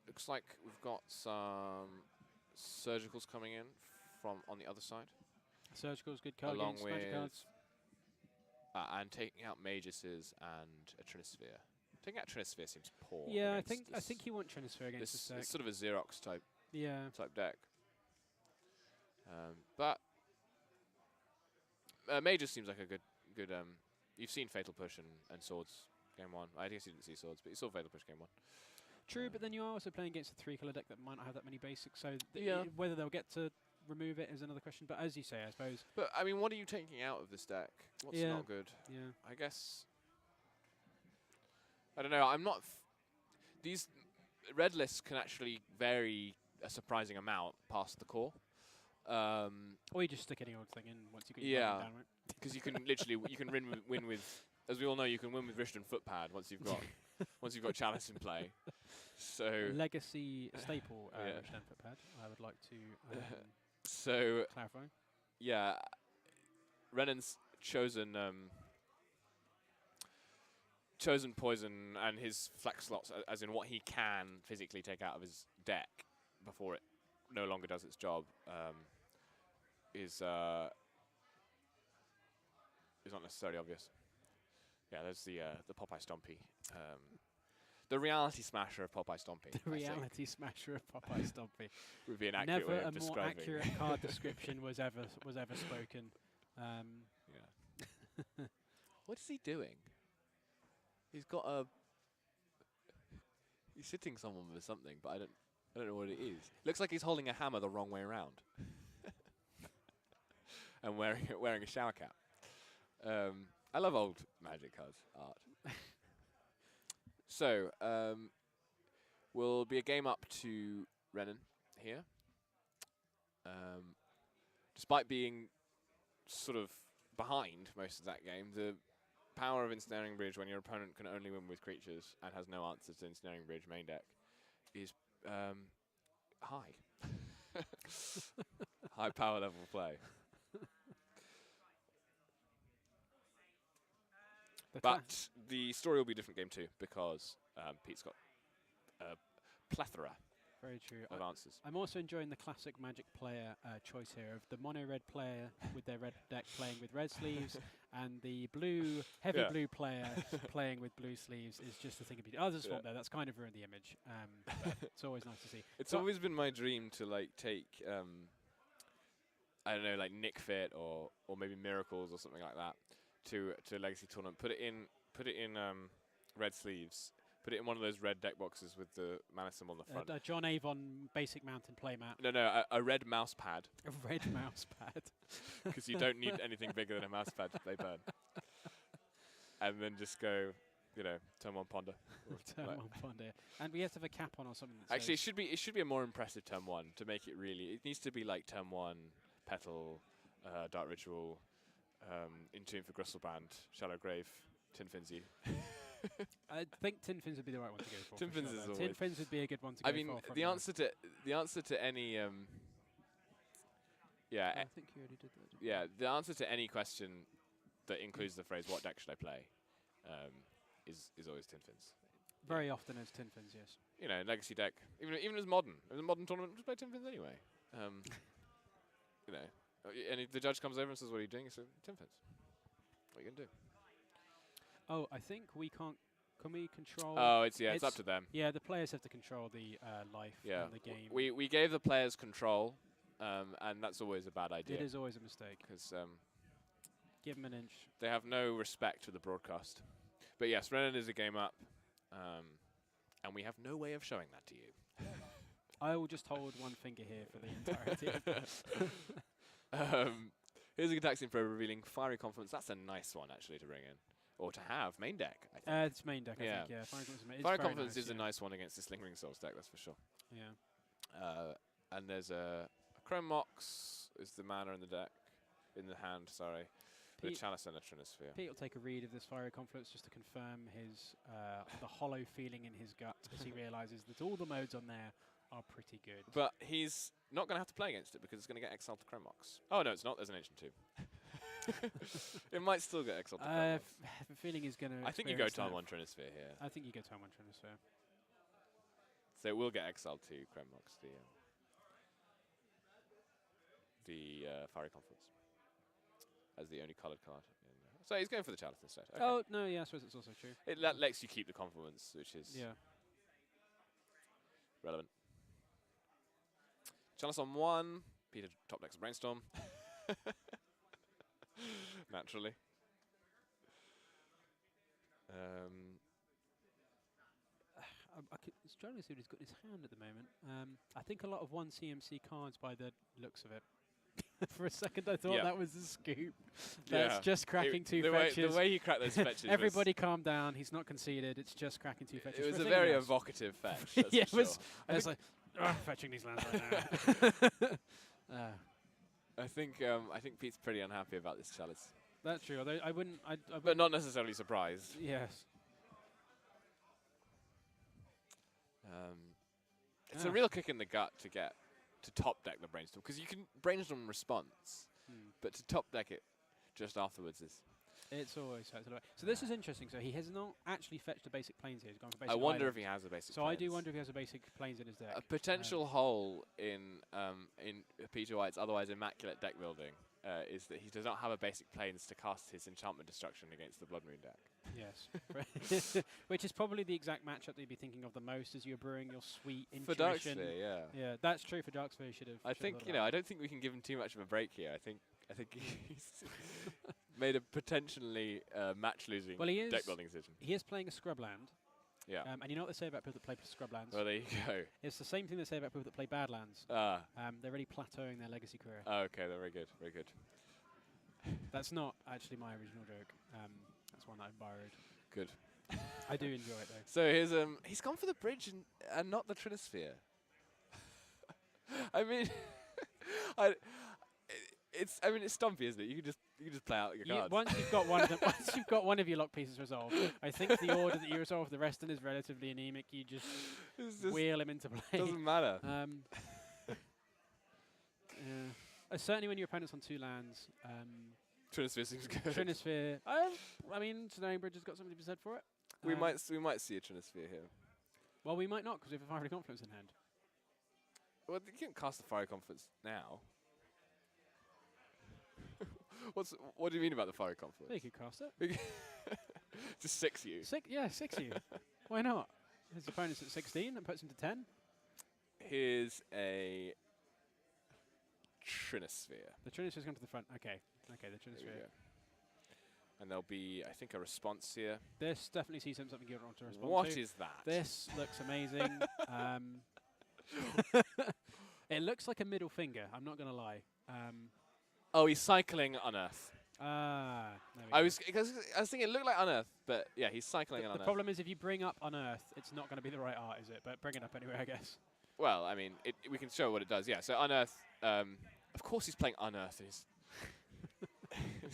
Speaker 2: Looks like we've got some Surgicals coming in from on the other side.
Speaker 1: Surgical's good card
Speaker 2: along
Speaker 1: against
Speaker 2: with
Speaker 1: magic cards.
Speaker 2: And taking out Maguses and a Trinisphere. Taking out Trinisphere seems poor.
Speaker 1: Yeah, I think you want Trinisphere against this deck.
Speaker 2: It's sort of a Xerox type deck. But Magus seems like a good. You've seen Fatal Push and Swords game 1. I guess you didn't see Swords, but you saw Fatal Push game 1.
Speaker 1: True, but then you are also playing against a 3-color deck that might not have that many basics. So whether they'll get to remove it is another question. But as you say, I suppose.
Speaker 2: But I mean, what are you taking out of this deck? What's not good?
Speaker 1: Yeah.
Speaker 2: I guess. I don't know. I'm not. These red lists can actually vary a surprising amount past the core.
Speaker 1: Or you just stick any old thing in once you get your down, right?
Speaker 2: Because you can literally win with, as we all know, you can win with Rishton Footpad once you've got Chalice in play. So
Speaker 1: legacy staple Rishton Footpad. I would like to clarify.
Speaker 2: Yeah, Renan's chosen poison and his flex slots, as in what he can physically take out of his deck before it no longer does its job, is not necessarily obvious. Yeah, there's the Popeye Stompy. The reality smasher of Popeye Stompy.
Speaker 1: The reality smasher of Popeye Stompy.
Speaker 2: Would be an accurate way of describing.
Speaker 1: Never a more accurate card description was ever spoken.
Speaker 2: Yeah. What is he doing? He's got a. He's hitting someone with something, but I don't know what it is. Looks like he's holding a hammer the wrong way around. And wearing a shower cap. I love old Magic cards art. So, will be a game up to Renan here. Despite being sort of behind most of that game, the power of Ensnaring Bridge when your opponent can only win with creatures and has no answers to Ensnaring Bridge main deck is high. High power level play. But the story will be different game 2 because Pete's got a plethora of answers.
Speaker 1: I'm also enjoying the classic Magic player choice here of the mono-red player with their red deck playing with red sleeves and the heavy blue player playing with blue sleeves is just a thing of beauty. Oh, there's a swap there. That's kind of ruined the image. But it's always nice to see.
Speaker 2: It's always been my dream to take I don't know, like Nick Fit or maybe Miracles or something like that to a Legacy tournament. Put it in red sleeves. Put it in one of those red deck boxes with the mana symbol on the front.
Speaker 1: A John Avon basic mountain playmat.
Speaker 2: No, a red mouse pad.
Speaker 1: A red mouse pad.
Speaker 2: Because you don't need anything bigger than a mouse pad to play burn. And then just go, turn 1 ponder.
Speaker 1: Turn 1 ponder. And we have to have a cap on or something. That
Speaker 2: actually, it should be a more impressive turn 1 to make it really. It needs to be like turn 1, Petal, Dark Ritual, Entomb for Gristlebrand, Shallow Grave, Tin Finsy.
Speaker 1: I think Tin Fins would be the right one to go for.
Speaker 2: Tin Fins is always.
Speaker 1: Tin Fins would be a good one to go for.
Speaker 2: I mean, the answer to any.
Speaker 1: I think you already did that.
Speaker 2: Yeah, the answer to any question that includes the phrase "What deck should I play?" is always Tin Fins.
Speaker 1: Very often as Tin Fins, yes.
Speaker 2: Legacy deck, even as modern tournament, just play Tin Fins anyway. And the judge comes over and says, "What are you doing?" So Tin Fins. What are you going to do?
Speaker 1: Oh, I think we can't. Can we control?
Speaker 2: Oh, it's up to them.
Speaker 1: Yeah, the players have to control the life in the game.
Speaker 2: We gave the players control, and that's always a bad idea.
Speaker 1: It is always a mistake.
Speaker 2: Because
Speaker 1: give them an inch.
Speaker 2: They have no respect for the broadcast. But yes, Renan is a game up, and we have no way of showing that to you.
Speaker 1: I will just hold one finger here for the entirety.
Speaker 2: Here's a attack scene for revealing Fiery Confluence. That's a nice one, actually, to bring in. Or to have. Main deck, I think.
Speaker 1: It's main deck, I think, yeah.
Speaker 2: Fiery Confluence is a nice one against this Lingering Souls deck, that's for sure.
Speaker 1: Yeah.
Speaker 2: And there's a Chrome Mox is the mana in the deck. In the hand, sorry. With a Chalice and a Trinisphere.
Speaker 1: Pete will take a read of this Fiery Confluence just to confirm his the hollow feeling in his gut as he realises that all the modes on there are pretty good.
Speaker 2: But he's not going to have to play against it because it's going to get exiled to Chrome Mox. Oh, no, it's not. There's an Ancient 2. It might still get exiled to Chrome Mox.
Speaker 1: I have a feeling he's going to.
Speaker 2: I think you go Time 1 Trinisphere here.
Speaker 1: I think you go Time 1 Trinisphere.
Speaker 2: So it will get exiled to Chrome Mox, the Fiery Confluence, as the only coloured card. So he's going for the Chalice instead. Okay.
Speaker 1: Oh, no, yeah, I suppose it's also true.
Speaker 2: It lets you keep the Confluence, which is relevant. Chalice on 1. Peter top decks a Brainstorm. Naturally.
Speaker 1: It's trying to see what he's got in his hand at the moment. I think a lot of 1 CMC cards by the looks of it. For a second, I thought that was a scoop. That's just cracking 2 fetches.
Speaker 2: The way he cracked those fetches.
Speaker 1: Everybody calm down. He's not conceded. It's just cracking 2 fetches.
Speaker 2: It was a very evocative fetch.
Speaker 1: Yeah, it was. I was like, fetching these lands right now.
Speaker 2: I think Pete's pretty unhappy about this Chalice.
Speaker 1: That's true. Although I wouldn't.
Speaker 2: But not necessarily surprised.
Speaker 1: Yes.
Speaker 2: It's a real kick in the gut to top deck the Brainstorm, because you can Brainstorm response, but to top deck it just afterwards is.
Speaker 1: It's always hurts a little bit. So this is interesting. So he has not actually fetched a basic planes here. He's gone for basic.
Speaker 2: I wonder
Speaker 1: islands.
Speaker 2: if he has a basic.
Speaker 1: So
Speaker 2: planes.
Speaker 1: I do wonder if he has a basic planes in his deck.
Speaker 2: A potential hole in Peter White's otherwise immaculate deck building is that he does not have a basic planes to cast his enchantment destruction against the Blood Moon deck.
Speaker 1: Yes, which is probably the exact matchup that you'd be thinking of the most as you're brewing your sweet Intuition.
Speaker 2: For Darksphere, yeah.
Speaker 1: Yeah, that's true for Darksphere. He should have.
Speaker 2: I think I don't think we can give him too much of a break here. I think he's made a potentially match-losing deck building decision.
Speaker 1: He is playing a Scrubland.
Speaker 2: Yeah.
Speaker 1: And you know what they say about people that play Scrublands?
Speaker 2: Well, there you go.
Speaker 1: It's the same thing they say about people that play Badlands. They're really plateauing their legacy career.
Speaker 2: Oh, okay, they're very good, very good.
Speaker 1: That's not actually my original joke. That's one that I borrowed.
Speaker 2: Good.
Speaker 1: I do enjoy it though.
Speaker 2: So he's gone for the bridge and not the Trinisphere. I mean, it's Stompy, isn't it? You can just play out your cards.
Speaker 1: Once you've got one of them, once you've got one of your lock pieces resolved, I think the order that you resolve the rest in is relatively anemic. You just wheel him into play.
Speaker 2: Doesn't matter.
Speaker 1: Certainly when your opponent's on 2 lands.
Speaker 2: Trinisphere seems good.
Speaker 1: Trinisphere. I mean, Stonebridge Bridge has got something to be said for it.
Speaker 2: We might see a Trinisphere here.
Speaker 1: Well, we might not because we have a Fiery Confluence in hand.
Speaker 2: Well, you can't cast the Fiery Confluence now. What do you mean about the Fiery Confluence?
Speaker 1: You could cast it.
Speaker 2: Just 6 you.
Speaker 1: 6 you. Why not? His opponent's at 16 and puts him to 10.
Speaker 2: Here's a Trinisphere.
Speaker 1: The Trinisphere's come to the front. Okay, the Trinisphere.
Speaker 2: And there'll be, I think, a response here.
Speaker 1: This definitely sees something you want to respond to.
Speaker 2: What is that?
Speaker 1: This looks amazing. It looks like a middle finger. I'm not going to lie.
Speaker 2: Oh, he's cycling Unearth.
Speaker 1: I
Speaker 2: was thinking it looked like Unearth, but yeah, he's cycling Unearth.
Speaker 1: The problem is if you bring up Unearth, it's not going to be the right art, is it? But bring it up anyway, I guess.
Speaker 2: Well, I mean, we can show what it does. Yeah, so Unearth. Of course, he's playing Unearth. He's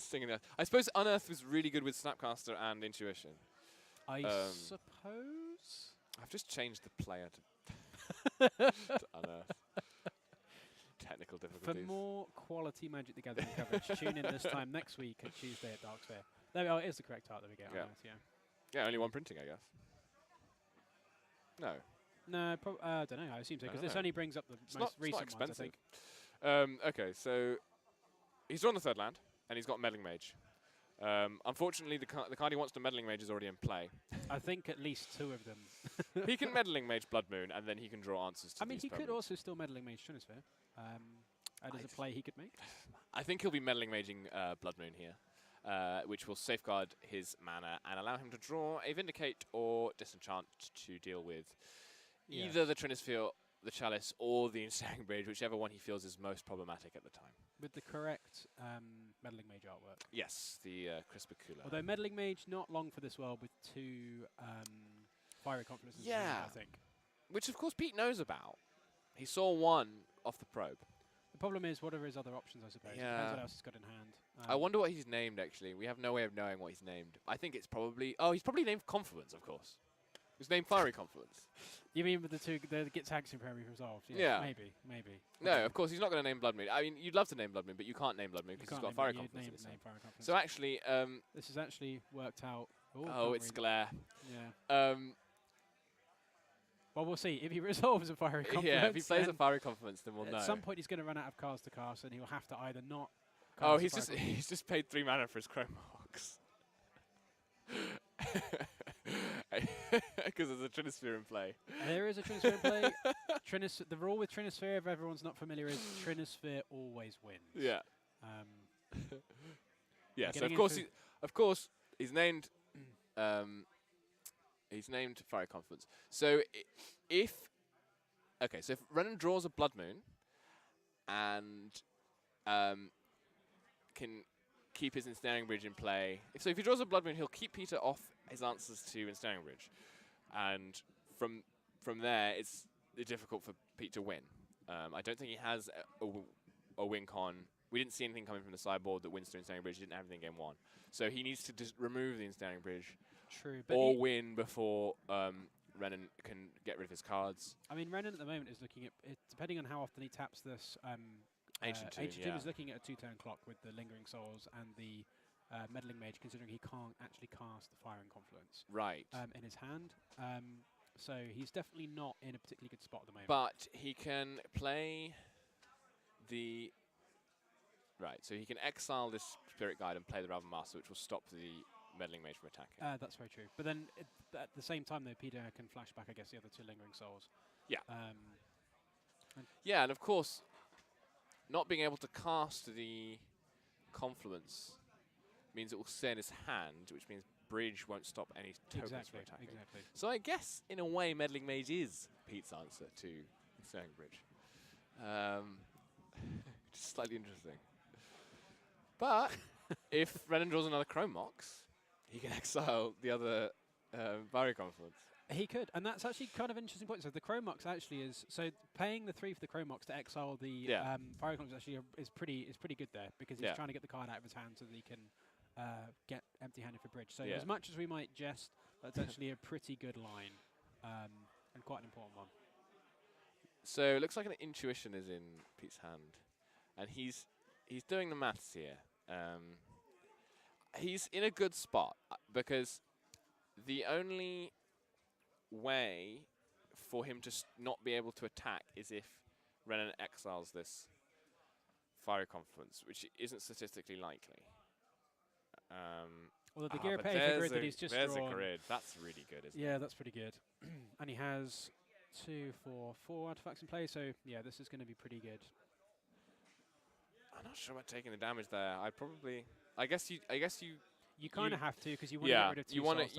Speaker 2: singing Earth. I suppose Unearth was really good with Snapcaster and Intuition.
Speaker 1: I suppose.
Speaker 2: I've just changed the player to Unearth. Technical difficulties.
Speaker 1: For more quality Magic the Gathering coverage, tune in this time next week at Tuesday at Darksphere. There we are. It is the correct art that we get.
Speaker 2: Yeah. Yeah, only one printing, I guess. No.
Speaker 1: No, I don't know. I assume so because this only brings up the most recent ones, I think.
Speaker 2: Okay, so he's drawn the 3rd land and he's got Meddling Mage. Unfortunately, the card he wants to Meddling Mage is already in play.
Speaker 1: I think at least 2 of them.
Speaker 2: He can Meddling Mage Blood Moon, and then he can draw answers to these
Speaker 1: he could
Speaker 2: permanents.
Speaker 1: also still Meddling Mage Trinisphere. That is a play he could make.
Speaker 2: I think he'll be Meddling Maging Blood Moon here, which will safeguard his mana and allow him to draw a Vindicate or Disenchant to deal with either the Trinisphere, the Chalice, or the Ensnaring Bridge, whichever one he feels is most problematic at the time.
Speaker 1: With the correct Meddling Mage artwork.
Speaker 2: Yes, the Crispicula.
Speaker 1: Although Meddling Mage, not long for this world with 2 Fiery Confluences, I think.
Speaker 2: Which, of course, Pete knows about. He saw 1 off the probe.
Speaker 1: The problem is, what are his other options, I suppose?
Speaker 2: Yeah.
Speaker 1: Depends what else he's got in hand.
Speaker 2: I wonder what he's named, actually. We have no way of knowing what he's named. I think it's probably... Oh, he's probably named Confluence, of course. He's named Fiery Confluence.
Speaker 1: You mean with the Git Tags in Prairie resolved?
Speaker 2: Yeah.
Speaker 1: Maybe.
Speaker 2: No, of course, he's not going to name Blood Moon. I mean, you'd love to name Blood Moon, but you can't name Blood Moon because he's got Fiery Confluence. So actually...
Speaker 1: this has actually worked out...
Speaker 2: Oh, it's Glare.
Speaker 1: Yeah. Well, we'll see. If he resolves a Fiery Confluence...
Speaker 2: Yeah, if he plays a Fiery Confluence, then we'll know.
Speaker 1: At some point, he's going to run out of cards to cast, and he'll have to either not... cast
Speaker 2: he's just paid 3 mana for his Chrome Hawks. Because there's a Trinisphere in play.
Speaker 1: There is a Trinisphere in play. The rule with Trinisphere, if everyone's not familiar, is Trinisphere always wins.
Speaker 2: Yeah. Yeah. So of course he's named Fiery Confluence. So if Renan draws a Blood Moon and can keep his Ensnaring Bridge in play. If he draws a Blood Moon, he'll keep Peter off his answers to Ensnaring Bridge, and from there, it's difficult for Pete to win. I don't think he has a win con. We didn't see anything coming from the sideboard that wins through Ensnaring Bridge. He didn't have anything in game 1, so he needs to just remove the Ensnaring Bridge.
Speaker 1: True, but
Speaker 2: or win before Renan can get rid of his cards.
Speaker 1: I mean, Renan at the moment is looking at it, depending on how often he taps this.
Speaker 2: Ancient Tomb
Speaker 1: is looking at a 2-turn clock with the Lingering Souls and the Meddling Mage, considering he can't actually cast the Firing Confluence in his hand. So he's definitely not in a particularly good spot at the moment.
Speaker 2: But he can play the... Right, so he can exile this Spirit Guide and play the Raven Master, which will stop the Meddling Mage from attacking.
Speaker 1: That's very true. But then at the same time, though, Peter can flash back, I guess, the other 2 Lingering Souls.
Speaker 2: Yeah. And of course... Not being able to cast the Confluence means it will stay in his hand, which means Bridge won't stop any tokens from attacking.
Speaker 1: Exactly.
Speaker 2: So I guess, in a way, Meddling Mage is Pete's answer to Ensnaring Bridge. Just slightly interesting. But if Renan draws another Chrome Mox, he can exile the other Fiery Confluence.
Speaker 1: He could, and that's actually kind of an interesting point. So the Chrome Mox actually is paying the 3 for the Chrome Mox to exile the Fiery Confluence actually is pretty good there, because he's trying to get the card out of his hand so that he can get empty-handed for Bridge. So as much as we might jest, that's actually a pretty good line and quite an important one.
Speaker 2: So it looks like an Intuition is in Pete's hand, and he's doing the maths here. He's in a good spot because the only way for him to not be able to attack is if Renan exiles this Fiery Confluence, which isn't statistically likely.
Speaker 1: Although the Gear Pay grid that he's just drawn...
Speaker 2: There's a grid. That's really good, isn't it?
Speaker 1: Yeah, that's pretty good. And he has 2, 4, 4 artifacts in play, so yeah, this is going to be pretty good.
Speaker 2: I'm not sure about taking the damage there. I guess you
Speaker 1: You kind of have to, because you want to get rid of 2 souls.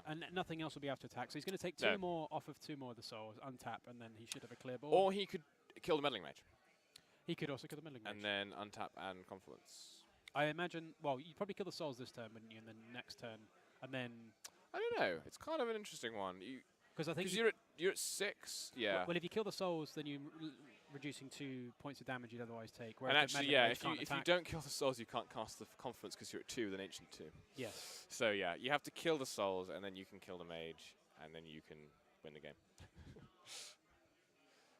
Speaker 1: And nothing else will be able to attack. So he's going to take 2 more off of 2 more of the souls, untap, and then he should have a clear board.
Speaker 2: Or he could kill the Meddling Mage.
Speaker 1: He could also kill the Meddling Mage.
Speaker 2: And then untap and Confluence.
Speaker 1: I imagine, well, you'd probably kill the souls this turn, wouldn't you? And then next turn, and then...
Speaker 2: I don't know. It's kind of an interesting one.
Speaker 1: Because I think
Speaker 2: you're at 6. Yeah.
Speaker 1: Well, if you kill the souls, then you're reducing 2 points of damage you'd otherwise take.
Speaker 2: And actually, if you don't kill the souls, you can't cast the Confluence because you're at 2, then Ancient 2.
Speaker 1: Yes.
Speaker 2: So yeah, you have to kill the souls, and then you can kill the mage, and then you can win the game.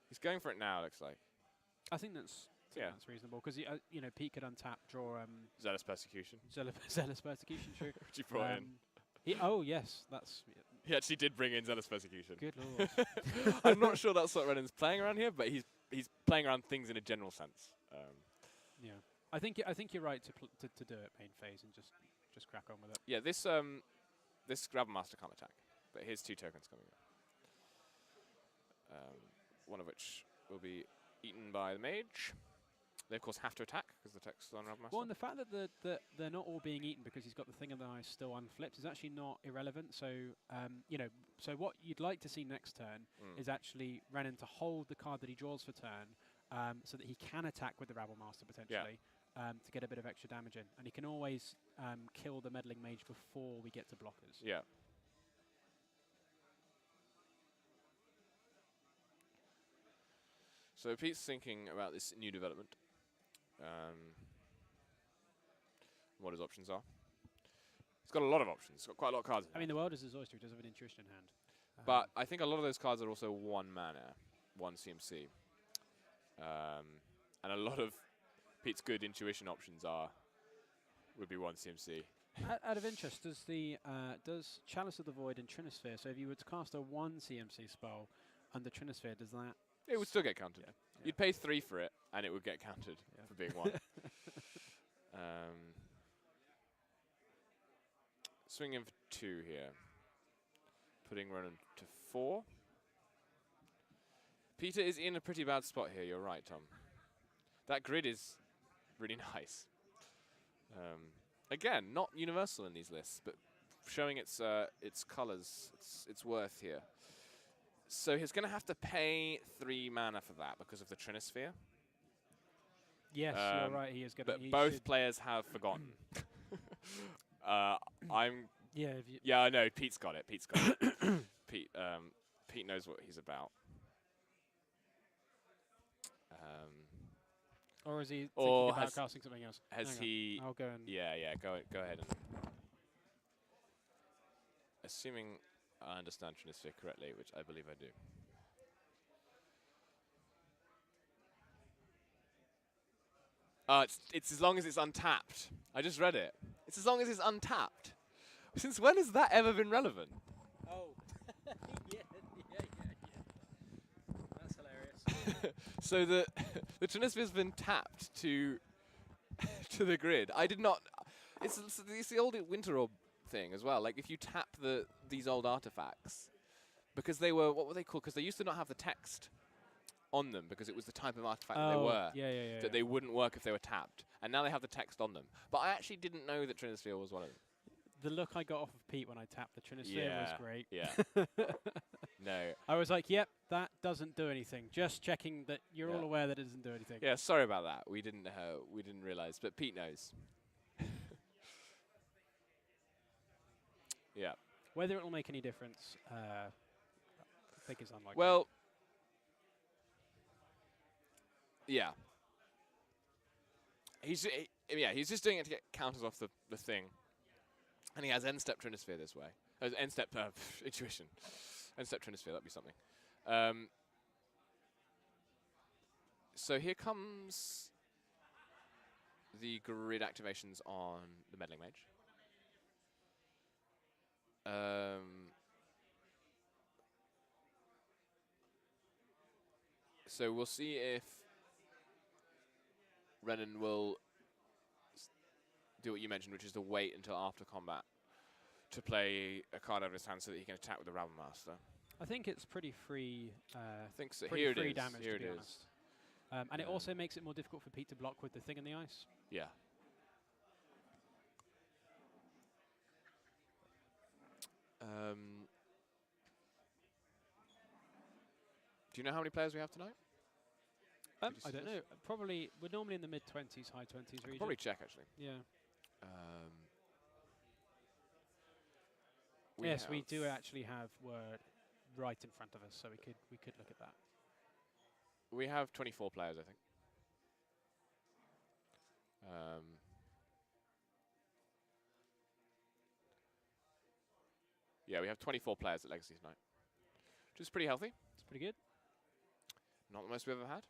Speaker 2: He's going for it now. Looks like.
Speaker 1: I think that's reasonable, because Pete could untap, draw
Speaker 2: Zealous Persecution.
Speaker 1: Zealous Persecution, true.
Speaker 2: Which he brought in.
Speaker 1: Yes, that's.
Speaker 2: He actually did bring in Zealous Persecution.
Speaker 1: Good lord.
Speaker 2: I'm not sure that's what Renan's playing around here, but he's playing around things in a general sense.
Speaker 1: Yeah. I think you're right to do it main phase and just crack on with it.
Speaker 2: Yeah, this this Grab Master can't attack, but here's 2 tokens coming up. One of which will be eaten by the mage. They of course have to attack because the text is on Grab Master.
Speaker 1: Well, and the fact that they're not all being eaten because he's got the thing in the eye still unflipped is actually not irrelevant. So so what you'd like to see next turn is actually Renan to hold the card that he draws for turn, so that he can attack with the Rabble Master potentially. To get a bit of extra damage in. And he can always kill the Meddling Mage before we get to blockers.
Speaker 2: Yeah. So Pete's thinking about this new development. What his options are. He's got a lot of options. He's got quite a lot of cards.
Speaker 1: I mean, the world is his oyster. He does have an intuition in hand.
Speaker 2: But I think a lot of those cards are also 1 mana, 1 CMC. And a lot of Pete's good intuition options would be 1 CMC.
Speaker 1: Out of interest, does Chalice of the Void and Trinisphere, so if you were to cast a 1 CMC spell under Trinisphere, does that...
Speaker 2: It would still get counted. Yeah. You'd pay 3 for it, and it would get counted for being 1. Swinging for 2 here. Putting Ronan to 4. Peter is in a pretty bad spot here, you're right, Tom. That grid is really nice. Again, not universal in these lists, but showing its colours, its worth here. So he's going to have to pay 3 mana for that because of the Trinisphere.
Speaker 1: Yes, you're right. He is going to.
Speaker 2: But both players have forgotten. Yeah, I know. Pete's got it. Pete knows what he's about.
Speaker 1: Or is he thinking about casting something else?
Speaker 2: Has he?
Speaker 1: I'll go and...
Speaker 2: Yeah, go ahead. Assuming I understand Trinisphere correctly, which I believe I do. It's as long as it's untapped. I just read it. It's as long as it's untapped. Since when has that ever been relevant?
Speaker 1: Oh. yeah. That's hilarious.
Speaker 2: So the Trinisphere's been tapped to the grid. I did not. It's the old Winter Orb thing as well. Like if you tap these old artifacts, because they were, what were they called? Because they used to not have the text on them because it was the type of artifact that they were.
Speaker 1: Yeah.
Speaker 2: That they wouldn't work if they were tapped, and now they have the text on them. But I actually didn't know that Trinisphere was one of them.
Speaker 1: The look I got off of Pete when I tapped the Trinisphere was great.
Speaker 2: Yeah. No.
Speaker 1: I was like, yep, that doesn't do anything. Just checking that you're all aware that it doesn't do anything.
Speaker 2: Yeah, sorry about that. We didn't realize, but Pete knows. Yeah.
Speaker 1: Whether it will make any difference, I think is unlikely.
Speaker 2: Well, yeah. He's just doing it to get counters off the thing. And he has end-step Trinisphere this way. End-step Intuition. End-step Trinisphere, that'd be something. So here comes the grid activations on the Meddling Mage. So we'll see if Renan will do what you mentioned, which is to wait until after combat to play a card out of his hand so that he can attack with the Rabble Master.
Speaker 1: I think it's pretty free.
Speaker 2: I think so.
Speaker 1: Pretty free
Speaker 2: it is.
Speaker 1: damage,
Speaker 2: Here
Speaker 1: to be honest. And it also makes it more difficult for Pete to block with the thing in the ice.
Speaker 2: Yeah. Do you know how many players we have tonight?
Speaker 1: I don't know. Probably, we're normally in the mid-20s, high 20s region.
Speaker 2: I could probably check, actually.
Speaker 1: Yeah.
Speaker 2: Yes,
Speaker 1: we do actually have Word right in front of us, so we could look at that.
Speaker 2: We have 24 players, I think. Yeah, we have 24 players at Legacy tonight, which is pretty healthy.
Speaker 1: It's pretty good.
Speaker 2: Not the most we've ever had.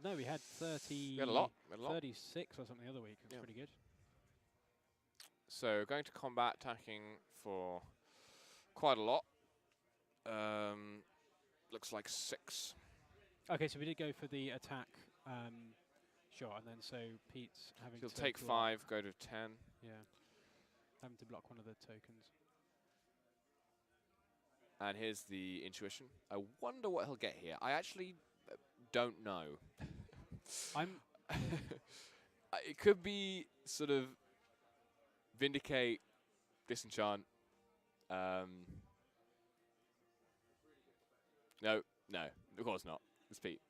Speaker 1: No, we had 30.
Speaker 2: We had a lot.
Speaker 1: 36 or something the other week. It was pretty good.
Speaker 2: So going to combat, attacking for quite a lot. Looks like 6.
Speaker 1: Okay, so we did go for the attack shot, and then so Pete's having
Speaker 2: He'll
Speaker 1: to
Speaker 2: take 5, go to 10.
Speaker 1: Yeah, having to block one of the tokens.
Speaker 2: And here's the intuition. I wonder what he'll get here. I actually don't know. It could be sort of Vindicate, Disenchant. No, of course not. It's Pete.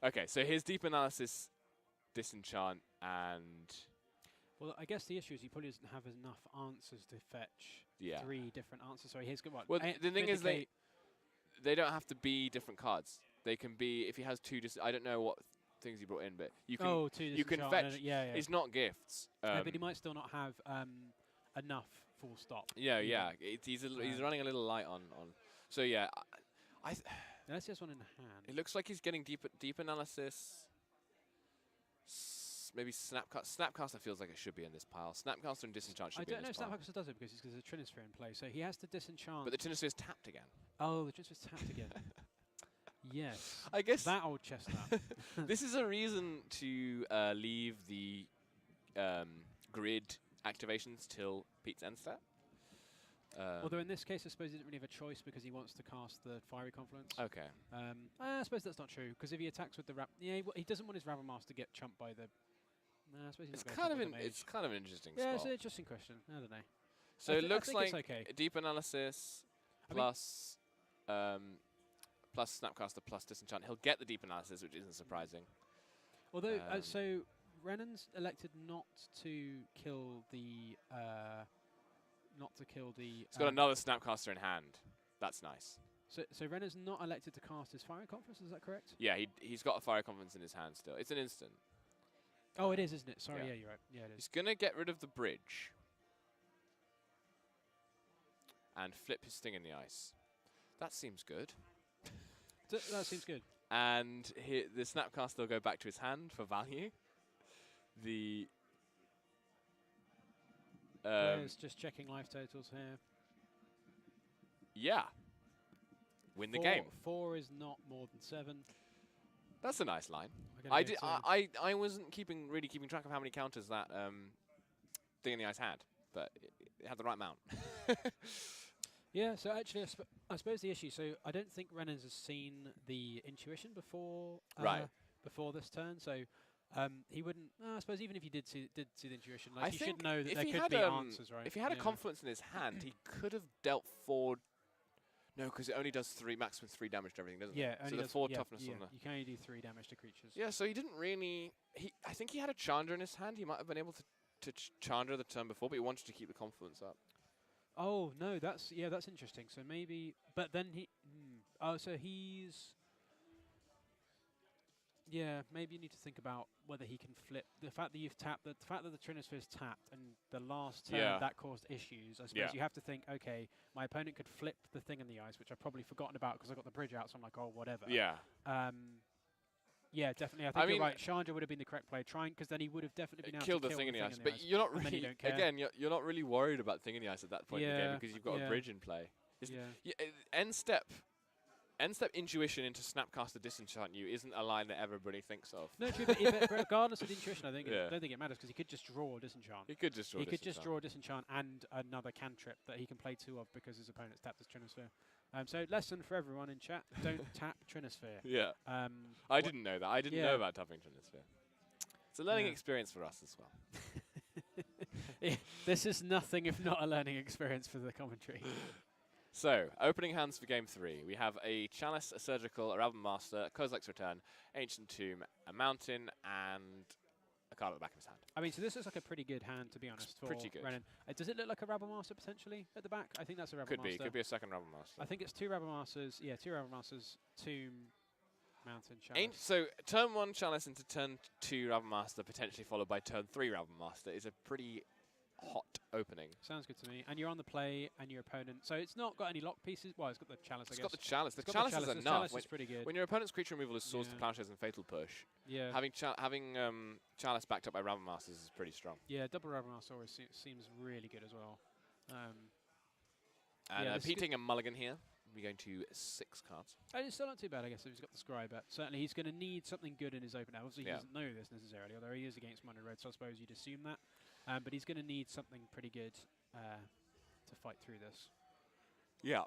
Speaker 2: Okay, so here's Deep Analysis, Disenchant, and...
Speaker 1: Well, I guess the issue is he probably doesn't have enough answers to fetch 3 different answers. Sorry, here's good one.
Speaker 2: Well, the thing is they don't have to be different cards. They can be, if he has 2, I don't know what things he brought in, but you can you can fetch. It's not gifts.
Speaker 1: But he might still not have enough. Full stop.
Speaker 2: Yeah. He's running a little light on. So yeah,
Speaker 1: let's just one in hand.
Speaker 2: It looks like he's getting deep analysis. Maybe Snapcaster feels like it should be in this pile. Snapcaster and Disenchant should be in this pile.
Speaker 1: I don't know if Snapcaster does it because there's a Trinisphere in play, so he has to Disenchant.
Speaker 2: But the Trinisphere is tapped again.
Speaker 1: Oh, the Trinisphere is tapped again. Yes.
Speaker 2: I guess
Speaker 1: that old chestnut.
Speaker 2: This is a reason to leave the grid activations till Pete's end step.
Speaker 1: Although in this case, I suppose he didn't really have a choice because he wants to cast the Fiery Confluence.
Speaker 2: Okay.
Speaker 1: I suppose that's not true because if he attacks with the he doesn't want his Rabble Master to get chumped by the. I suppose he's
Speaker 2: it's kind of an interesting spot.
Speaker 1: Yeah, it's an interesting question. I don't know.
Speaker 2: So it looks like Deep Analysis plus plus Snapcaster plus Disenchant. He'll get the Deep Analysis, which isn't surprising.
Speaker 1: Although, so Renan's elected not to kill the.
Speaker 2: He's got another Snapcaster in hand. That's nice.
Speaker 1: So Renan's not elected to cast his Fiery Confluence. Is that correct?
Speaker 2: Yeah, he's got a Fiery Confluence in his hand still. It's an instant.
Speaker 1: Oh, it is, isn't it? Sorry, yeah, you're right. Yeah, it is.
Speaker 2: He's gonna get rid of the bridge and flip his Sting in the Ice. That seems good.
Speaker 1: That seems good.
Speaker 2: And the Snapcaster will go back to his hand for value. The
Speaker 1: just checking life totals here.
Speaker 2: Yeah. Win the game.
Speaker 1: 4 is not more than 7.
Speaker 2: That's a nice line. I wasn't really keeping track of how many counters that Thing in the Ice had, but it had the right amount.
Speaker 1: Yeah, so actually, I suppose the issue, so I don't think Renan's has seen the Intuition before this turn, so he wouldn't. I suppose even if he did see the Intuition, like he should know that there could be answers, right?
Speaker 2: If he had a Confluence in his hand, he could have dealt 4. No, because it only does maximum 3 damage to everything, doesn't it? So the 4 toughness on the.
Speaker 1: You can only do 3 damage to creatures.
Speaker 2: Yeah, so he didn't really. I think he had a Chandra in his hand. He might have been able to Chandra the turn before, but he wanted to keep the Confluence up.
Speaker 1: Oh no, that's interesting. So maybe, but then he. So he's. Yeah, maybe you need to think about whether he can flip the fact that you've tapped the fact that the Trinisphere is tapped and the last turn that caused issues. I suppose you have to think, okay, my opponent could flip the Thing in the Ice, which I've probably forgotten about because I got the bridge out, so I'm like, oh, whatever.
Speaker 2: Yeah.
Speaker 1: Yeah, definitely. I think you're right. Chandra would have been the correct play, because then he would have definitely been able to kill the Thing in the Ice.
Speaker 2: But you're not really again. You're not really worried about Thing in the Ice at that point in the game because you've got a bridge in play. End step Intuition into Snapcaster Disenchant you isn't a line that everybody thinks of.
Speaker 1: No, true, but regardless of the Intuition, I don't think it matters because he could just draw Disenchant.
Speaker 2: He could just draw
Speaker 1: Disenchant and another cantrip that he can play 2 of because his opponent's tapped his Trinisphere. So lesson for everyone in chat: don't tap Trinisphere.
Speaker 2: Yeah. I didn't know that. I didn't know about tapping Trinisphere. It's a learning experience for us as well.
Speaker 1: This is nothing if not a learning experience for the commentary.
Speaker 2: So, opening hands for game 3. We have a Chalice, a Surgical, a Rabble Master, a Kozilek's Return, Ancient Tomb, a Mountain, and a card at the back of his hand.
Speaker 1: I mean, so this looks like a pretty good hand, to be honest, for
Speaker 2: pretty good.
Speaker 1: Renan. Does it look like a Rabble Master, potentially, at the back? I think that's a Rabble Master.
Speaker 2: Could be a second Rabble Master.
Speaker 1: I think it's 2 Rabble Masters. Yeah, 2 Rabble Masters, Tomb, Mountain, Chalice.
Speaker 2: So, turn 1 Chalice into turn 2 Rabble Master, potentially followed by turn 3 Rabble Master, is a pretty hot opening.
Speaker 1: Sounds good to me. And you're on the play, and your opponent. So it's not got any lock pieces. Well, it's got the Chalice.
Speaker 2: It's got the Chalice. The Chalice is enough.
Speaker 1: The Chalice is pretty good.
Speaker 2: When your opponent's creature removal is Swords to Plowshares and Fatal Push, having Chalice backed up by Rabble Masters is pretty strong.
Speaker 1: Yeah, double Rabble Master always seems really good as well.
Speaker 2: And Pete taking a mulligan here. We're going to 6 cards.
Speaker 1: And it's still not too bad, I guess, if he's got the Scry, but certainly he's going to need something good in his open. Obviously, he doesn't know this necessarily, although he is against mono red, so I suppose you'd assume that. But he's going to need something pretty good to fight through this.
Speaker 2: Yeah.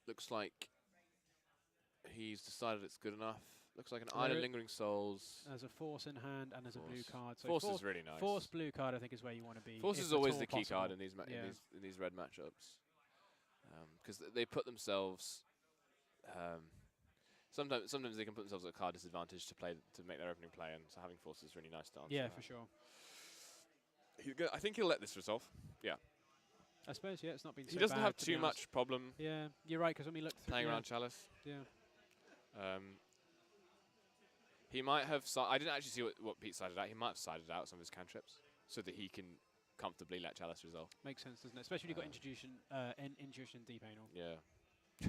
Speaker 2: Looks like he's decided it's good enough. Looks like an Island Lingering Souls.
Speaker 1: There's a Force in hand and there's a blue card. So
Speaker 2: Force is really nice.
Speaker 1: Force blue card, I think, is where you want to be.
Speaker 2: Force is always the key card in these in these red matchups, because they put themselves. Sometimes they can put themselves at a card disadvantage to make their opening play, and so having Force is really nice to answer.
Speaker 1: Yeah, for sure.
Speaker 2: I think he'll let this resolve. Yeah.
Speaker 1: I suppose, yeah, it's not been.
Speaker 2: He doesn't have too much problem.
Speaker 1: Yeah, you're right, because when we look through
Speaker 2: playing around Chalice.
Speaker 1: Yeah.
Speaker 2: He might have. I didn't actually see what Pete sided out. He might have sided out some of his cantrips so that he can comfortably let Chalice resolve.
Speaker 1: Makes sense, doesn't it? Especially when you've got Intuition deep anal.
Speaker 2: Yeah.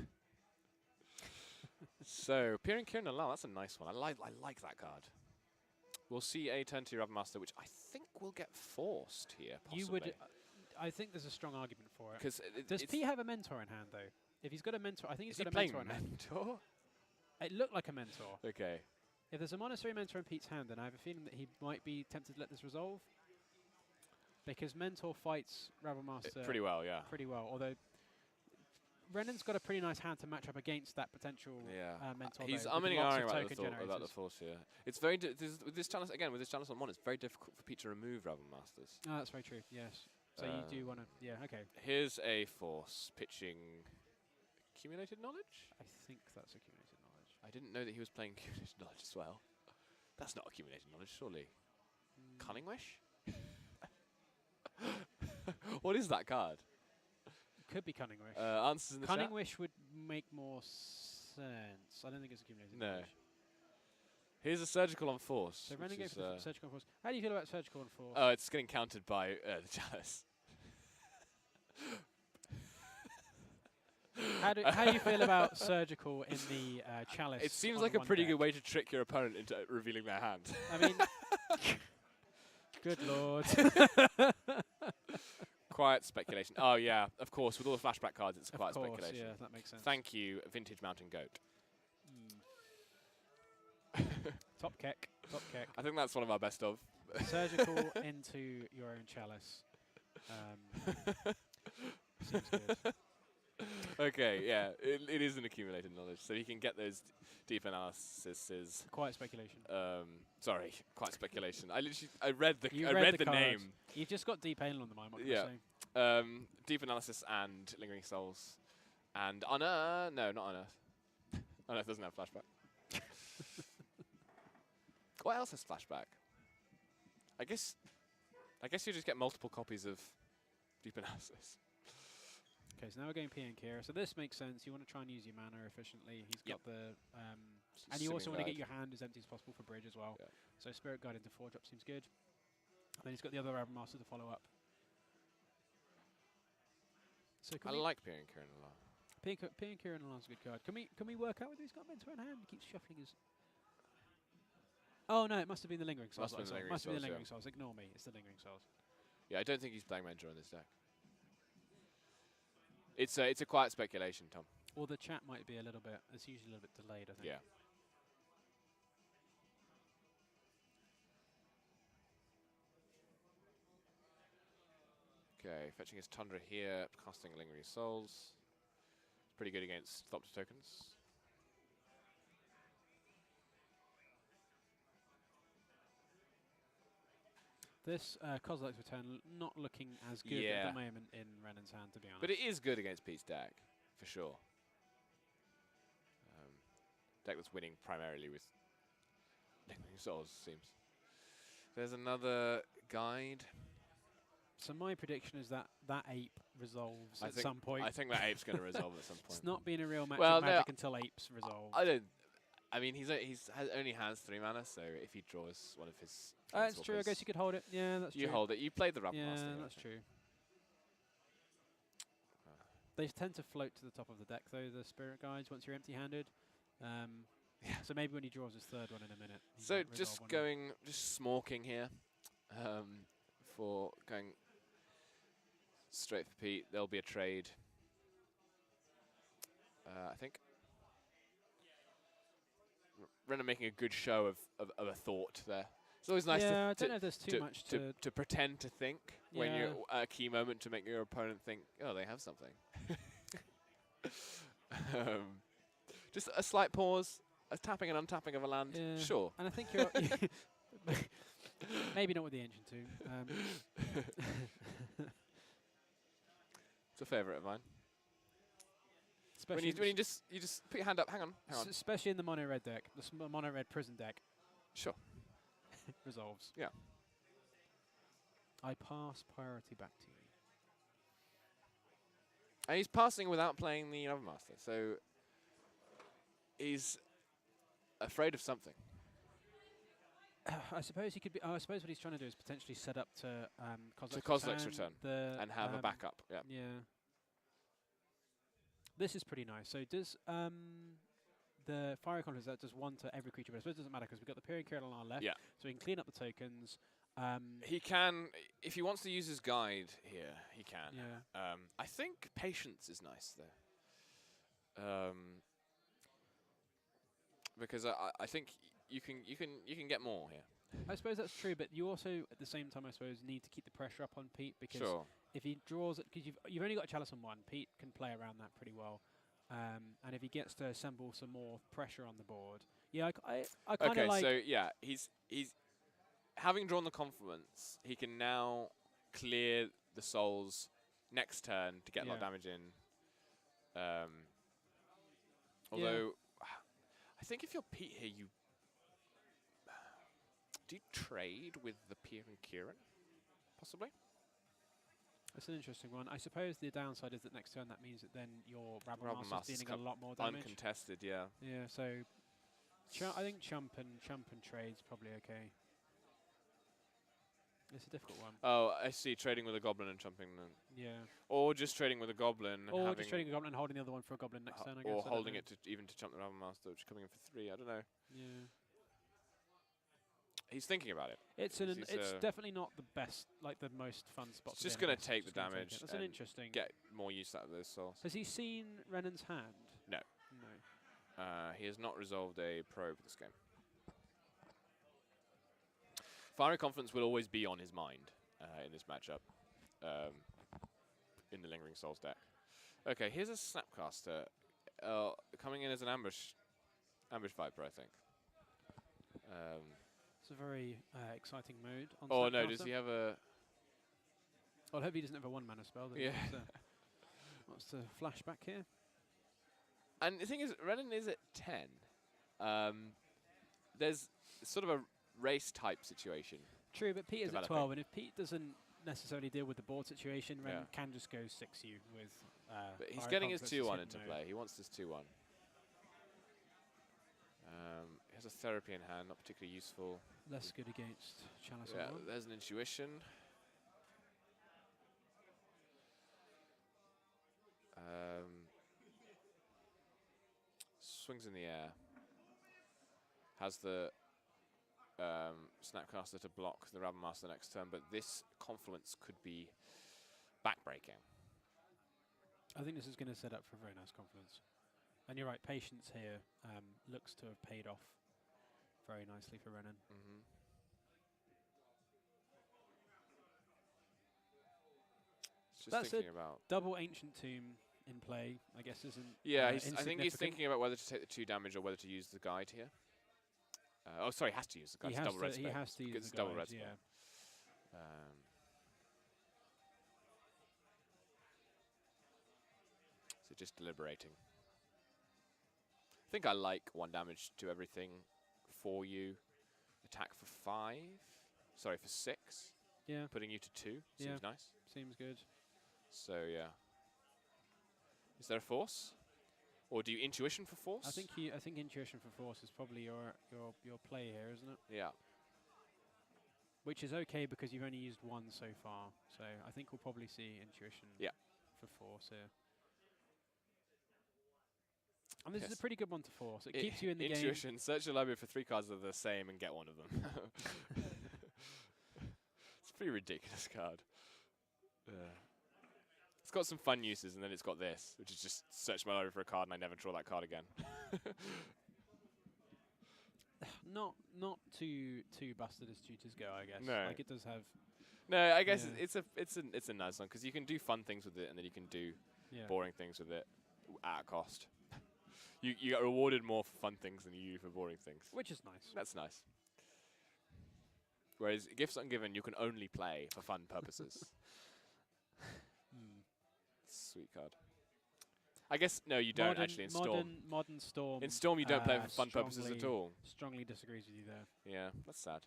Speaker 2: So Peering Kieran Alal, that's a nice one. I like that card. We'll see a turn 2 Ravenmaster, which I think will get forced here. Possibly.
Speaker 1: You would. I think there's a strong argument for it.
Speaker 2: Because
Speaker 1: does Pete have a mentor in hand though? If he's got a mentor, I think he's got a mentor in hand.
Speaker 2: Mentor?
Speaker 1: It looked like a mentor.
Speaker 2: Okay.
Speaker 1: If there's a Monastery mentor in Pete's hand, then I have a feeling that he might be tempted to let this resolve. Because mentor fights Ravenmaster
Speaker 2: pretty well, yeah.
Speaker 1: Pretty well, although Renan's got a pretty nice hand to match up against that potential mentor.
Speaker 2: He's umming and ahhing about the Force here. It's very with this Chalice with this Chalice on 1, it's very difficult for Pete to remove Ravenmasters.
Speaker 1: Oh, that's very true. Yes. So you do want to, okay.
Speaker 2: Here's a Force pitching Accumulated Knowledge.
Speaker 1: I think that's Accumulated Knowledge.
Speaker 2: I didn't know that he was playing Accumulated Knowledge as well. That's not Accumulated Knowledge, surely. Cunning Wish. What is that card?
Speaker 1: Could be Cunning Wish.
Speaker 2: Answers in the
Speaker 1: Cunning
Speaker 2: chat?
Speaker 1: Wish would make more sense. I don't think it's Accumulated Knowledge.
Speaker 2: Here's a Surgical on Force.
Speaker 1: So Renegade for Surgical on Force. How do you feel about Surgical on Force?
Speaker 2: Oh, it's getting countered by the Chalice.
Speaker 1: How do you feel about Surgical in the Chalice?
Speaker 2: It seems like a pretty good way to trick your opponent into revealing their hand.
Speaker 1: I mean, good lord.
Speaker 2: Quiet speculation. Oh, yeah, of course. With all the flashback cards, it's quiet speculation.
Speaker 1: Yeah, that makes sense.
Speaker 2: Thank you, Vintage Mountain Goat.
Speaker 1: Top keck.
Speaker 2: I think that's one of our best of.
Speaker 1: Surgical into your own Chalice. Seems good.
Speaker 2: Okay, yeah, it is an Accumulated Knowledge, so you can get those deep analyses.
Speaker 1: Quiet speculation.
Speaker 2: Sorry, quiet speculation. I read the name.
Speaker 1: You've just got deep anal on the mind. What can I say?
Speaker 2: Deep analysis and Lingering Souls, and Unearth. No, not Unearth. Unearth doesn't have flashback. What else has flashback? I guess you just get multiple copies of Deep Analysis.
Speaker 1: Okay, so now we're going P and Kira. So this makes sense. You want to try and use your mana efficiently. He's got the... and you also want to get your hand as empty as possible for bridge as well. Yeah. So Spirit Guide into 4-drop seems good. And then he's got the other Ravenmaster to follow up. So
Speaker 2: I like P and Kira a lot.
Speaker 1: P and Kira is a good card. Can we work out whether he's got mentor in hand? He keeps shuffling his... Oh, no, it must have been the Lingering Souls. Must be the Lingering Souls. Ignore me. It's the Lingering Souls.
Speaker 2: Yeah, I don't think he's playing mentor on this deck. It's a quiet speculation, Tom.
Speaker 1: Or the chat might be a little bit. It's usually a little bit delayed, I think.
Speaker 2: Yeah. Okay, fetching his Tundra here, casting Lingering Souls. It's pretty good against Thopter tokens.
Speaker 1: This Kozilek's Return not looking as good at the moment in Renan's hand, to be honest.
Speaker 2: But it is good against Pete's deck, for sure. Deck that's winning primarily with Lingering Souls, seems. There's another guide.
Speaker 1: So my prediction is that ape resolves at some point.
Speaker 2: I think that ape's going to resolve at some point.
Speaker 1: It's not been a real match of Magic until apes resolve.
Speaker 2: I mean, only has 3 mana, so if he draws one of his...
Speaker 1: That's true, I guess you could hold it. Yeah, that's true.
Speaker 2: You hold it. You played the Ravenmaster.
Speaker 1: Yeah, that's true. They tend to float to the top of the deck, though, the Spirit Guides, once you're empty-handed. So maybe when he draws his 3rd one in a minute.
Speaker 2: So just smorking here for going straight for Pete. There'll be a trade. I think. Renan making a good show of a thought there. It's always nice
Speaker 1: I don't know if there's too much
Speaker 2: to pretend to think when you're at a key moment to make your opponent think, oh, they have something. Just a slight pause, a tapping and untapping of a land.
Speaker 1: Yeah.
Speaker 2: Sure.
Speaker 1: And I think you're maybe not with the Ancient Tomb.
Speaker 2: It's a favourite of mine. When you just put your hand up. Hang on.
Speaker 1: Especially in the mono red deck, the mono red prison deck.
Speaker 2: Sure.
Speaker 1: Resolves.
Speaker 2: Yeah.
Speaker 1: I pass priority back to you.
Speaker 2: And he's passing without playing the Overmaster, so he's afraid of something.
Speaker 1: I suppose he could be. I suppose what he's trying to do is potentially set up to
Speaker 2: Kozilek's return and have a backup. Yeah.
Speaker 1: Yeah. This is pretty nice. So does the Fire Confluence, that does one to every creature, but I suppose it doesn't matter because we've got the Peering Curl on our left, so we can clean up the tokens.
Speaker 2: He can, if he wants to use his guide here, he can.
Speaker 1: Yeah.
Speaker 2: I think Patience is nice though, because I think you can get more here.
Speaker 1: I suppose that's true, but you also at the same time I suppose need to keep the pressure up on Pete because if he draws it, because you've only got a Chalice on one, Pete can play around that pretty well. And if he gets to assemble some more pressure on the board, I kind of like.
Speaker 2: Okay, so he's having drawn the Confluence, he can now clear the souls next turn to get a lot of damage in. Although, I think if you're Pete here, do you trade with the Pier and Kieran? Possibly?
Speaker 1: That's an interesting one. I suppose the downside is that next turn that means that then your Rabble Master's dealing a lot more damage.
Speaker 2: Uncontested, yeah.
Speaker 1: Yeah, so I think Chump and trade's probably okay. It's a difficult one.
Speaker 2: Oh, I see. Trading with a Goblin and chumping them.
Speaker 1: Yeah.
Speaker 2: Or just trading with a Goblin.
Speaker 1: Or just trading a Goblin and holding the other one for a Goblin next turn, I guess.
Speaker 2: Or holding it to even to chump the Rabble Master, which is coming in for 3. I don't know.
Speaker 1: Yeah.
Speaker 2: He's thinking about it.
Speaker 1: It's definitely not the best, like the most fun spot.
Speaker 2: It's just going to take the damage.
Speaker 1: That's an interesting.
Speaker 2: Get more use out of those souls.
Speaker 1: Has he seen Renan's hand?
Speaker 2: No.
Speaker 1: No.
Speaker 2: He has not resolved a probe this game. Fiery Confidence will always be on his mind in this matchup, in the Lingering Souls deck. Okay, here's a Snapcaster coming in as an ambush Viper, I think.
Speaker 1: It's a very exciting mode.
Speaker 2: On no, does he have a...
Speaker 1: Well, I hope he doesn't have a 1-mana spell.
Speaker 2: Yeah.
Speaker 1: What's the flashback here?
Speaker 2: And the thing is, Renan is at 10. There's sort of a race-type situation.
Speaker 1: True, but Pete is at 12, and if Pete doesn't necessarily deal with the board situation, Renan can just go 6-you with...
Speaker 2: but he's getting his 2-1 into play. He wants this 2-1. He has a Therapy in hand, not particularly useful.
Speaker 1: Less good against Chalice.
Speaker 2: Yeah, there's an Intuition. Swings in the air. Has the Snapcaster to block the Rabble Master next turn, but this Confluence could be backbreaking.
Speaker 1: I think this is going to set up for a very nice Confluence. And you're right, Patience here looks to have paid off very nicely for Renan.
Speaker 2: Mm-hmm. Just
Speaker 1: that's
Speaker 2: thinking about
Speaker 1: double Ancient Tomb in play, I guess, isn't.
Speaker 2: Yeah, I think he's thinking about whether to take the 2 damage or whether to use the guide here. Oh, sorry, has to use the guide. It's double red spell.
Speaker 1: He has to use
Speaker 2: it's
Speaker 1: the
Speaker 2: double
Speaker 1: guide,
Speaker 2: red spell.
Speaker 1: Yeah.
Speaker 2: So just deliberating. I think I like 1 damage to everything for you. Attack for 5. Sorry, for 6.
Speaker 1: Yeah.
Speaker 2: Putting you to 2. Seems nice.
Speaker 1: Seems good.
Speaker 2: So, yeah. Is there a force? Or do you Intuition for force?
Speaker 1: I think Intuition for force is probably your play here, isn't it?
Speaker 2: Yeah.
Speaker 1: Which is okay because you've only used 1 so far. So I think we'll probably see Intuition for force here. And this is a pretty good one to force. It keeps you in the
Speaker 2: Intuition,
Speaker 1: game.
Speaker 2: search your library for 3 cards that are the same and get one of them. It's a pretty ridiculous card. It's got some fun uses, and then it's got this, which is just search my library for a card, and I never draw that card again.
Speaker 1: Not too busted as tutors go, I guess.
Speaker 2: No.
Speaker 1: Like it does have.
Speaker 2: No, I guess it's a nice one because you can do fun things with it, and then you can do boring things with it at a cost. you get rewarded more for fun things than you do for boring things,
Speaker 1: which is nice.
Speaker 2: That's nice. Whereas Gifts Ungiven, you can only play for fun purposes. Sweet card. I guess no, you don't actually in Storm.
Speaker 1: Modern Storm.
Speaker 2: In Storm, you don't play for fun purposes at all.
Speaker 1: Strongly disagrees with you there.
Speaker 2: Yeah, that's sad.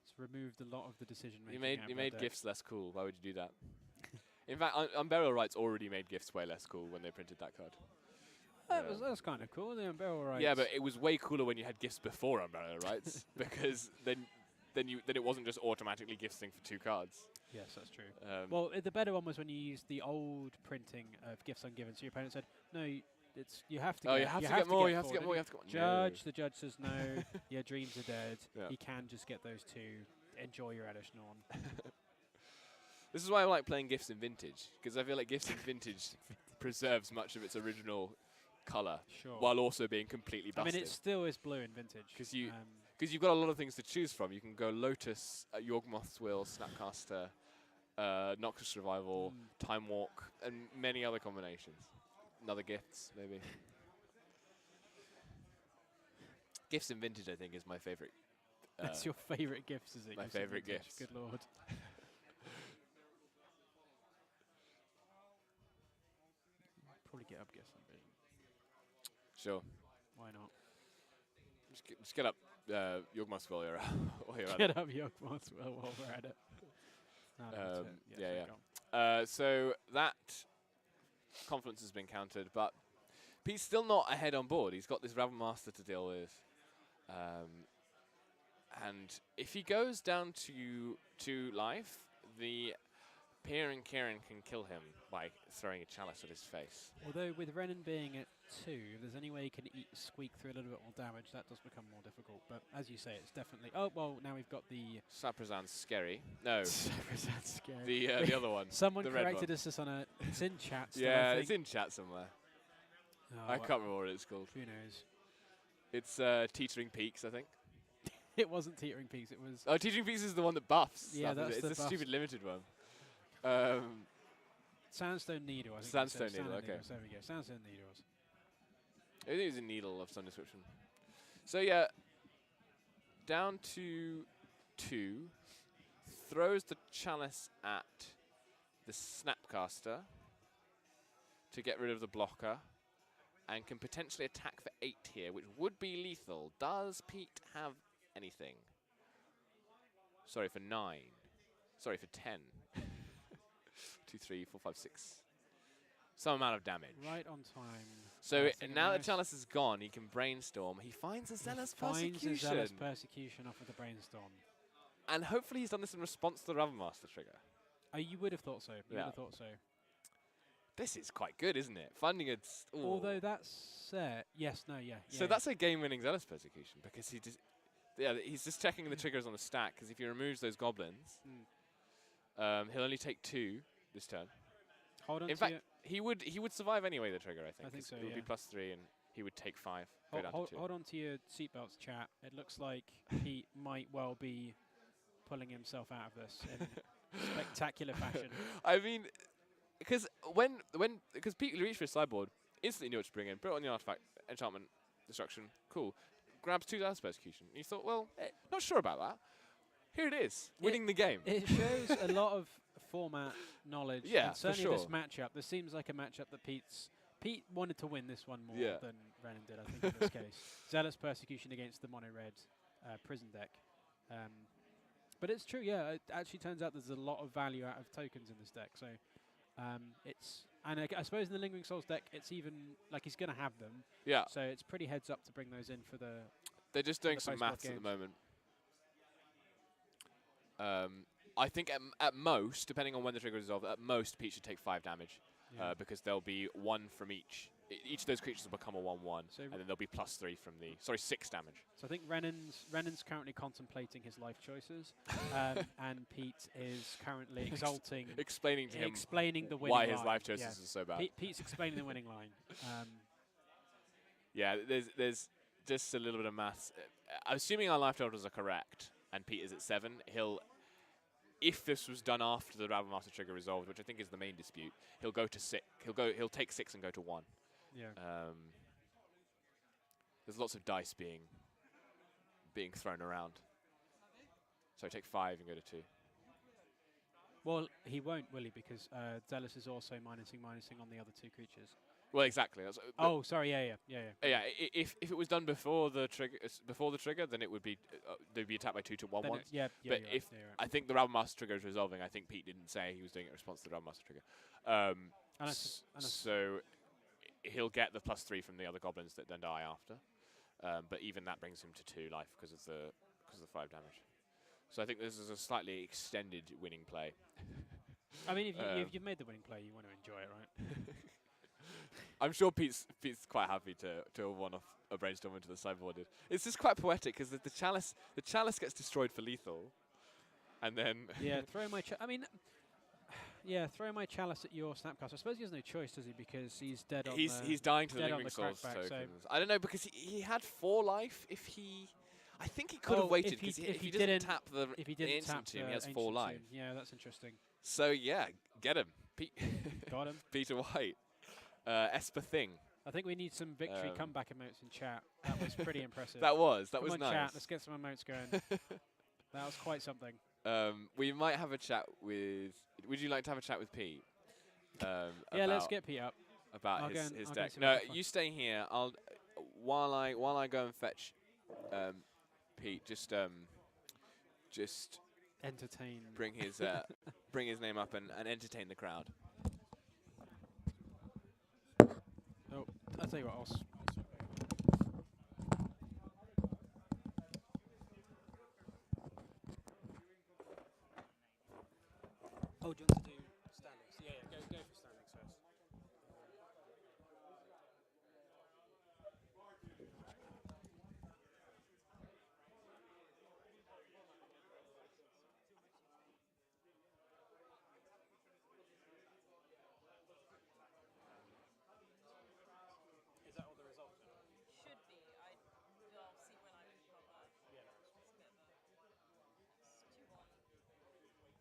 Speaker 1: It's removed a lot of the decision making.
Speaker 2: You made gifts less cool. Why would you do that? In fact, Unburial Rights already made gifts way less cool when they printed that card.
Speaker 1: That's kind of cool. The Unburial Rights.
Speaker 2: Yeah, but it was way cooler when you had gifts before Unburial Rights because then it wasn't just automatically gifting for 2 cards.
Speaker 1: Yes, that's true. Well, the better one was when you used the old printing of Gifts Ungiven. So your opponent said, "No, you have to."
Speaker 2: Oh, you have to get more. You have to get more.
Speaker 1: Judge. The judge says, "No, your dreams are dead. Yeah. You can just get those 2. Enjoy your additional one."
Speaker 2: This is why I like playing Gifts in Vintage, because I feel like Gifts in Vintage preserves much of its original colour, while also being completely busted.
Speaker 1: I mean, it still is blue in Vintage.
Speaker 2: Because you've got a lot of things to choose from. You can go Lotus, Yawgmoth's Will, Snapcaster, Noctis Revival, Time Walk, and many other combinations. Another Gifts, maybe. Gifts in Vintage, I think, is my favourite.
Speaker 1: That's your favourite Gifts, is it?
Speaker 2: My favourite Gifts.
Speaker 1: Good lord. Probably get up Gifts Ungiven.
Speaker 2: Sure.
Speaker 1: Why not?
Speaker 2: Just get up Yawgmoth's Will while you're at it.
Speaker 1: Get up Yawgmoth's Will while we're at it.
Speaker 2: So that confluence has been countered, but Pete's still not ahead on board. He's got this Raven Master to deal with. And if he goes down to 2 life, the Pier and Kieran can kill him by throwing a chalice at his face.
Speaker 1: Although with Renan being at 2, if there's any way he can squeak through a little bit more damage, that does become more difficult. But as you say, it's definitely... Oh, well, now we've got the...
Speaker 2: Saprazan's scary. No.
Speaker 1: Saprazan's scary.
Speaker 2: The other one.
Speaker 1: Someone corrected us on a... It's in chat still,
Speaker 2: yeah, it's in chat somewhere. I can't remember what it's called.
Speaker 1: Who knows?
Speaker 2: It's Teetering Peaks, I think.
Speaker 1: It wasn't Teetering Peaks, it was...
Speaker 2: Oh, Teetering Peaks is the one that buffs.
Speaker 1: Yeah, that's
Speaker 2: it's a stupid limited one.
Speaker 1: Sandstone Needle, I think.
Speaker 2: Sandstone Needle, okay.
Speaker 1: There we go. Sandstone Needles.
Speaker 2: I think it was a needle of some description. So yeah, down to 2, throws the chalice at the Snapcaster to get rid of the blocker, and can potentially attack for 8 here, which would be lethal. Does Pete have anything? Sorry, for 9. Sorry, for 10. 2, 3, 4, 5, 6. Some amount of damage.
Speaker 1: Right on time.
Speaker 2: So now that Chalice is gone, he can brainstorm. He finds a Zealous Persecution.
Speaker 1: Finds a Zealous Persecution off of the brainstorm.
Speaker 2: And hopefully he's done this in response to the Raven Master trigger.
Speaker 1: You would have thought so. You would have thought so.
Speaker 2: This is quite good, isn't it? Finding a...
Speaker 1: Although that's... yes, no, yeah.
Speaker 2: So that's a game-winning Zealous Persecution, because he just... Yeah, he's just checking the triggers on the stack, because if he removes those goblins, he'll only take 2 this turn.
Speaker 1: Hold on.
Speaker 2: In fact, he would survive anyway, the trigger, I think.
Speaker 1: I think so,
Speaker 2: it would be +3, and he would take 5.
Speaker 1: Hold on to your seatbelts, chat. It looks like he might well be pulling himself out of this in spectacular fashion.
Speaker 2: I mean, because because Pete reached for his sideboard, instantly knew what to bring in, put it on the artifact, enchantment, destruction, cool. Grabs 2 Zealous Persecution. And you thought, well, not sure about that. Here it is, winning the game.
Speaker 1: It shows a lot of format knowledge.
Speaker 2: Yeah,
Speaker 1: and certainly this matchup. This seems like a matchup that Pete wanted to win this one more than Renan did, I think, in this case. Zealous Persecution against the mono-red prison deck. But it's true, yeah. It actually turns out there's a lot of value out of tokens in this deck. So it's... And I suppose in the Lingering Souls deck, it's even... Like, he's going to have them.
Speaker 2: Yeah.
Speaker 1: So it's pretty heads up to bring those in for the...
Speaker 2: They're just doing some maths at the moment. I think at most, depending on when the trigger is resolved, at most Pete should take 5 damage. because there'll be 1 from each. Each of those creatures will become a 1/1, so and then there'll be +3 from the 6 damage.
Speaker 1: So I think Renan's currently contemplating his life choices, and Pete is currently
Speaker 2: explaining to him
Speaker 1: the winning
Speaker 2: why
Speaker 1: line.
Speaker 2: his life choices are so bad.
Speaker 1: Pete's explaining the winning line.
Speaker 2: Yeah, there's just a little bit of maths. Assuming our life totals are correct, and Pete is at 7, if this was done after the Rabble Master trigger resolved, which I think is the main dispute, he'll go to 6. He'll take 6 and go to 1.
Speaker 1: Yeah.
Speaker 2: There's lots of dice being thrown around. So take 5 and go to 2.
Speaker 1: Well, he won't, will he? Because Zealous is also minusing on the other 2 creatures.
Speaker 2: Well, exactly. That's
Speaker 1: sorry. Yeah.
Speaker 2: Yeah. If it was done before the trigger, then it would be they'd be attacked by 2 to 1/1.
Speaker 1: Yeah.
Speaker 2: But if I think the Rabble Master trigger is resolving, I think Pete didn't say he was doing it in response to the Rabble Master trigger. So he'll get the +3 from the other goblins that then die after. But even that brings him to 2 life because of the 5 damage. So I think this is a slightly extended winning play.
Speaker 1: I mean, if you've made the winning play, you want to enjoy it, right?
Speaker 2: I'm sure Pete's quite happy to have won off a brainstorm into the sideboard. It's just quite poetic because the chalice gets destroyed for lethal, and then
Speaker 1: throw my chalice at your Snapcaster. I suppose he has no choice, does he? Because he's dead on.
Speaker 2: He's dying to the Lingering Souls tokens. I don't know because he had 4 life. I think he could have waited because if he didn't tap the Ancient Tomb, he has 4 life.
Speaker 1: Yeah, that's interesting.
Speaker 2: So yeah, get him, Pete.
Speaker 1: Got him.
Speaker 2: Peter White. Esper Thing.
Speaker 1: I think we need some victory comeback emotes in chat. That was pretty impressive.
Speaker 2: That was
Speaker 1: Come on,
Speaker 2: nice.
Speaker 1: Chat, let's get some emotes going. That was quite something.
Speaker 2: We might have a chat with. Would you like to have a chat with Pete?
Speaker 1: Yeah, let's get Pete up.
Speaker 2: About his deck. No, you stay here. While I go and fetch Pete. Just
Speaker 1: entertain.
Speaker 2: Bring his name up and entertain the crowd.
Speaker 1: Oh, I'll tell you what else. Oh, do you want to do standings? Yeah, go for standings first. Is that all the results?
Speaker 5: Should be. I'll see when I keep on that.
Speaker 1: Yeah.
Speaker 5: It's a bit of a 2-1.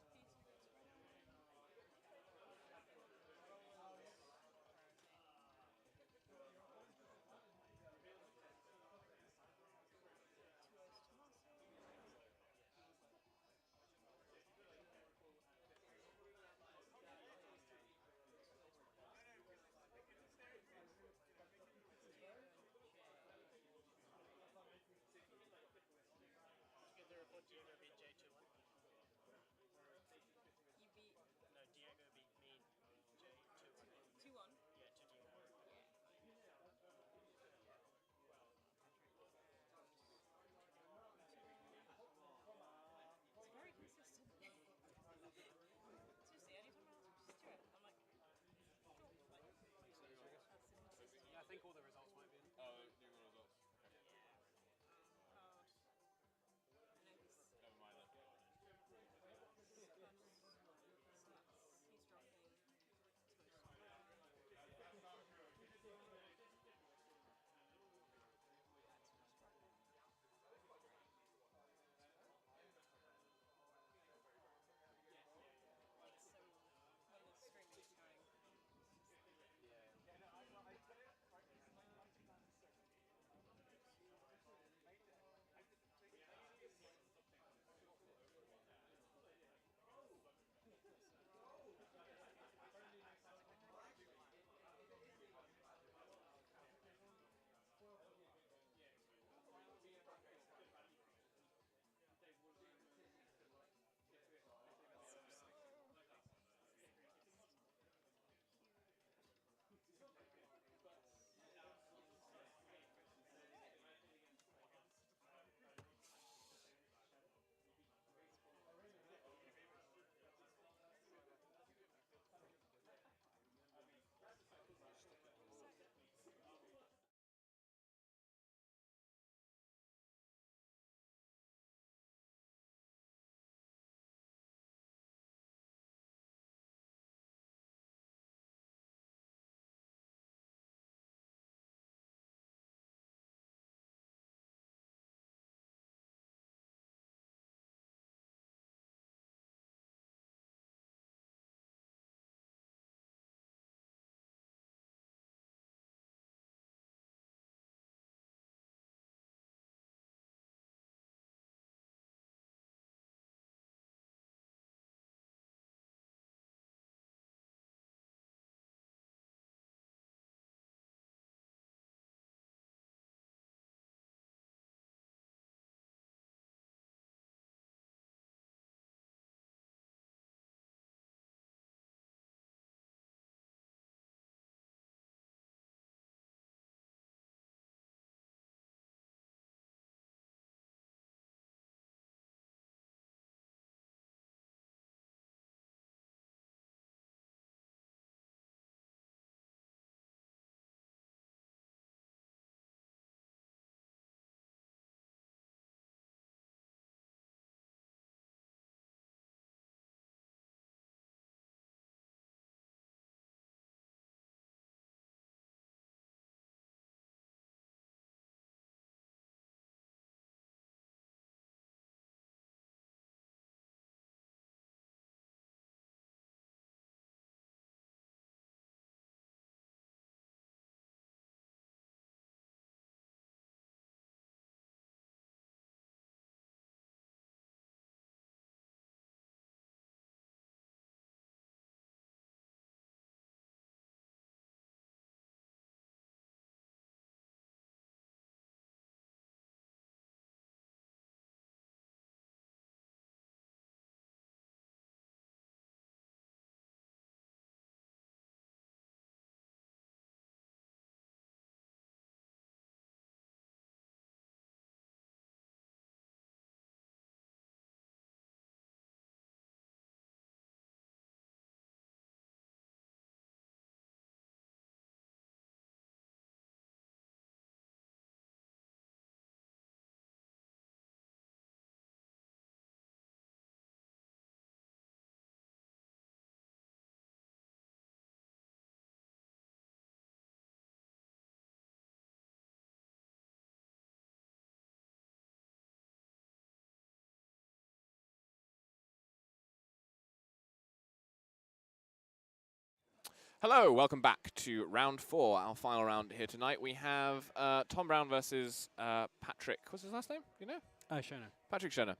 Speaker 2: Hello, welcome back to round 4, our final round here tonight. We have Tom Brown versus Patrick. What's his last name? You know?
Speaker 1: Schoner.
Speaker 2: Patrick Schoner.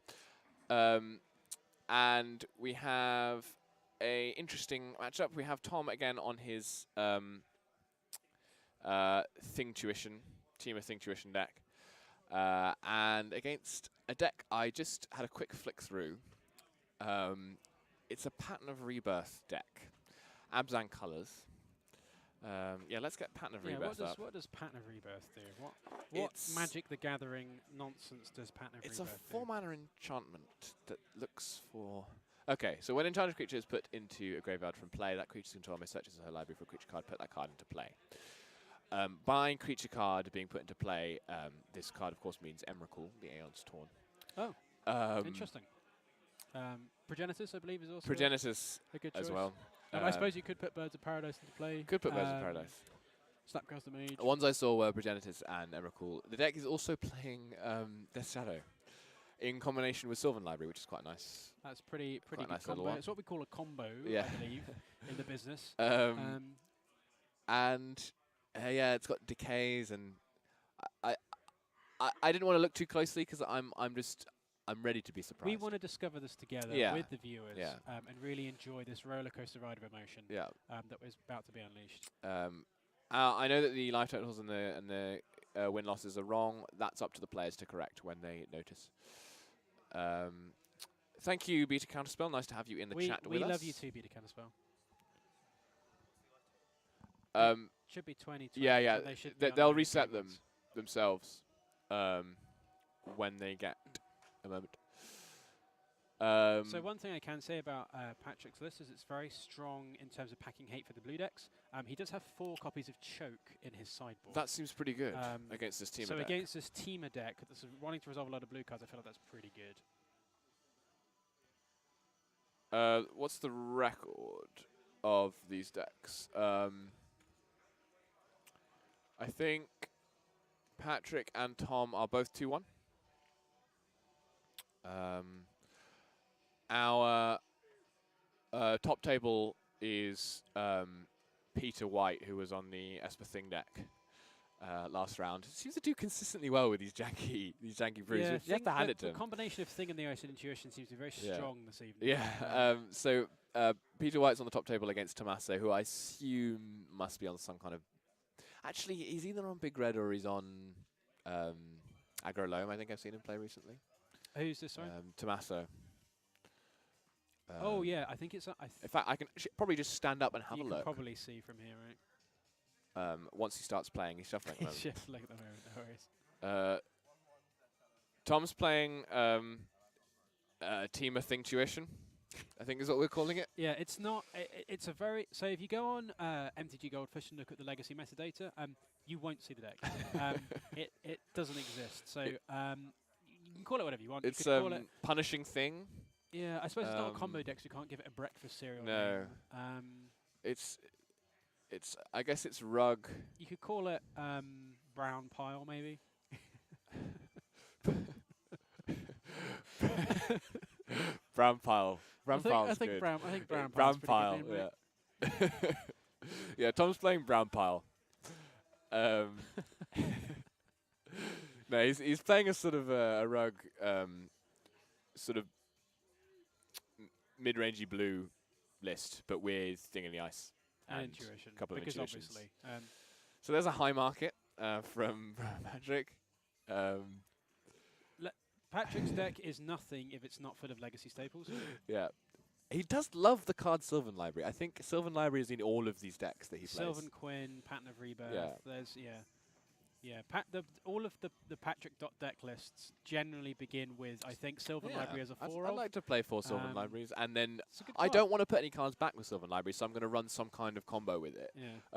Speaker 2: And we have a interesting matchup. We have Tom again on his Thingtuition, Team of Thingtuition deck. And against a deck I just had a quick flick through. It's a Pattern of Rebirth deck. Abzan colours. Yeah, let's get Pattern of Rebirth up.
Speaker 1: What does Pattern of Rebirth do? What Magic the Gathering nonsense does Pattern of Rebirth do?
Speaker 2: It's a 4-mana enchantment that looks for... Okay, so when enchanted creature is put into a graveyard from play, that creature's control may search her library for a creature card, put that card into play. By creature card being put into play, this card, of course, means Emrakul, the Aeon's Torn.
Speaker 1: Oh, interesting. Progenitors, I believe, is also
Speaker 2: Progenitors
Speaker 1: a good choice
Speaker 2: as well.
Speaker 1: I suppose you could put Birds of Paradise into play.
Speaker 2: Could put Birds of Paradise.
Speaker 1: Snapcast the Mage.
Speaker 2: The ones I saw were Progenitors and Emrakul. The deck is also playing Death Shadow in combination with Sylvan Library, which is quite nice.
Speaker 1: That's pretty good
Speaker 2: nice
Speaker 1: combo. It's what we call a combo,
Speaker 2: yeah.
Speaker 1: I believe, in the business.
Speaker 2: Yeah, it's got decays, and I didn't want to look too closely because I'm ready to be surprised.
Speaker 1: We want to discover this together with the viewers and really enjoy this roller coaster ride of emotion that was about to be unleashed.
Speaker 2: I know that the life totals and the win losses are wrong. That's up to the players to correct when they notice. Thank you, Beta Counterspell. Nice to have you in the chat with us.
Speaker 1: We love you too, Beta Counterspell. Should be 20.
Speaker 2: Yeah. They'll reset them themselves when they get a moment.
Speaker 1: So one thing I can say about Patrick's list is it's very strong in terms of packing hate for the blue decks. He does have 4 copies of Choke in his sideboard.
Speaker 2: That seems pretty good against this Temur deck.
Speaker 1: So against this Temur deck that's wanting to resolve a lot of blue cards, I feel like that's pretty good.
Speaker 2: What's the record of these decks? I think Patrick and Tom are both 2-1. Our top table is Peter White, who was on the Esper Thing deck last round. Seems to do consistently well with these janky brews.
Speaker 1: Yeah,
Speaker 2: you have to hand it to him.
Speaker 1: The combination of Thing and the Ice and Intuition seems to be very strong this evening.
Speaker 2: Yeah. So Peter White's on the top table against Tommaso, who I assume must be on some kind of... Actually, he's either on Big Red or he's on Aggro Loam. I think I've seen him play recently.
Speaker 1: Who's this, sorry?
Speaker 2: Tommaso.
Speaker 1: Oh, yeah, I think it's...
Speaker 2: in fact, I can probably just stand up and have a look.
Speaker 1: You can probably see from here, right?
Speaker 2: Once he starts playing, he's shuffling.
Speaker 1: He's shuffling at the moment, no worries.
Speaker 2: Tom's playing Team of Thingtuition, I think is what we're calling it.
Speaker 1: Yeah, it's not... it's a very... So if you go on MTG Goldfish and look at the legacy metadata, you won't see the deck. It doesn't exist. So you can call it whatever you want.
Speaker 2: It's
Speaker 1: you could call it
Speaker 2: Punishing Thing.
Speaker 1: Yeah, I suppose it's not a combo deck, so you can't give it a breakfast cereal.
Speaker 2: No. It's I guess it's Rug.
Speaker 1: You could call it Brown Pile, maybe.
Speaker 2: Brown Pile.
Speaker 1: I think Brown
Speaker 2: Pile. Yeah. Yeah, Tom's playing Brown Pile. No, he's playing a sort of a Rug, sort of mid-rangey blue list, but with Thing in the Ice
Speaker 1: and Intuition.
Speaker 2: Couple of Intuitions.
Speaker 1: Obviously.
Speaker 2: So there's a high market from Patrick.
Speaker 1: Patrick's deck is nothing if it's not full of legacy staples.
Speaker 2: Yeah. He does love the card Sylvan Library. I think Sylvan Library is in all of these decks that he plays.
Speaker 1: Sylvan Quinn, Pattern of Rebirth. There's all of the Patrick deck lists generally begin with, I think, Sylvan Library as a 4.
Speaker 2: I'd like to play 4 Sylvan Libraries, and then I don't want to put any cards back with Sylvan Library, so I'm going to run some kind of combo with it,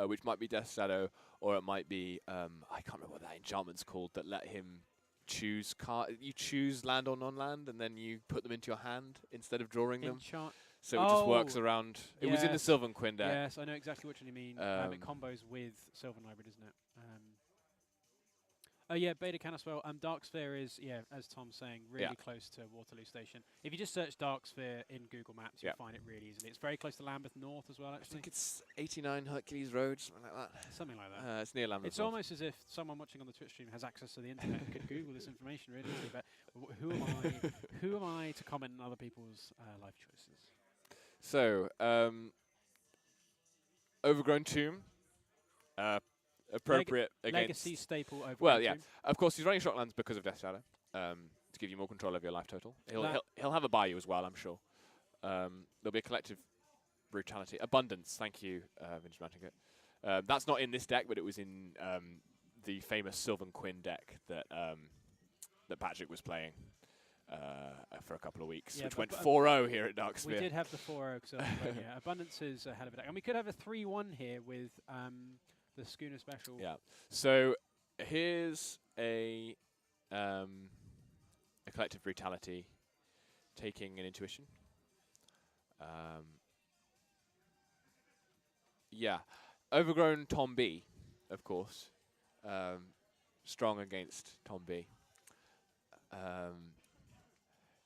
Speaker 2: which might be Death Shadow, or it might be I can't remember what that enchantment's called that let him choose card. You choose land or non-land, and then you put them into your hand instead of drawing them. So it just works around. It was in the Sylvan Quinn deck.
Speaker 1: Yes, I know exactly what you mean. It combos with Sylvan Library, doesn't it? Oh yeah, Beta can as well. Dark Sphere is, as Tom's saying, really close to Waterloo Station. If you just search Dark Sphere in Google Maps, you'll find it really easily. It's very close to Lambeth North as well, actually.
Speaker 2: I think it's 89 Hercules Road, something like that.
Speaker 1: Something like that.
Speaker 2: It's near Lambeth
Speaker 1: It's
Speaker 2: North.
Speaker 1: almost as if someone watching on the Twitch stream has access to the internet and could Google this information really easily. But who am I? Who am I to comment on other people's life choices?
Speaker 2: So, Overgrown Tomb. Appropriate against
Speaker 1: Legacy staple over.
Speaker 2: Well, yeah. Of course, he's running Shocklands because of Death Shadow, to give you more control over your life total. He'll have a Bayou as well, I'm sure. There'll be a collective brutality, abundance. Thank you, Vintage Manticket. That's not in this deck, but it was in the famous Sylvan Quinn deck that that Patrick was playing for a couple of weeks, which went 4-0 here at Dark Sphere.
Speaker 1: We did have the 4-0, so yeah, abundance is a hell of a deck, and we could have a 3-1 here with. The Schooner Special. Yeah.
Speaker 2: So here's a collective brutality, taking an intuition. Yeah. Overgrown Tom B, of course. Strong against Tom B.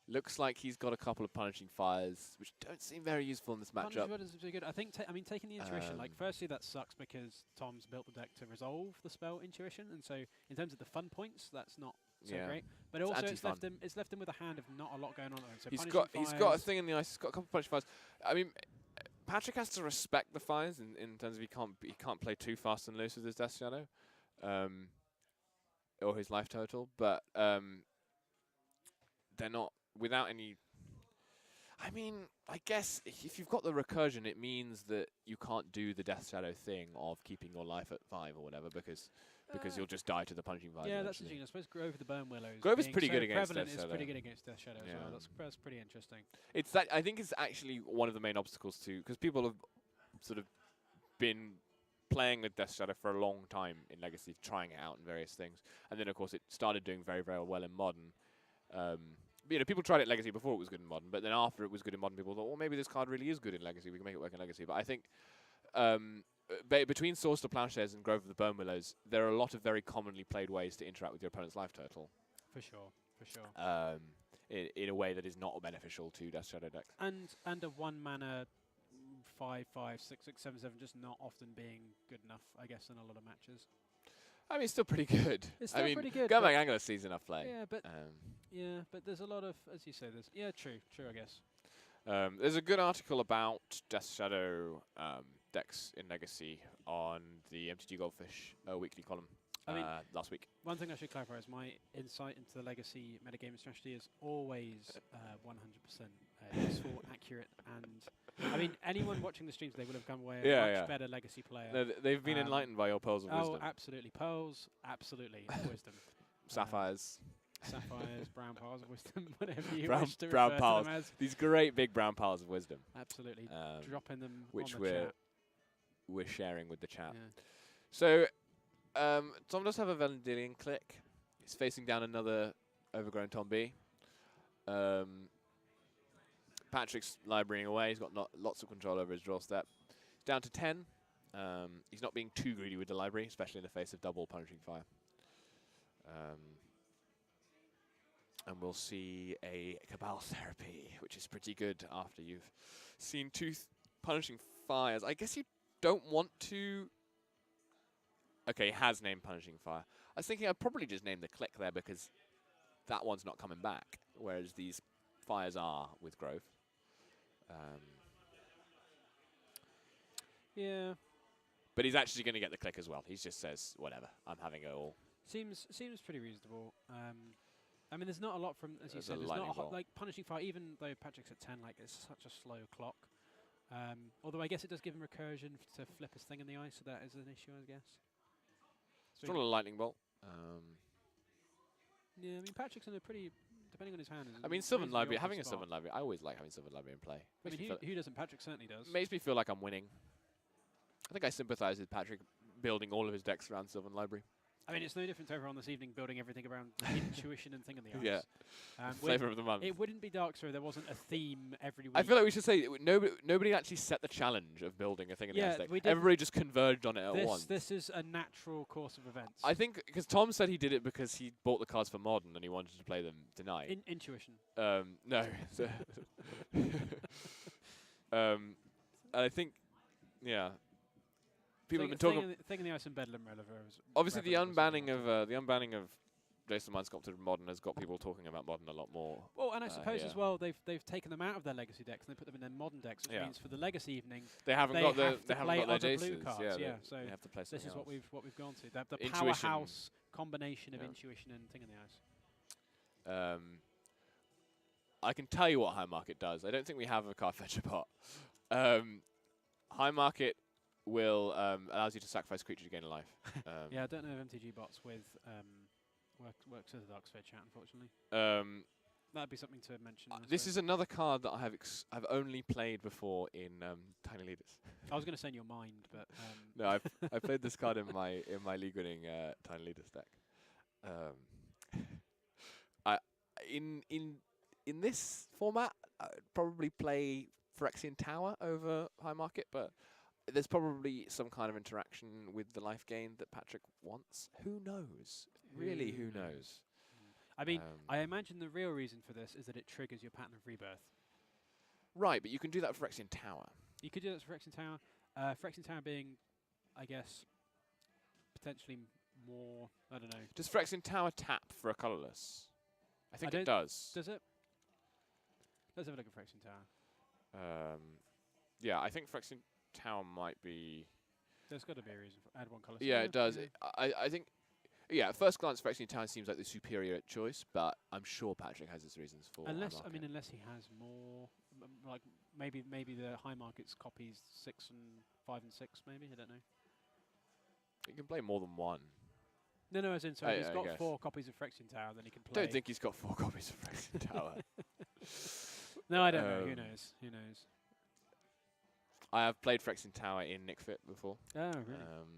Speaker 2: Looks like he's got a couple of punishing fires, which don't seem very useful in this matchup.
Speaker 1: Punishing is good. I think. I mean, taking the intuition. Like, firstly, that sucks because Tom's built the deck to resolve the spell intuition, and so in terms of the fun points, that's not so great. But also, it's left him with a hand of not a lot going on. So
Speaker 2: he's got a thing in the ice. He's got a couple of punishing fires. I mean, Patrick has to respect the fires in terms of he can't play too fast and loose with his Death Shadow, or his life total. But they're not. Without any... I mean, I guess if you've got the recursion, it means that you can't do the Death Shadow thing of keeping your life at 5 or whatever, because you'll just die to the punishing fire.
Speaker 1: Yeah, that's interesting. I suppose Grove of the Bone Willows.
Speaker 2: Grove is pretty good against Death Shadow.
Speaker 1: It's pretty good against Death Shadow as well. That's pretty interesting.
Speaker 2: It's that I think it's actually one of the main obstacles too, because people have sort of been playing with Death Shadow for a long time in Legacy, trying it out in various things, and then of course it started doing very, very well in Modern. You know, people tried it in Legacy before it was good in Modern, but then after it was good in Modern, people thought, well, maybe this card really is good in Legacy. We can make it work in Legacy. But I think between Swords to Plowshares and Grove of the Bone Willows, there are a lot of very commonly played ways to interact with your opponent's life total.
Speaker 1: For sure.
Speaker 2: In a way that is not beneficial to Death Shadow decks.
Speaker 1: And a 1-mana 5/5 6/6/7/7 just not often being good enough, I guess, in a lot of matches.
Speaker 2: I mean, it's still pretty good.
Speaker 1: It's still pretty good.
Speaker 2: Going back Angler sees enough play.
Speaker 1: Yeah, but there's a lot of, as you say, true, I guess.
Speaker 2: There's a good article about Death Shadow decks in Legacy on the MTG Goldfish weekly column last week.
Speaker 1: One thing I should clarify is my insight into the Legacy metagaming strategy is always 100% useful, accurate, and I mean, anyone watching the streams today will have come away a much better Legacy player.
Speaker 2: No, they've been enlightened by your pearls of wisdom.
Speaker 1: Oh, absolutely. Pearls, absolutely. Wisdom.
Speaker 2: Sapphires.
Speaker 1: Sapphires, brown piles of wisdom, whatever you
Speaker 2: wish to refer to them as. These great big brown piles of wisdom.
Speaker 1: Absolutely. Dropping them
Speaker 2: which
Speaker 1: on the chat.
Speaker 2: We're sharing with the chat.
Speaker 1: Yeah.
Speaker 2: So, Tom does have a Medallion click. He's facing down another Overgrown Tom B. Patrick's librarying away. He's got lots of control over his draw step. He's down to 10. He's not being too greedy with the library, especially in the face of double punishing fire. And we'll see a Cabal Therapy, which is pretty good after you've seen two punishing fires. I guess you don't want to... Okay, he has named Punishing Fire. I was thinking I'd probably just name the click there because that one's not coming back, whereas these fires are with Grove.
Speaker 1: Yeah.
Speaker 2: But he's actually going to get the click as well. He just says, whatever, I'm having it all.
Speaker 1: Seems pretty reasonable. I mean, there's not a lot from, as you said, there's not a like Punishing Fire, even though Patrick's at 10, like, it's such a slow clock. Although I guess it does give him recursion to flip his thing in the ice, so that is an issue, I guess.
Speaker 2: It's not a lightning bolt.
Speaker 1: Yeah, I mean, Patrick's in a pretty, depending on his hand.
Speaker 2: I mean, Sylvan Library, having a Sylvan Library, I always like having Sylvan Library in play.
Speaker 1: I mean, who doesn't? Patrick certainly does.
Speaker 2: Makes me feel like I'm winning. I think I sympathise with Patrick building all of his decks around Sylvan Library.
Speaker 1: I mean, it's no different to everyone this evening building everything around intuition and thing in the eyes.
Speaker 2: Yeah. Flavor of the month.
Speaker 1: It wouldn't be Dark Souls. There wasn't a theme every week.
Speaker 2: I feel like we should say nobody actually set the challenge of building a thing in the eyes deck. Everybody just converged on it at once.
Speaker 1: This is a natural course of events.
Speaker 2: I think because Tom said he did it because he bought the cards for Modern and he wanted to play them tonight.
Speaker 1: Intuition.
Speaker 2: No. I think, yeah. People have been talking.
Speaker 1: Thing in the Ice and Bedlam relevant.
Speaker 2: Obviously, the unbanning of Jason the Mind Sculptor Modern has got people talking about Modern a lot more.
Speaker 1: Well, and I suppose as well they've taken them out of their legacy decks and they put them in their Modern decks, which means for the legacy evening
Speaker 2: they haven't got their Jaces.
Speaker 1: Blue cards. So
Speaker 2: they have to play
Speaker 1: this is
Speaker 2: else.
Speaker 1: what we've gone to. The powerhouse combination of intuition and Thing in the Ice.
Speaker 2: I can tell you what High Market does. I don't think we have a card fetcher pot. High Market will allows you to sacrifice creatures to gain a life.
Speaker 1: Yeah, I don't know if MTG bots with works with the Dark Sphere chat, unfortunately. That'd be something to mention.
Speaker 2: This is another card that I've only played before in Tiny Leaders.
Speaker 1: I was going to say in your mind, but
Speaker 2: no, I played this card in my league-winning Tiny Leaders deck. In this format, I'd probably play Phyrexian Tower over High Market, but there's probably some kind of interaction with the life gain that Patrick wants. Who knows? Really, who knows?
Speaker 1: I mean, I imagine the real reason for this is that it triggers your pattern of rebirth.
Speaker 2: Right, but you can do that for Phyrexian Tower.
Speaker 1: You could do that for Phyrexian Tower. Phyrexian Tower being, I guess, potentially more, I don't know.
Speaker 2: Does Phyrexian Tower tap for a colourless? I think it does.
Speaker 1: Does it? Let's have a look at Phyrexian Tower.
Speaker 2: Yeah, I think Phyrexian Tower might be...
Speaker 1: There's got to be a reason for add one colour.
Speaker 2: Yeah, it does. I think... Yeah, at first glance, Phyrexian Tower seems like the superior choice, but I'm sure Patrick has his reasons for...
Speaker 1: Unless he has more... like, maybe the High Market's copies 6 and 5 and 6, maybe? I don't know.
Speaker 2: He can play more than one.
Speaker 1: No, as in, so he's got 4 copies of Phyrexian Tower, then he can play...
Speaker 2: Don't think he's got 4 copies of Phyrexian Tower.
Speaker 1: No, I don't know. Who knows? Who knows?
Speaker 2: I have played Phyrexian Tower in Nick Fit before.
Speaker 1: Oh, really?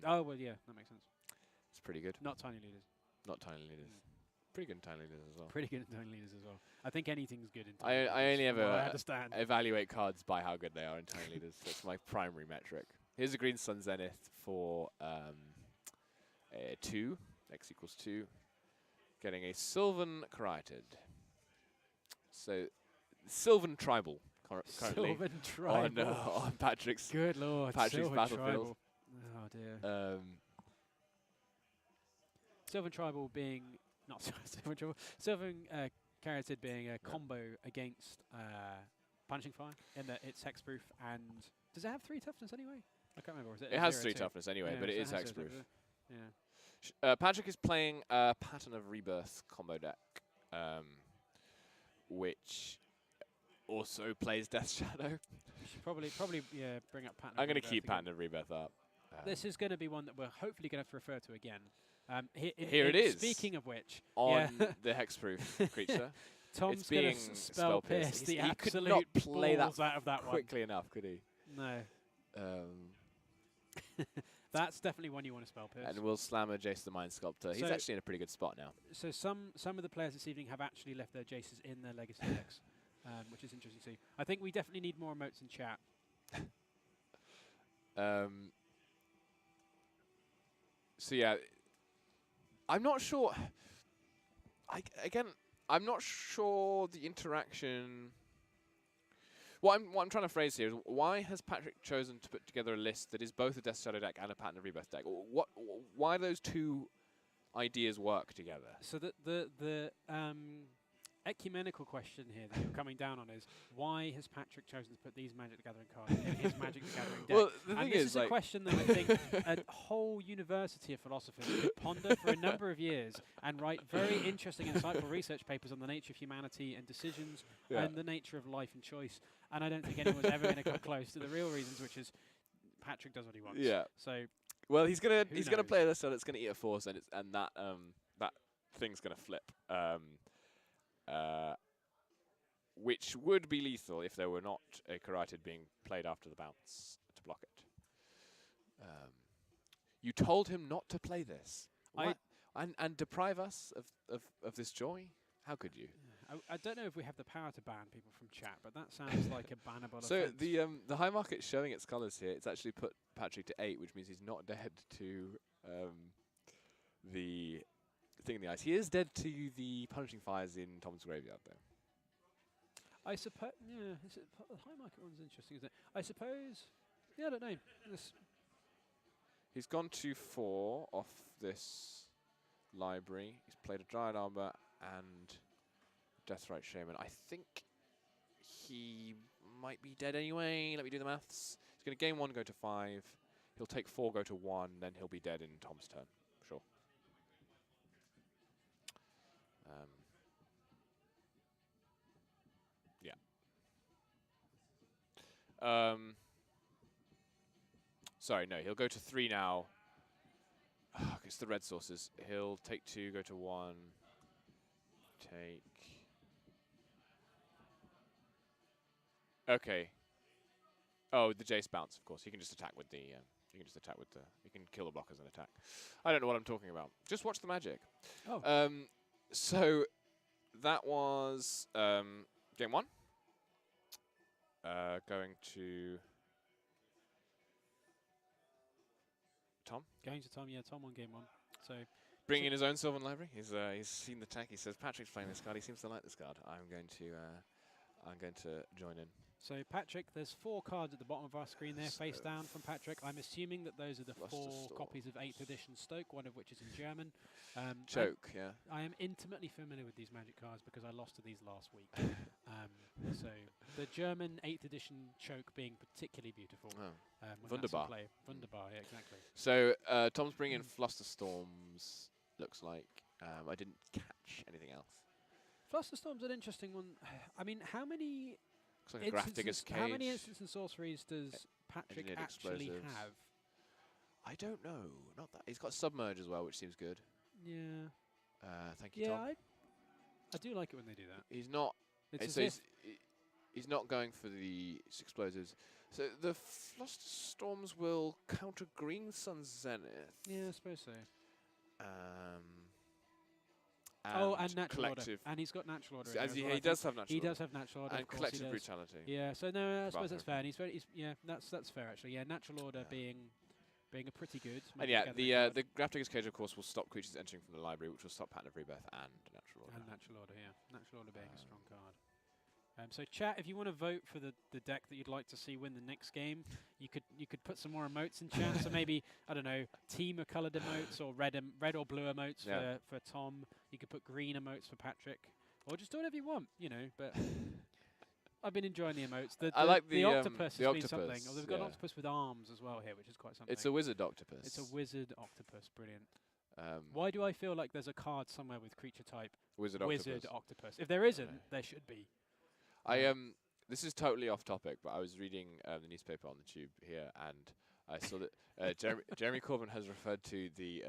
Speaker 1: Oh, well, yeah, that makes sense.
Speaker 2: It's pretty good.
Speaker 1: Not Tiny Leaders.
Speaker 2: Not Tiny Leaders. Pretty good in Tiny Leaders as well.
Speaker 1: Pretty good in Tiny Leaders as well. I think anything's good in Tiny Leaders.
Speaker 2: I only ever evaluate cards by how good they are in Tiny Leaders. That's my primary metric. Here's a Green Sun Zenith for 2. X equals 2. Getting a Sylvan Caryatid. So, Sylvan Tribal currently.
Speaker 1: Sylvan Tribal.
Speaker 2: On Patrick's.
Speaker 1: Good lord.
Speaker 2: Patrick's battlefield.
Speaker 1: Oh dear. Sylvan Tribal being not Sylvan Tribal. Sylvan Caryatid being a combo against Punching Fire in that it's hexproof and does it have 3 toughness anyway? I can't remember.
Speaker 2: It has 3 toughness anyway, but it is hexproof.
Speaker 1: Yeah.
Speaker 2: Patrick is playing a Pattern of Rebirth combo deck, which also plays Death Shadow.
Speaker 1: Should probably bring up Pattern.
Speaker 2: I'm going to keep Pattern of Rebirth up.
Speaker 1: This is going to be one that we're hopefully going to have to refer to again.
Speaker 2: Here it is.
Speaker 1: Speaking of which,
Speaker 2: on the hexproof creature,
Speaker 1: Tom's going to spell pierce the absolute
Speaker 2: he could not play that
Speaker 1: out of that
Speaker 2: quickly enough, could he?
Speaker 1: No. That's definitely one you want to spell pierce.
Speaker 2: And we'll slam a Jace the Mind Sculptor. He's actually in a pretty good spot now.
Speaker 1: So some of the players this evening have actually left their Jaces in their legacy decks, which is interesting to see. I think we definitely need more emotes in chat.
Speaker 2: So yeah, I'm not sure. I'm not sure the interaction. What I'm trying to phrase here is why has Patrick chosen to put together a list that is both a Death Shadow deck and a Pattern of Rebirth deck? Why those two ideas work together?
Speaker 1: So the ecumenical question here that you're coming down on is why has Patrick chosen to put these Magic the Gathering cards in his Magic the Gathering deck?
Speaker 2: Well, the thing
Speaker 1: this is a question that I think a whole university of philosophers could ponder for a number of years and write very interesting, insightful research papers on the nature of humanity and decisions and the nature of life and choice. And I don't think anyone's ever going to come close to the real reasons, which is Patrick does what he wants.
Speaker 2: Yeah.
Speaker 1: So,
Speaker 2: well, he's gonna play this, so it's gonna eat a force, and that thing's gonna flip. Which would be lethal if there were not a Caryatid being played after the bounce to block it. You told him not to play this. And deprive us of this joy? How could you?
Speaker 1: I don't know if we have the power to ban people from chat, but that sounds like a bannable
Speaker 2: So
Speaker 1: offense.
Speaker 2: the high market's showing its colours here. It's actually put Patrick to 8, which means he's not dead to the thing in the ice. He is dead to the punishing fires in Tom's graveyard, though.
Speaker 1: I suppose, yeah, the high market one's interesting, isn't it? I suppose, yeah, I don't know.
Speaker 2: He's gone to 4 off this library. He's played a Dryad Arbor and Deathrite Shaman. I think he might be dead anyway. Let me do the maths. He's going to game 1, go to 5. He'll take 4, go to 1, then he'll be dead in Tom's turn. Sure. Yeah. Sorry, no, he'll go to 3 now. It's the red sources. He'll take 2, go to 1. Take. Okay. Oh, the Jace bounce, of course. He can just attack with the. He can kill the blockers and attack. I don't know what I'm talking about. Just watch the magic.
Speaker 1: Oh.
Speaker 2: So that was game 1. Going to Tom.
Speaker 1: Going to Tom, yeah. Tom won game 1. So.
Speaker 2: Bringing in his own Sylvan Library. He's seen the tech. He says Patrick's playing this card. He seems to like this card. I'm going to join in.
Speaker 1: So Patrick, there's 4 cards at the bottom of our screen there, face down from Patrick. I'm assuming that those are the 4 copies of 8th edition Stoke, one of which is in German.
Speaker 2: Choke, yeah.
Speaker 1: I am intimately familiar with these Magic cards because I lost to these last week. So the German 8th edition Choke being particularly beautiful.
Speaker 2: Wunderbar.
Speaker 1: Wunderbar, yeah, exactly.
Speaker 2: So Tom's bringing in Flusterstorms, looks like. I didn't catch anything else.
Speaker 1: Flusterstorm's an interesting one. I mean, how many...
Speaker 2: Looks like a Grafdigger's Cage.
Speaker 1: How many instants and sorceries does Patrick actually have?
Speaker 2: I don't know. Not that. He's got Submerge as well, which seems good.
Speaker 1: Yeah.
Speaker 2: Thank you, Tom.
Speaker 1: I do like it when they do that.
Speaker 2: He's not. He's not going for the explosives. So the Flusterstorms will counter Green Sun Zenith.
Speaker 1: Yeah, I suppose so.
Speaker 2: And
Speaker 1: natural order. And he's got natural order.
Speaker 2: He does have natural order.
Speaker 1: He does have natural order.
Speaker 2: And collective brutality.
Speaker 1: Yeah, so no, I suppose that's fair. And that's fair actually. Yeah, natural order being a pretty good.
Speaker 2: And yeah, the Grafdigger's Cage, of course, will stop creatures entering from the library, which will stop Pattern of Rebirth and natural order.
Speaker 1: And natural order, yeah. Natural order being a strong card. So chat, if you want to vote for the deck that you'd like to see win the next game, you could put some more emotes in chat. So maybe, I don't know, team coloured emotes or red or blue emotes for Tom. You could put green emotes for Patrick, or just do whatever you want, But I've been enjoying the emotes.
Speaker 2: I like
Speaker 1: the octopus
Speaker 2: the
Speaker 1: has
Speaker 2: octopus,
Speaker 1: been something. They've got an octopus with arms as well here, which is quite something.
Speaker 2: It's a wizard octopus.
Speaker 1: It's a wizard octopus. Brilliant. Why do I feel like there's a card somewhere with creature type
Speaker 2: wizard
Speaker 1: octopus? If there isn't, there should be.
Speaker 2: This is totally off topic, but I was reading the newspaper on the tube here, and I saw that Jeremy Corbyn has referred to the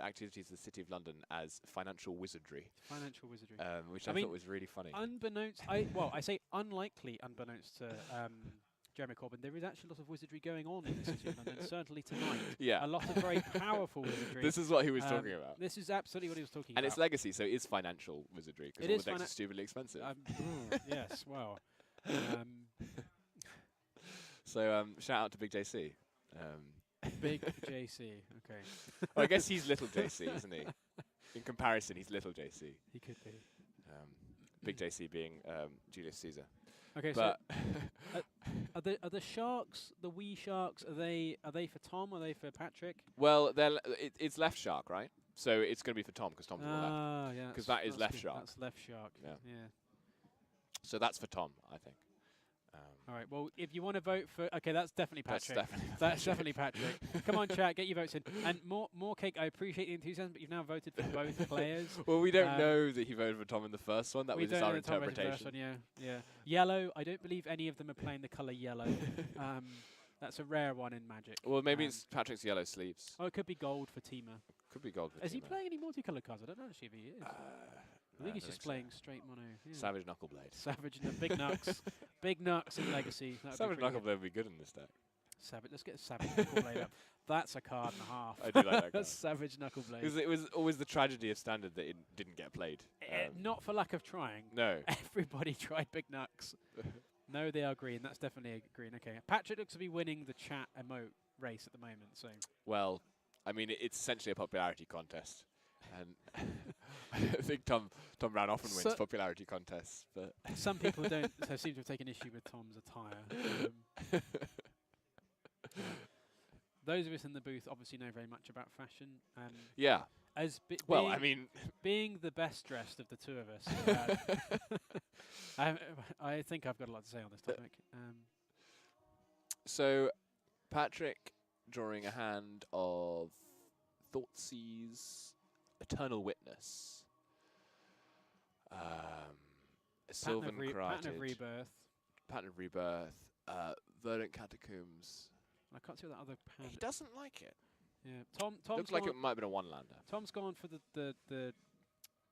Speaker 2: activities of the City of London as financial wizardry.
Speaker 1: Financial wizardry,
Speaker 2: which I thought was really funny.
Speaker 1: Unbeknownst, I say unlikely, unbeknownst to Jeremy Corbyn, there is actually a lot of wizardry going on in the City of London. Certainly tonight, a lot of very powerful wizardry.
Speaker 2: This is what he was talking about.
Speaker 1: This is absolutely what he was talking about.
Speaker 2: And it's legacy, so it's financial wizardry because all the decks are stupidly expensive.
Speaker 1: Yes, well.
Speaker 2: So shout out to Big JC.
Speaker 1: Big JC, okay.
Speaker 2: Well, I guess he's little JC, isn't he? In comparison, he's little JC.
Speaker 1: He could be.
Speaker 2: Big JC being Julius Caesar.
Speaker 1: Okay, but so are the sharks, the wee sharks? Are they for Tom? Or are they for Patrick?
Speaker 2: Well, it's left shark, right? So it's going to be for Tom because Tom's on the left.
Speaker 1: Yeah.
Speaker 2: Because that is left shark.
Speaker 1: That's left shark. Yeah.
Speaker 2: So that's for Tom, I think.
Speaker 1: All right. Well, if you want to vote for, that's definitely Patrick.
Speaker 2: That's
Speaker 1: definitely Patrick. Come on, chat, get your votes in. And more cake. I appreciate the enthusiasm, but you've now voted for both players.
Speaker 2: Well, we don't know that he voted for Tom in the first one. That was just our interpretation.
Speaker 1: Yeah. Yellow. I don't believe any of them are playing the color yellow. That's a rare one in Magic.
Speaker 2: Well, maybe it's Patrick's yellow sleeves.
Speaker 1: Oh, it could be gold for Temur.
Speaker 2: Could be gold for Temur.
Speaker 1: Is he playing any multicolored cards? I don't know actually if he is. I think he's just playing straight mono. Yeah.
Speaker 2: Savage Knuckleblade.
Speaker 1: Big Knucks. Big Knucks in Legacy.
Speaker 2: Savage Knuckleblade would be good in this deck.
Speaker 1: Savage. Let's get Savage Knuckle Blade up. That's a card and a half.
Speaker 2: I do like that card.
Speaker 1: Savage Knuckle Blade.
Speaker 2: It was always the tragedy of Standard that it didn't get played.
Speaker 1: Not for lack of trying.
Speaker 2: No.
Speaker 1: Everybody tried Big Knucks. No, they are green. That's definitely a green. Okay. Patrick looks to be winning the chat emote race at the moment. So.
Speaker 2: Well, I mean, it's essentially a popularity contest. And I think Tom Brown often wins popularity contests, but
Speaker 1: some people don't seem to have taken issue with Tom's attire. Those of us in the booth obviously know very much about fashion.
Speaker 2: Yeah.
Speaker 1: Well, I mean, being the best dressed of the two of us, I think I've got a lot to say on this topic.
Speaker 2: So, Patrick drawing a hand of Thoughtseize, Eternal Witness, Sylvan Karate, Pattern of Rebirth, Verdant Catacombs.
Speaker 1: I can't see what that other hand.
Speaker 2: He doesn't like it.
Speaker 1: Yeah, Tom's
Speaker 2: looks like it might have been a one-lander.
Speaker 1: Tom's gone for the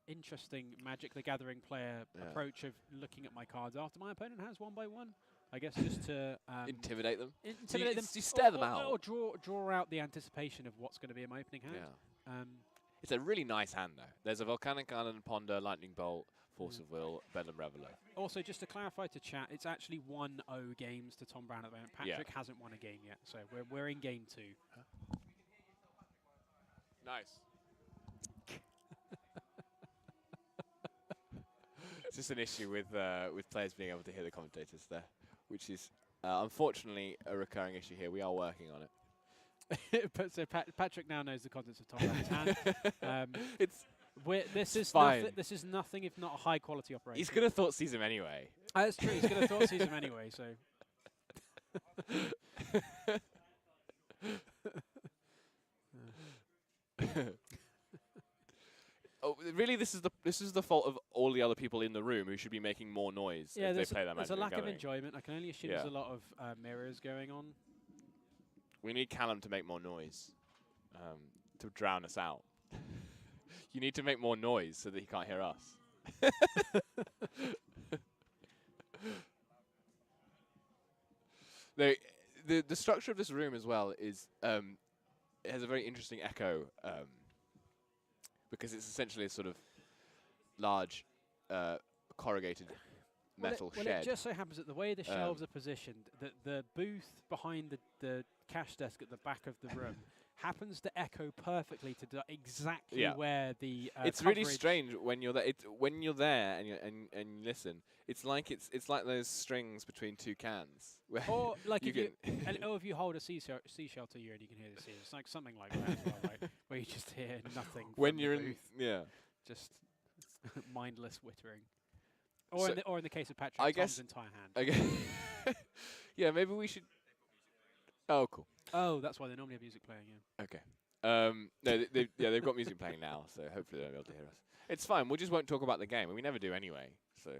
Speaker 1: interesting Magic the Gathering player approach of looking at my cards after my opponent has one by one. I guess just to
Speaker 2: intimidate them.
Speaker 1: Intimidate them.
Speaker 2: You stare them out,
Speaker 1: or draw out the anticipation of what's going to be in my opening hand.
Speaker 2: Yeah. It's a really nice hand though. There's a Volcanic Island, Ponder, Lightning Bolt, Force of Will, Bedlam Reveler. Also,
Speaker 1: just to clarify to chat, it's actually 1-0 games to Tom Brown at the moment. Patrick hasn't won a game yet, so we're in game 2.
Speaker 2: Nice. It's just an issue with players being able to hear the commentators there, which is unfortunately a recurring issue here. We are working on it.
Speaker 1: So Patrick now knows the contents of Tom Brown's hand. This is nothing if not a high quality operation.
Speaker 2: He's going to Thoughtseize him anyway.
Speaker 1: That's true. He's going to Thoughtseize him anyway. So.
Speaker 2: Oh, really? This is the fault of all the other people in the room who should be making more noise if they play that Magic.
Speaker 1: There's a lack of enjoyment. I can only assume there's a lot of mirrors going on.
Speaker 2: We need Callum to make more noise to drown us out. You need to make more noise so that he can't hear us. The structure of this room as well is it has a very interesting echo because it's essentially a sort of large corrugated metal shed.
Speaker 1: Well, it just so happens that the way the shelves are positioned, that the booth behind the cash desk at the back of the room happens to echo perfectly to exactly where the
Speaker 2: it's really strange when you're there. When you're there and you listen, it's like those strings between two cans.
Speaker 1: Or like if you hold a seashell to you and you can hear the sea. It's like something like that as well, right? Where you just hear nothing.
Speaker 2: When you're in,
Speaker 1: just mindless whittering. Or in the case of Patrick, Tom's entire hand.
Speaker 2: I guess yeah, maybe we should. Oh, cool.
Speaker 1: Oh, that's why they normally have music playing. Yeah.
Speaker 2: Okay. No, they've got music playing now, so hopefully they'll be able to hear us. It's fine. We just won't talk about the game, and we never do anyway. So,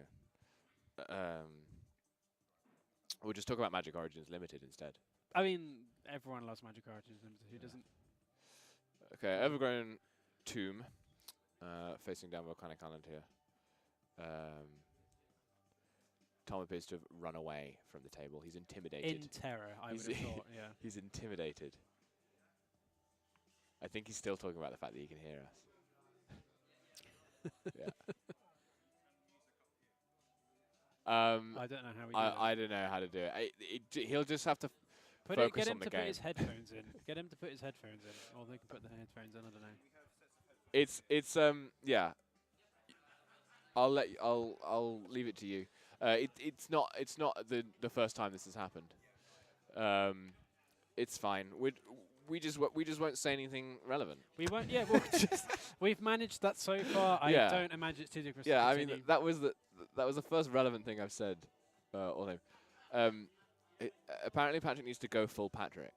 Speaker 2: we'll just talk about Magic Origins Limited instead.
Speaker 1: I mean, everyone loves Magic Origins Limited. Who doesn't?
Speaker 2: Okay, Evergrown Tomb, facing down Volcanic Island here. Tom appears to have run away from the table. He's intimidated.
Speaker 1: In terror, I would have thought, yeah.
Speaker 2: He's intimidated. I think he's still talking about the fact that he can hear us. Yeah.
Speaker 1: I don't know how we do that.
Speaker 2: I don't know how to do it. He'll just have to focus on the game. Get him to
Speaker 1: put his headphones in. Get him to put his headphones in. Or they can put the headphones in, I don't know.
Speaker 2: It's yeah. I'll leave it to you. It's not the first time this has happened. It's fine. We just won't say anything relevant.
Speaker 1: We won't. Yeah, we've managed that so far. I don't imagine it's too difficult.
Speaker 2: Yeah, I mean that was the first relevant thing I've said. Apparently Patrick needs to go full Patrick.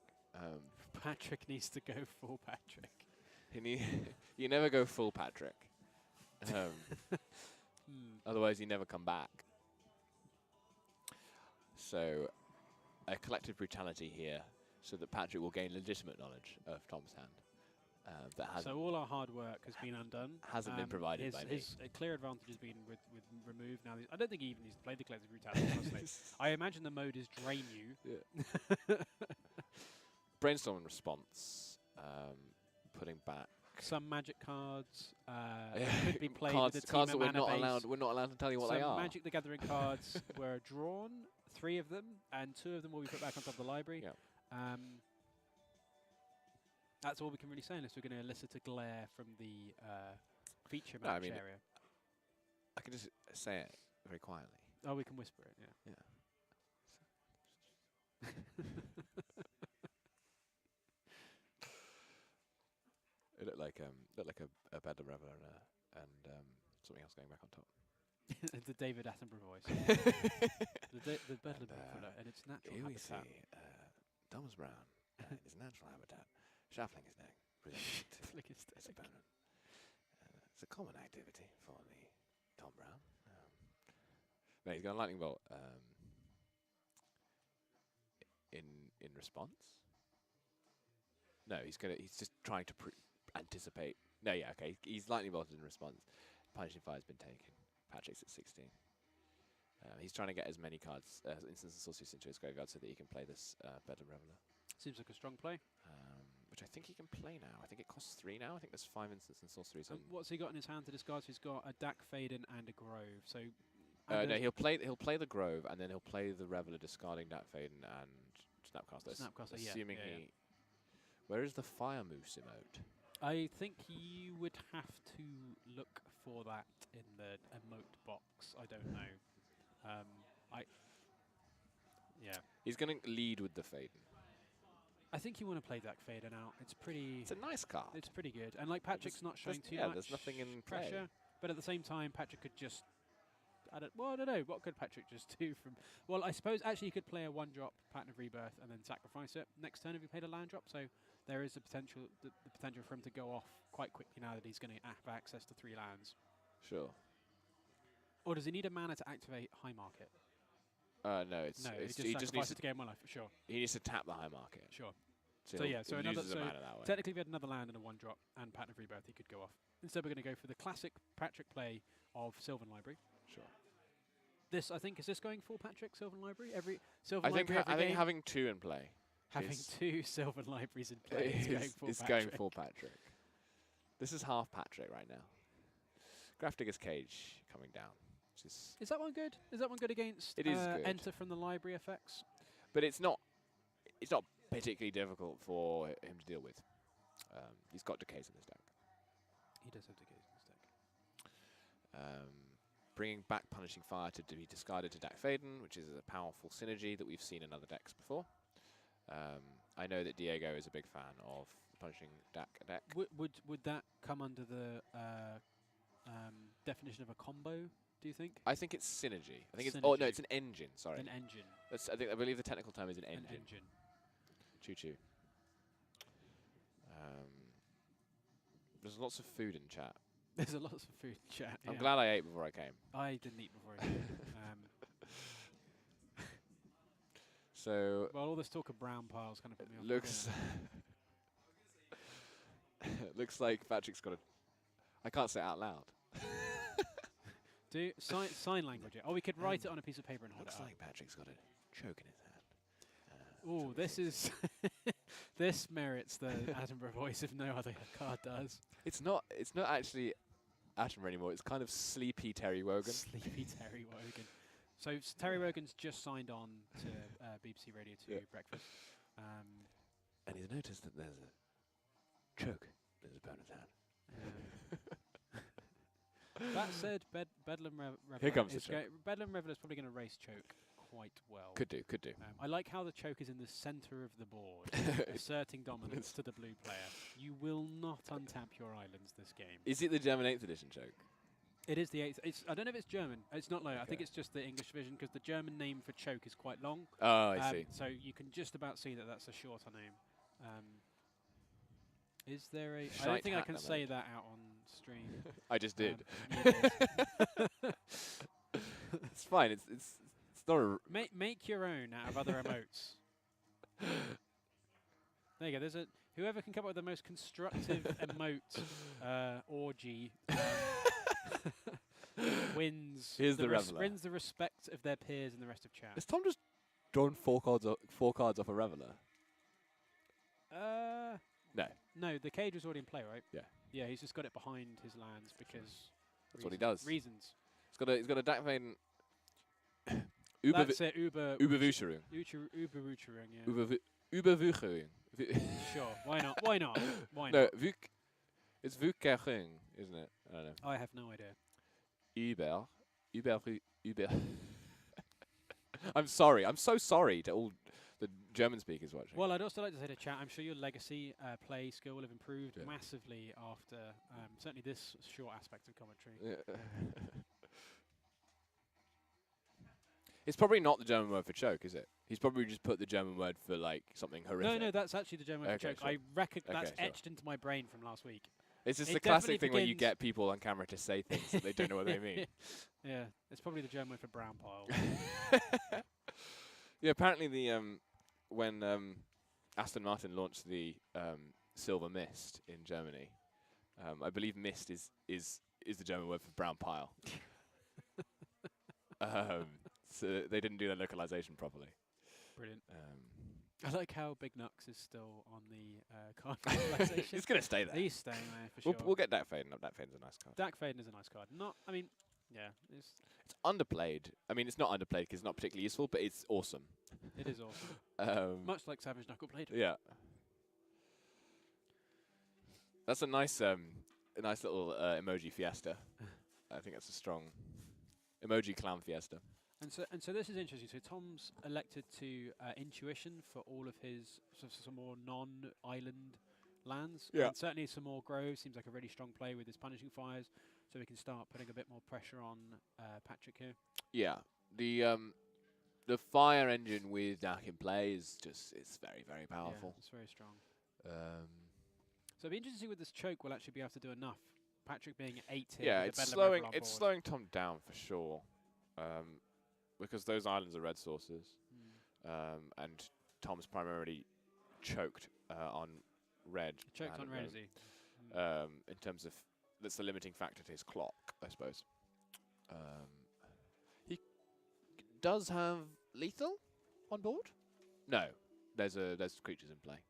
Speaker 1: Patrick needs to go full Patrick.
Speaker 2: You never go full Patrick. Otherwise, you never come back. So, a collective brutality here, so that Patrick will gain legitimate knowledge of Tom's hand.
Speaker 1: So all our hard work has been undone.
Speaker 2: Hasn't been provided by me.
Speaker 1: His clear advantage has been removed. Now, I don't think he even needs to play the collective brutality. Honestly, I imagine the mode is drain you.
Speaker 2: Yeah. brainstorm and response, putting back
Speaker 1: some magic cards could be played
Speaker 2: cards,
Speaker 1: with the
Speaker 2: cards
Speaker 1: team
Speaker 2: that
Speaker 1: mana base.
Speaker 2: we're not allowed to tell you what they are.
Speaker 1: Some Magic the Gathering cards were drawn, 3 of them, and 2 of them will be put back on top of the library.
Speaker 2: Yeah.
Speaker 1: That's all we can really say unless we're going to elicit a glare from the feature match area.
Speaker 2: I can just say it very quietly.
Speaker 1: Oh, we can whisper it, yeah.
Speaker 2: It looked like a Bedlam Reveler and something else going back on top.
Speaker 1: The David Attenborough voice. the Bedlam Reveler and its natural
Speaker 2: here
Speaker 1: habitat.
Speaker 2: We see Thomas Brown, his natural habitat, shuffling his neck. It's a common activity for the Tom Brown. No, he's got a lightning bolt in response. No, he's just trying to anticipate. No, yeah, okay. He's lightning bolted in response. Punishing Fire's been taken. Patrick's at 16. He's trying to get as many cards, instants and sorceries into his graveyard so that he can play this Bedlam Reveler.
Speaker 1: Seems like a strong play.
Speaker 2: Which I think he can play now. I think it costs 3 now. I think there's 5 instants and sorceries.
Speaker 1: What's he got in his hand to discard? He's got a Dak Faden and a Grove. So
Speaker 2: no, he'll play the Grove and then he'll play the Reveler, discarding Dak Faden and Snapcaster.
Speaker 1: Snapcaster,
Speaker 2: assuming he. Where is the Fire Moose emote?
Speaker 1: I think you would have to look for that in the emote box. I don't know.
Speaker 2: He's going to lead with the Faden.
Speaker 1: I think you want to play Dak Faden out. It's pretty.
Speaker 2: It's a nice card.
Speaker 1: It's pretty good, and like Patrick's not showing too much.
Speaker 2: There's nothing in
Speaker 1: pressure,
Speaker 2: play.
Speaker 1: But at the same time, Patrick could just. I don't know. What could Patrick just do from? Well, I suppose actually he could play a 1-drop Pattern of Rebirth and then sacrifice it next turn if he played a land drop. So there is a potential, the potential for him to go off quite quickly now that he's going to have access to 3 lands.
Speaker 2: Sure.
Speaker 1: Or does he need a mana to activate High Market?
Speaker 2: No, he just needs to
Speaker 1: gain 1 life. Sure.
Speaker 2: He needs to tap the High Market.
Speaker 1: Sure.
Speaker 2: So another. So
Speaker 1: technically, if he had another land and a 1-drop and Pattern of Rebirth, he could go off. Instead, we're going to go for the classic Patrick play of Sylvan Library.
Speaker 2: Sure.
Speaker 1: This, I think, is this going full Patrick Sylvan Library?
Speaker 2: I think having 2 in play.
Speaker 1: Having 2 Sylvan Libraries in play is
Speaker 2: going full Patrick. This is half Patrick right now. Graph Digger's Cage coming down.
Speaker 1: Is that one good? Is that one good against
Speaker 2: it is good.
Speaker 1: Enter from the library effects?
Speaker 2: But it's not particularly difficult for him to deal with. He's got Decays in his deck.
Speaker 1: He does have Decays in his deck.
Speaker 2: Bringing back Punishing Fire to be discarded to Dak Faden, which is a powerful synergy that we've seen in other decks before. I know that Diego is a big fan of the Punishing Dak deck.
Speaker 1: Would that come under the definition of a combo, do you think?
Speaker 2: I think it's synergy. I think
Speaker 1: synergy.
Speaker 2: Oh no, it's an engine. Sorry,
Speaker 1: an engine.
Speaker 2: I believe the technical term is an engine.
Speaker 1: An engine.
Speaker 2: Choo-choo. There's lots of food in chat.
Speaker 1: There's a lot of food in chat.
Speaker 2: I'm glad I ate before I came.
Speaker 1: I didn't eat before I came.
Speaker 2: So.
Speaker 1: Well, all this talk of brown piles kind of put me off.
Speaker 2: Looks like Patrick's got a. I can't say it out loud.
Speaker 1: Do sign language it. Oh, we could write it on a piece of paper and hold it up.
Speaker 2: Looks like Patrick's got a choke in his hand.
Speaker 1: Oh, this is this merits the Attenborough voice if no other card does.
Speaker 2: It's not actually Attenborough anymore. It's kind of sleepy Terry Wogan.
Speaker 1: Sleepy Terry Wogan. So Terry Wogan's just signed on to BBC Radio 2 Breakfast.
Speaker 2: And he's noticed that there's a choke in his opponent's hand.
Speaker 1: That said, Bedlam Reveler.
Speaker 2: Here comes the choke.
Speaker 1: Bedlam Reveler is probably going to race choke quite well.
Speaker 2: Could do.
Speaker 1: I like how the choke is in the center of the board, asserting dominance to the blue player. You will not untap your islands this game.
Speaker 2: Is it the German 8th edition choke?
Speaker 1: It is the 8th. I don't know if it's German. It's not low. Okay. I think it's just the English version because the German name for choke is quite long.
Speaker 2: Oh, I see.
Speaker 1: So you can just about see that that's a shorter name. Is there a... I don't think I can say that out on stream.
Speaker 2: I just did. It's fine. It's not a...
Speaker 1: Make your own out of other emotes. There you go. There's a... Whoever can come up with the most constructive emote orgy wins.
Speaker 2: Here's the Reveler.
Speaker 1: Wins the respect of their peers and the rest of chat.
Speaker 2: Has Tom just drawn 4 cards off a Reveler? No.
Speaker 1: No, the cage was already in play, right?
Speaker 2: Yeah.
Speaker 1: Yeah, he's just got it behind his lands because
Speaker 2: that's what he does.
Speaker 1: Reasons.
Speaker 2: He's got a Dak Vaden.
Speaker 1: That's it.
Speaker 2: Überwucherung.
Speaker 1: Überwucherung. Yeah.
Speaker 2: Überwucherung.
Speaker 1: Sure. Why not? Why not? Why
Speaker 2: no,
Speaker 1: not?
Speaker 2: it's Wucherung, isn't it? I don't know.
Speaker 1: I have no idea.
Speaker 2: Über. I'm sorry. I'm so sorry to all the German speakers watching.
Speaker 1: Well, I'd also like to say to chat, I'm sure your legacy play skill will have improved massively after certainly this short aspect of commentary.
Speaker 2: Yeah. It's probably not the German word for choke, is it? He's probably just put the German word for like something horrific.
Speaker 1: No, that's actually the German word for choke.
Speaker 2: Sure.
Speaker 1: I reckon that's etched into my brain from last week.
Speaker 2: It's just the classic thing when you get people on camera to say things that they don't know what they mean.
Speaker 1: Yeah, it's probably the German word for brown pile.
Speaker 2: Yeah, apparently the when Aston Martin launched the Silver Mist in Germany, I believe mist is the German word for brown pile. So they didn't do their localization properly. Brilliant.
Speaker 1: I like how Big Nux is still on the card localization.
Speaker 2: He's going to stay there.
Speaker 1: He's staying there for sure.
Speaker 2: We'll get Dak Vaden. Dak Vaden's a nice card.
Speaker 1: Dak Vaden is a nice card. It's
Speaker 2: underplayed. I mean, it's not underplayed because it's not particularly useful, but it's awesome.
Speaker 1: It is awesome. Much like Savage Knuckle Blade.
Speaker 2: Yeah. That's a nice little emoji fiesta. I think that's a strong emoji clown fiesta.
Speaker 1: And so this is interesting. So Tom's elected to Intuition for all of his some more non-island lands.
Speaker 2: Yeah.
Speaker 1: And certainly some more groves. Seems like a really strong play with his Punishing Fires. So we can start putting a bit more pressure on Patrick here.
Speaker 2: Yeah. The fire engine with Dak in play is it's very, very powerful.
Speaker 1: Yeah, it's very strong. So it'll be interesting to see with this choke we'll actually be able to do enough. Patrick being 8 here.
Speaker 2: Yeah, it's slowing Tom down for sure. Because those islands are red sources, and Tom's primarily choked on red.
Speaker 1: Choked on red, is he?
Speaker 2: In terms of that's the limiting factor to his clock, I suppose. He does have lethal on board. No, there's creatures in play.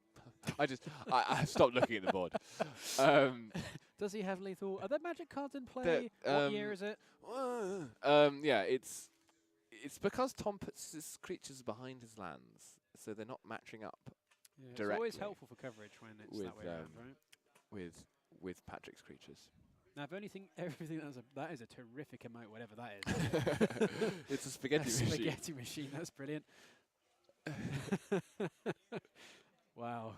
Speaker 2: I stopped looking at the board.
Speaker 1: Does he have lethal? Are there magic cards in play? What year is it?
Speaker 2: Yeah, it's because Tom puts his creatures behind his lands, so they're not matching up directly.
Speaker 1: It's always helpful for coverage when it's that way around, right?
Speaker 2: With Patrick's creatures.
Speaker 1: Now, if everything that is a terrific emote, whatever that is.
Speaker 2: It's a spaghetti machine.
Speaker 1: Spaghetti machine. That's brilliant. Wow.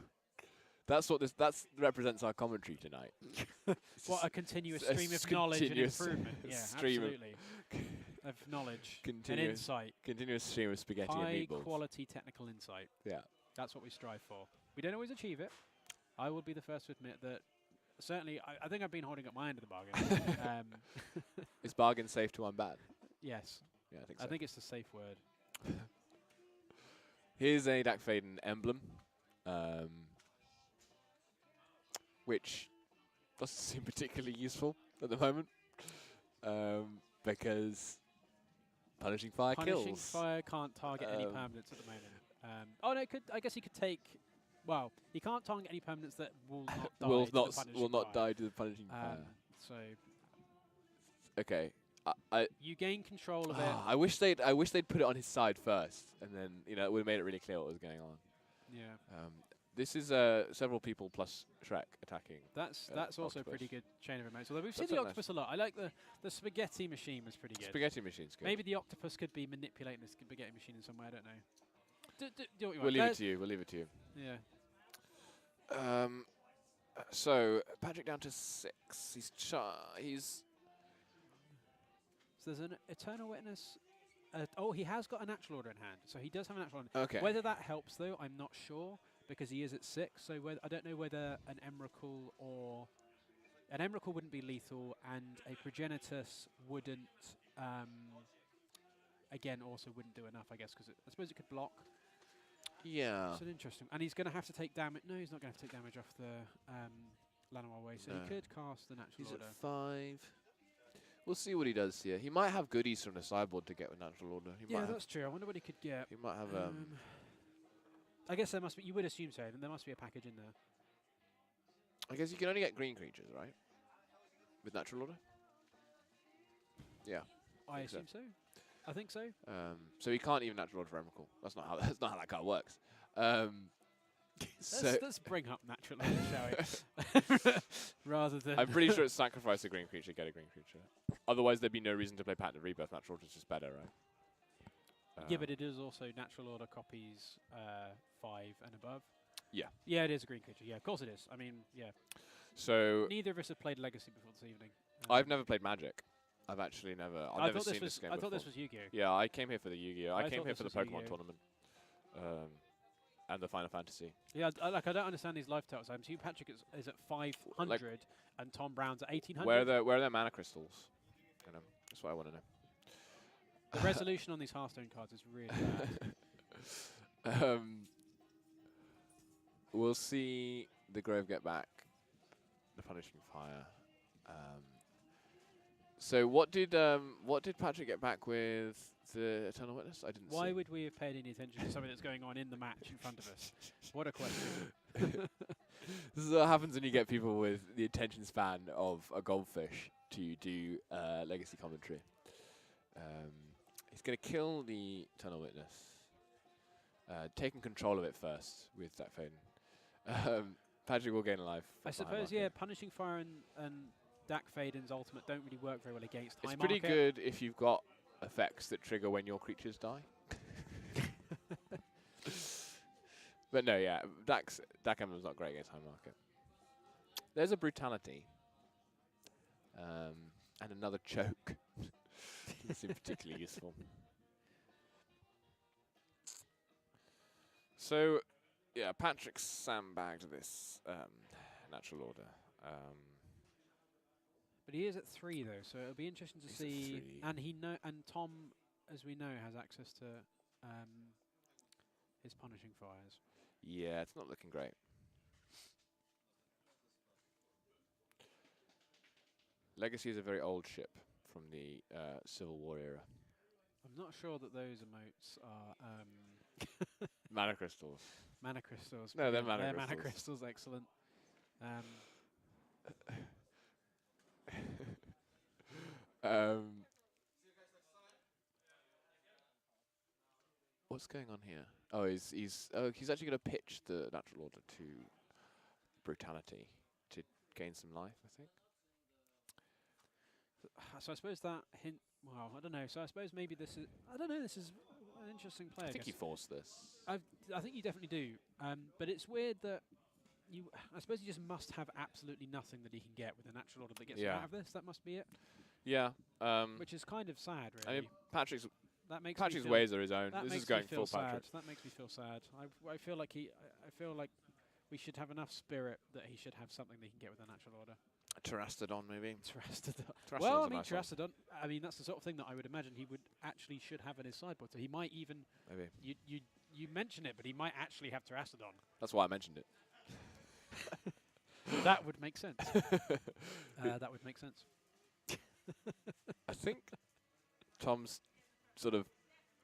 Speaker 2: That represents our commentary tonight.
Speaker 1: What a continuous stream of knowledge and improvement. Yeah, absolutely. Of knowledge and insight.
Speaker 2: Continuous stream of spaghetti and meatballs.
Speaker 1: High quality technical insight.
Speaker 2: Yeah.
Speaker 1: That's what we strive for. We don't always achieve it. I will be the first to admit that certainly I think I've been holding up my end of the bargain.
Speaker 2: Is bargain safe to unbad?
Speaker 1: Yes.
Speaker 2: Yeah, I think so.
Speaker 1: I think it's the safe word.
Speaker 2: Here's a Dak Vaden emblem. Which doesn't seem particularly useful at the moment, because Punishing Fire kills.
Speaker 1: Punishing Fire can't target any permanents at the moment. Oh no, I guess he could take. Well, he can't target any permanents that will not die.
Speaker 2: Will not die to the Punishing Fire.
Speaker 1: So.
Speaker 2: Okay.
Speaker 1: You gain control of it.
Speaker 2: I wish they'd put it on his side first, and then it would have made it really clear what was going on.
Speaker 1: Yeah.
Speaker 2: This is several people plus Shrek attacking.
Speaker 1: That's also a pretty good chain of emotes. Although we've seen the octopus a lot. I like the spaghetti machine was pretty good.
Speaker 2: Spaghetti machine's good.
Speaker 1: Maybe the octopus could be manipulating the spaghetti machine in some way. I don't know. Do what you want.
Speaker 2: We'll leave it to you. We'll leave it to you.
Speaker 1: Yeah.
Speaker 2: So Patrick down to 6. He's.
Speaker 1: So there's an Eternal Witness. He has got a natural order in hand. So he does have a natural order.
Speaker 2: Okay.
Speaker 1: Whether that helps though, I'm not sure. Because he is at 6, so I don't know whether an Emrakul wouldn't be lethal, and a Progenitus wouldn't. Again, also wouldn't do enough, I guess, because I suppose it could block.
Speaker 2: Yeah.
Speaker 1: It's an interesting, and he's going to have to take damage. No, he's not going to have to take damage off the Llanowar Way, so he could cast the natural order.
Speaker 2: He's at 5. We'll see what he does here. He might have goodies from the sideboard to get with natural order.
Speaker 1: Yeah, that's true. I wonder what he could get.
Speaker 2: He might have
Speaker 1: I guess there must be. You would assume so. Then there must be a package in there.
Speaker 2: I guess you can only get green creatures, right? With natural order. Yeah.
Speaker 1: I assume so. I think so.
Speaker 2: So you can't even natural order for Emrakul. That's not how that card works.
Speaker 1: Let's bring up natural order, shall we? Rather than.
Speaker 2: I'm pretty sure it's sacrifice a green creature, get a green creature. Otherwise, there'd be no reason to play Patent of Rebirth. Natural order is just better, right?
Speaker 1: Yeah, but it is also natural order copies 5 and above.
Speaker 2: Yeah.
Speaker 1: Yeah, it is a green creature. Yeah, of course it is. I mean, yeah.
Speaker 2: So
Speaker 1: neither of us have played Legacy before this evening.
Speaker 2: I've never played Magic. I've actually never. I've never seen this game
Speaker 1: I
Speaker 2: before.
Speaker 1: thought this was Yu-Gi-Oh.
Speaker 2: Yeah, I came here for the Yu-Gi-Oh. I came here for the Pokemon
Speaker 1: Yu-Gi-Oh.
Speaker 2: tournament. And the Final Fantasy.
Speaker 1: Yeah, I don't understand these life totals. I'm assuming Patrick is at 500 and Tom Brown's at 1800.
Speaker 2: Where are their mana crystals? That's what I want to know.
Speaker 1: The resolution on these Hearthstone cards is really bad.
Speaker 2: We'll see the Grove get back. The Punishing Fire. So what did Patrick get back with the Eternal Witness? I didn't see.
Speaker 1: Why would we have paid any attention to something that's going on in the match in front of us? What a question.
Speaker 2: This is what happens when you get people with the attention span of a goldfish to do legacy commentary. He's going to kill the Eternal Witness. Taking control of it first with Zach Faden. Patrick will gain a life.
Speaker 1: I suppose, yeah, Punishing Fire and Dak Faden's ultimate don't really work very well against High
Speaker 2: It's pretty good if you've got effects that trigger when your creatures die. But no, yeah, Dak Emblem's not great against High Market. There's a Brutality. And another Choke. Doesn't seem particularly useful. So, yeah, Patrick sandbagged this natural order.
Speaker 1: But he is at 3 though, so it'll be interesting to see. And and Tom, as we know, has access to his Punishing Fires.
Speaker 2: Yeah, it's not looking great. Legacy is a very old ship from the Civil War era.
Speaker 1: I'm not sure that those emotes are
Speaker 2: Mana crystals.
Speaker 1: Mana crystals.
Speaker 2: No, they're mana crystals.
Speaker 1: Mana crystals, excellent.
Speaker 2: What's going on here? Oh, he's actually going to pitch the natural order to Brutality to gain some life, I think.
Speaker 1: So I suppose that hint. Well, I don't know. So I suppose maybe this is. I don't know. This is an interesting play.
Speaker 2: I think you forced this.
Speaker 1: I think you definitely do. But it's weird that you. I suppose you just must have absolutely nothing that he can get with a natural order that gets him out of this. That must be it.
Speaker 2: Yeah.
Speaker 1: Which is kind of sad, really.
Speaker 2: I mean, Patrick's
Speaker 1: Patrick's
Speaker 2: ways are his own. This is going full
Speaker 1: sad.
Speaker 2: Patrick.
Speaker 1: That makes me feel sad. I feel like I feel like we should have enough spirit that he should have something that he can get with a natural order.
Speaker 2: A Terastodon, maybe.
Speaker 1: Terastodon. Well, I mean, Terastodon. I mean, that's the sort of thing that I would imagine he would should have in his sideboard. So he might even.
Speaker 2: Maybe.
Speaker 1: You mention it, but he might actually have Terastodon.
Speaker 2: That's why I mentioned it.
Speaker 1: That would make sense. That would make sense.
Speaker 2: I think Tom's sort of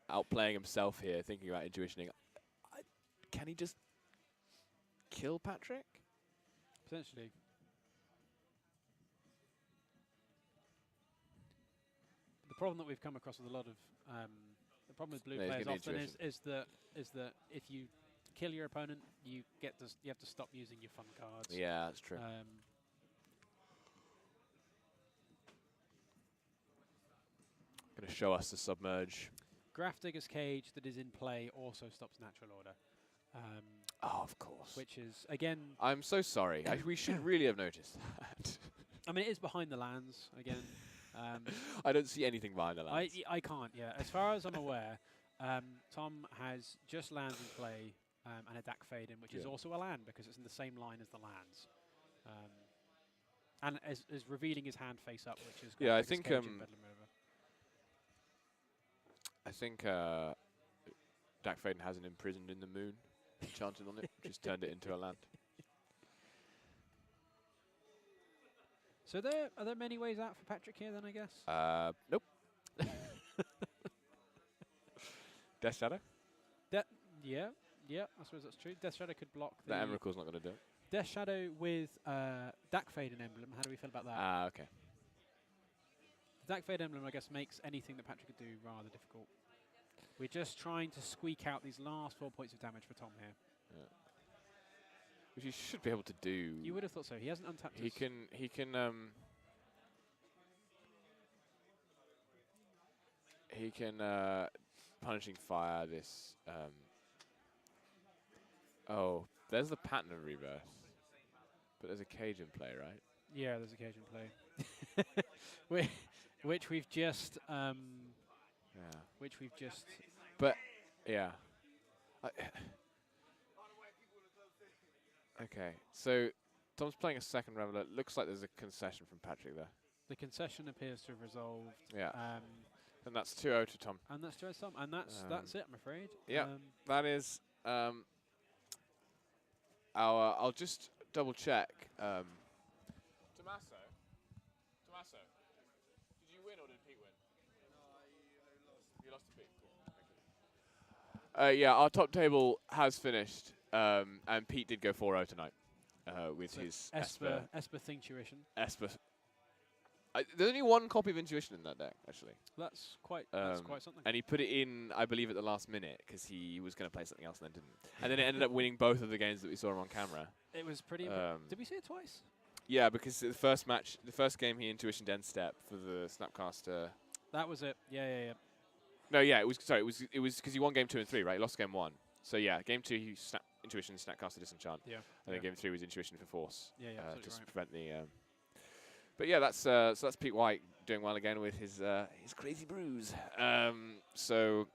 Speaker 2: outplaying himself here, thinking about intuitioning. Can he just kill Patrick?
Speaker 1: Potentially. The problem that we've come across with a lot of the problem with blue players often is that if you kill your opponent, you have to stop using your fun cards.
Speaker 2: Yeah, that's true. Going to show us the Submerge.
Speaker 1: Grafdigger's Cage that is in play also stops natural order.
Speaker 2: Oh, of course.
Speaker 1: Which is, again...
Speaker 2: I'm so sorry. We should really have noticed that.
Speaker 1: I mean, it is behind the lands, again.
Speaker 2: I don't see anything behind the lands.
Speaker 1: I can't, yeah. As far as I'm aware, Tom has just lands in play and a Dak Faden, which is also a land because it's in the same line as the lands. And is revealing his hand face up, which is...
Speaker 2: Yeah, I think... I think Dak Faden has an Imprisoned in the Moon enchanted on it, just turned it into a land.
Speaker 1: So are there many ways out for Patrick here then, I guess?
Speaker 2: Nope. Death Shadow?
Speaker 1: Yeah, Yeah, I suppose that's true. Death Shadow could block the...
Speaker 2: The Emerald's not going to do it.
Speaker 1: Death Shadow with Dark Fade and Emblem. How do we feel about that?
Speaker 2: Ah, okay.
Speaker 1: Dark Fade Emblem, I guess, makes anything that Patrick could do rather difficult. We're just trying to squeak out these last 4 points of damage for Tom here.
Speaker 2: Yeah. Which he should be able to do.
Speaker 1: You would have thought so. He hasn't untapped
Speaker 2: He can Punishing Fire this. Oh, there's the pattern of Rebirth. But there's a cage in play, right?
Speaker 1: Yeah, there's a cage in play. Which we've just... Which we've just...
Speaker 2: But, yeah. Okay, so Tom's playing a second Reveler. Looks like there's a concession from Patrick there.
Speaker 1: The concession appears to have resolved.
Speaker 2: Yeah. And that's 2-0 to Tom.
Speaker 1: And that's 2-0 to Tom. And that's it, I'm afraid.
Speaker 2: Yeah, that is I'll just double check. Tommaso, did you win or did Pete win? No, you lost to Pete. Cool. Thank you. Yeah, our top table has finished, and Pete did go 4-0 tonight with his
Speaker 1: Esper Thingtuition.
Speaker 2: Esper. There's only one copy of Intuition in that deck, actually.
Speaker 1: That's quite something.
Speaker 2: And he put it in, I believe, at the last minute because he was going to play something else and then didn't. And then it ended up winning both of the games that we saw him on camera.
Speaker 1: It was pretty. Did we see it twice?
Speaker 2: Yeah, because the first game he Intuitioned end step for the Snapcaster.
Speaker 1: That was it. Yeah.
Speaker 2: No, yeah, it was because he won game 2 and 3, right? He lost game 1. So yeah, game 2 he Intuition, Snapcaster, Disenchant.
Speaker 1: Yeah.
Speaker 2: And then game 3 was Intuition for Force.
Speaker 1: Yeah,
Speaker 2: just to prevent the. But yeah, that's Pete White doing well again with his crazy brews. So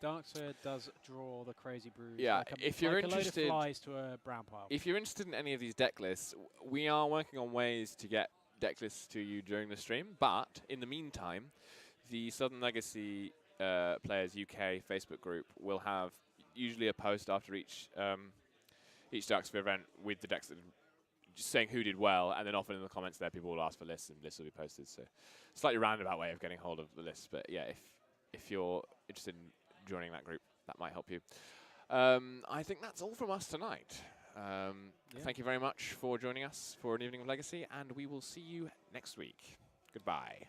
Speaker 1: Darkseid does draw the crazy brews.
Speaker 2: Yeah,
Speaker 1: like
Speaker 2: if you're interested,
Speaker 1: a load of flies to a brown pile.
Speaker 2: If you're interested in any of these deck lists, we are working on ways to get deck lists to you during the stream. But in the meantime, the Southern Legacy Players UK Facebook group will have usually a post after each Darksphere event with the decks that just saying who did well, and then often in the comments there people will ask for lists and lists will be posted. So slightly roundabout way of getting hold of the lists, but yeah, if you're interested in joining that group, that might help you. I think that's all from us tonight. Thank you very much for joining us for an evening of Legacy, and we will see you next week. Goodbye.